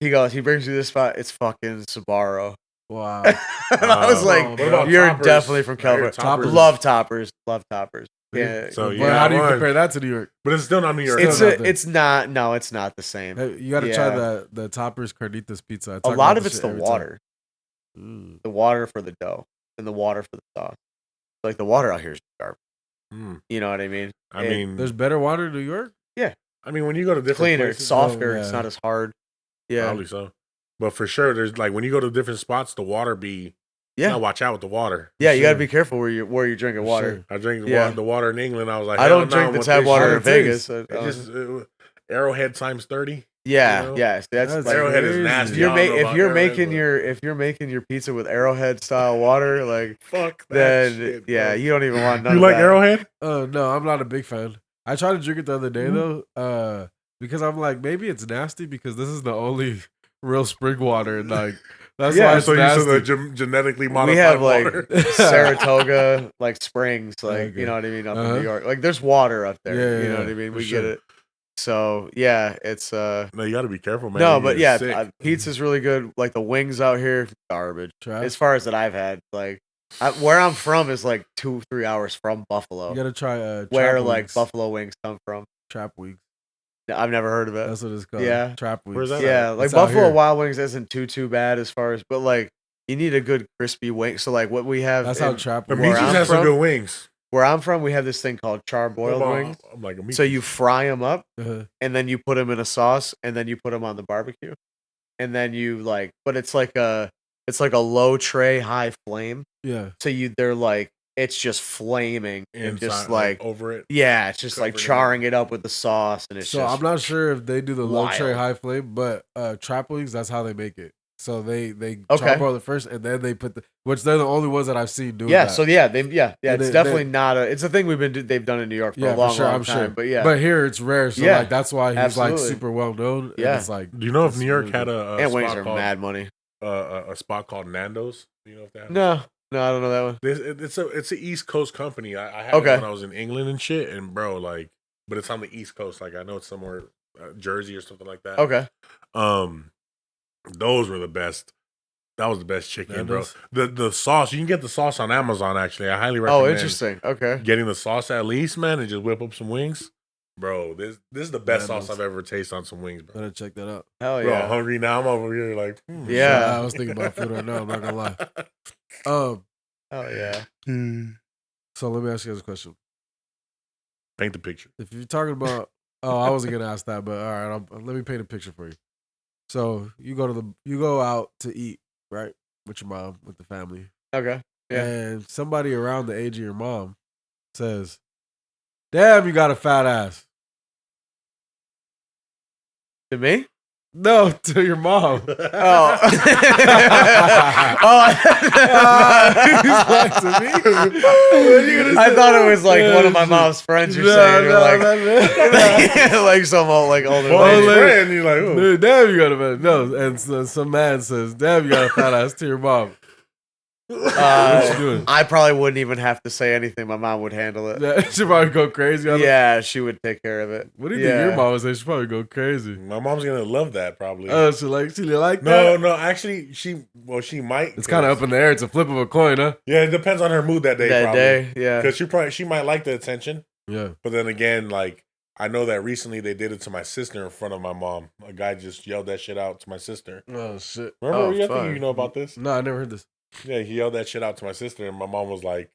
He brings you to this spot. It's fucking Sbarro. Wow. And I was like, what about "You're Toppers? definitely from I heard California." Toppers. Love toppers. Love toppers. Yeah. So But yeah, how do you one. compare that to New York? But it's still not New York. It's not there. It's not. No, it's not the same. Hey, you got to try Yeah. the Toppers Carnitas pizza. I A talk lot about of this it's shit the every time. water. The water for the dough and the water for the sauce. Like the water out here is garbage. Mm. You know what I mean? I It- mean, There's better water in New York? I mean, when you go to different Cleaner, places, it's softer. yeah. It's not as hard. Yeah. probably so. But for sure, there's like when you go to different spots, the water be Yeah. Now watch out with the water. Yeah, you got to Sure. be careful where you're drinking For water. sure. I drink Yeah. the water in England. I was like, I don't hell no, drink the want tap this water shit. in Vegas. It just Arrowhead times 30. yeah, you know? yeah. So that's That's like, Arrowhead is crazy. nasty. if you're, I don't know if about you're Arrowhead, making but if you're making your pizza with Arrowhead style water, like fuck that then shit, yeah, bro. you don't even want none You of like that. Arrowhead? No, I'm not a big fan. I tried to drink it the other day though, because I'm like, maybe it's nasty because this is the only real spring water, and like that's Yeah, why it's So you nasty. said the genetically modified We have like water. Saratoga like springs, like Okay. you know what I mean, up in Uh-huh. New York. Like there's water up there. Yeah, you know yeah, what I mean? for We sure. get it. So yeah, it's No, you got to be careful, man. no, You but get yeah, sick. pizza's really good. Like the wings out here, garbage. Trash. As far as that I've had, like where I'm from is like 2-3 hours from Buffalo, You gotta try where trap like wings. Buffalo wings come from. Trap wings. I've never heard of it. That's what it's called. Yeah. Trap wings. Where's that Yeah, at? like It's out Buffalo here. Wild Wings isn't too bad as far as, but like you need a good crispy wing. So like what we have, That's how in- trap But wings. where Michi's I'm has some from- good wings. where I'm from, we have this thing called charbroiled wings. I'm like, So you fry them up, Uh-huh. and then you put them in a sauce, and then you put them on the barbecue, and then you like, but it's like a low tray, high flame. Yeah. So they're like, it's just flaming and just inside, like, over it. yeah, it's just like covered in charring it up with the sauce, and it's So just I'm not sure if they do the low tray wild. high flame, but trap wings, that's how they make it. So they Okay. charbroil it first, and then they put which they're the only ones that I've seen doing yeah. that. So yeah, it's they- definitely not a. It's a thing they've done in New York for yeah, a long, for sure, long I'm time. sure. But yeah, but here it's rare. So Yeah, like that's why he's absolutely. like super well known. Yeah. And it's like, Do you know if it's New York really had good. a and wings spot are called mad money. a spot called Nando's? Do you know if that? No, I don't know that one. It's an East Coast company. I had Okay. it when I was in England and shit, and bro, like, but it's on the East Coast. Like I know it's somewhere Jersey or something like that. Okay. Those were the best. That was the best chicken, Nando's? bro. The sauce, you can get the sauce on Amazon. Actually, I highly recommend. Oh, interesting. Okay. Getting the sauce at least, man, and just whip up some wings, bro. This is the best sauce Nando's. I've ever tasted on some wings, bro. Gotta check that out. Hell Bro, I'm yeah. hungry now. I'm over here like, Yeah. I was thinking about food right now. I'm not gonna lie. Hell yeah. So let me ask you guys a question. Paint the picture. If you're talking about, I wasn't gonna ask that, but all right, let me paint a picture for you. So you go out to eat, right, with your mom, with the family, Okay. Yeah. and somebody around the age of your mom says, "Damn, you got a fat ass." To me? No, to your mom. Oh. To me? I thought it was like one of my mom's friends. You're saying, or like, like some old, like older. Well, Oh, his like- friend, you're like, oh. Dude, damn, you got a fat. No, and so, some man says, "Damn, you got a fat ass," to your mom. What you doing? I probably wouldn't even have to say anything. My mom would handle it. Yeah, she probably go crazy. on it. Yeah, she would take care of it. What do you think your mom would say? She probably go crazy. My mom's gonna love that probably. Oh, she like that? no, actually, she might. It's kind of up in the air. It's a flip of a coin, huh? Yeah, it depends on her mood that day. That probably. day, yeah. Because she might like the attention, Yeah. but then again, like I know that recently they did it to my sister in front of my mom. A guy just yelled that shit out to my sister. Oh shit. Remember? Oh, I think fuck. you know about this. No, I never heard this. Yeah, he yelled that shit out to my sister, and my mom was like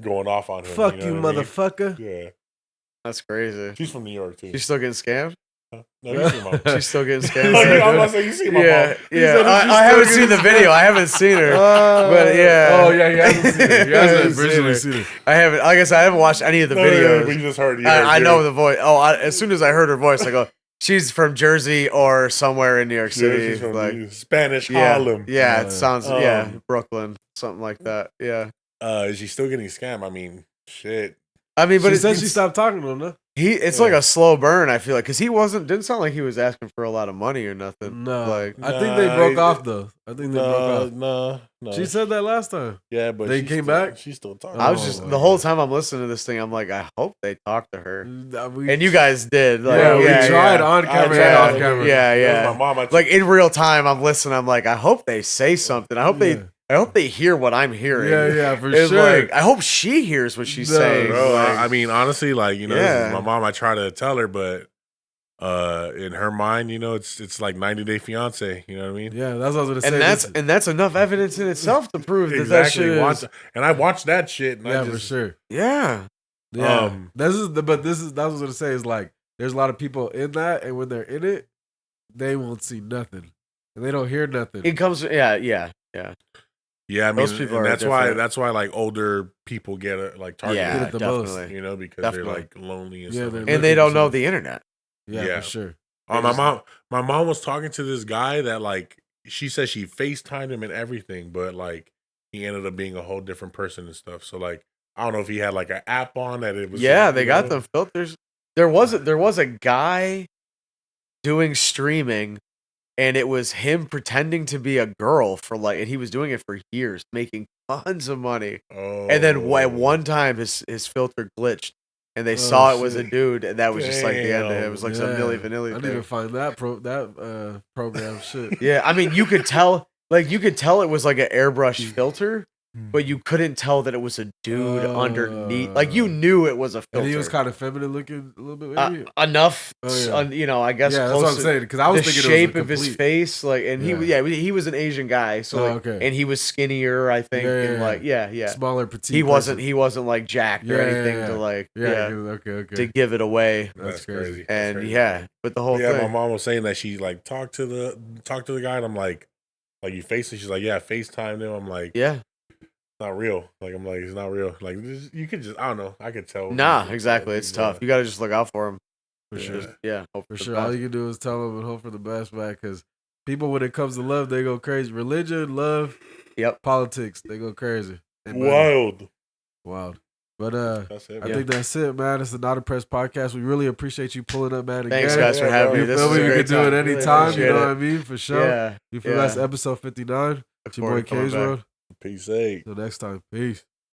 going off on him. Fuck know you, what I mean? motherfucker. Yeah, That's crazy. she's from New York too. She's still getting scammed? No, you see mom. She's still getting I'm about scammed? to say, you see my Yeah, mom. yeah. said that she's I still haven't seen the getting video. I haven't seen her. But yeah. Oh yeah, he hasn't seen it. He I hasn't haven't seen originally her. seen it. I haven't. Like I said, I haven't watched any of the No, videos. but you just heard. I know the voice. Oh, as soon as I heard her voice, I go, she's from Jersey or somewhere in New York Yeah, City. she's from Like, Spanish yeah, Harlem. yeah, it sounds, yeah, Um, Brooklyn, something like that. Yeah. Is she still getting scammed? I mean, shit. I mean, but She it, said she it's, stopped talking to him, huh? it's like a slow burn, I feel like, because he didn't sound like he was asking for a lot of money or nothing. No. Like, I think they Nah, broke he- off though. I think they broke off. No. She said that last time. yeah, but they she's came still- back? She's still talking. I was Oh, just, my the whole God. time I'm listening to this thing, I'm like, I hope they talk to her. We- And you guys did. Like, yeah, we tried yeah. on I camera tried. and off camera. Yeah, That yeah. was my mom. Like in real time, I'm listening. I'm like, I hope they say something. I hope they hear what I'm hearing. Yeah, for It's sure. like, I hope she hears what she's No, saying. Bro, Like, I mean, honestly, like, you know, this Yeah. is my mom, I try to tell her, but in her mind, you know, it's like 90 Day Fiance. You know what I mean? Yeah, that's what I was gonna say. and that's enough evidence in itself to prove that Exactly. shit is. And I watched that shit. And Yeah, I for just, sure. Yeah. Yeah, that's what I was gonna say is like there's a lot of people in that, and when they're in it, they won't see nothing, and they don't hear nothing. It comes. Yeah. Yeah, I mean, Those people and are different. that's why like older people get like targeted, Yeah, Get it the most. definitely. you know, because Definitely. they're like lonely and Yeah, stuff. they're Like And that. they don't know looking the internet. Yeah, Yeah. for sure. Oh, They just- my mom was talking to this guy that like she said she FaceTimed him and everything, but like he ended up being a whole different person and stuff. So like I don't know if he had like an app on that it was. Yeah, like, they you got know? them filters. There was a guy doing streaming, and it was him pretending to be a girl for like, and he was doing it for years, making tons of money. Oh, And then at one time, his filter glitched, and they saw it was a shit. dude, and that was just like the end of it. It Damn. was like some Milli Vanilli I need thing. to find that program shit. Yeah, I mean, you could tell it was like an airbrush filter, Hmm. but you couldn't tell that it was a dude underneath. Like you knew it was a filter. And he was kind of feminine looking a little bit, maybe. Enough, Oh, yeah. you know. I guess Yeah, that's what I'm close to- saying. Because I was the thinking shape it was a of his complete- face, like, and Yeah. he was an Asian guy, so Oh, like, okay. and he was skinnier, I think, Yeah, and like, yeah. smaller, petite. He wasn't person. like jacked or Yeah, anything yeah. to like, Yeah. yeah, Okay. to give it away. That's crazy. That's And crazy. yeah, but the whole Yeah, my thing, mom was saying that she like talked to the guy, and I'm like you face it. She's like, yeah, FaceTime him. I'm like, yeah, not real. Like I'm like, it's not real. Like you could just, I don't know. I could tell. nah, exactly. It's tough. You got to just look out for him. For Yeah. sure. Yeah, hope For the sure. All best. you can do is tell them and hope for the best, man. Because people, when it comes to love, they go crazy. Religion, love, Yep. politics, they go crazy. And money. Wild. Wild. But That's it. I man. think that's it, man. It's the Not Impressed podcast. We really appreciate you pulling up, man. Thanks, again. guys, for Yeah, having bro. me. You This feel was me? a You great can do it time. Really anytime. You appreciate know it. what I mean? For sure. Yeah, You feel yeah. that's episode 59. Look It's your boy forward to coming K's back. Road. Peace. Hey. Till next time. Peace.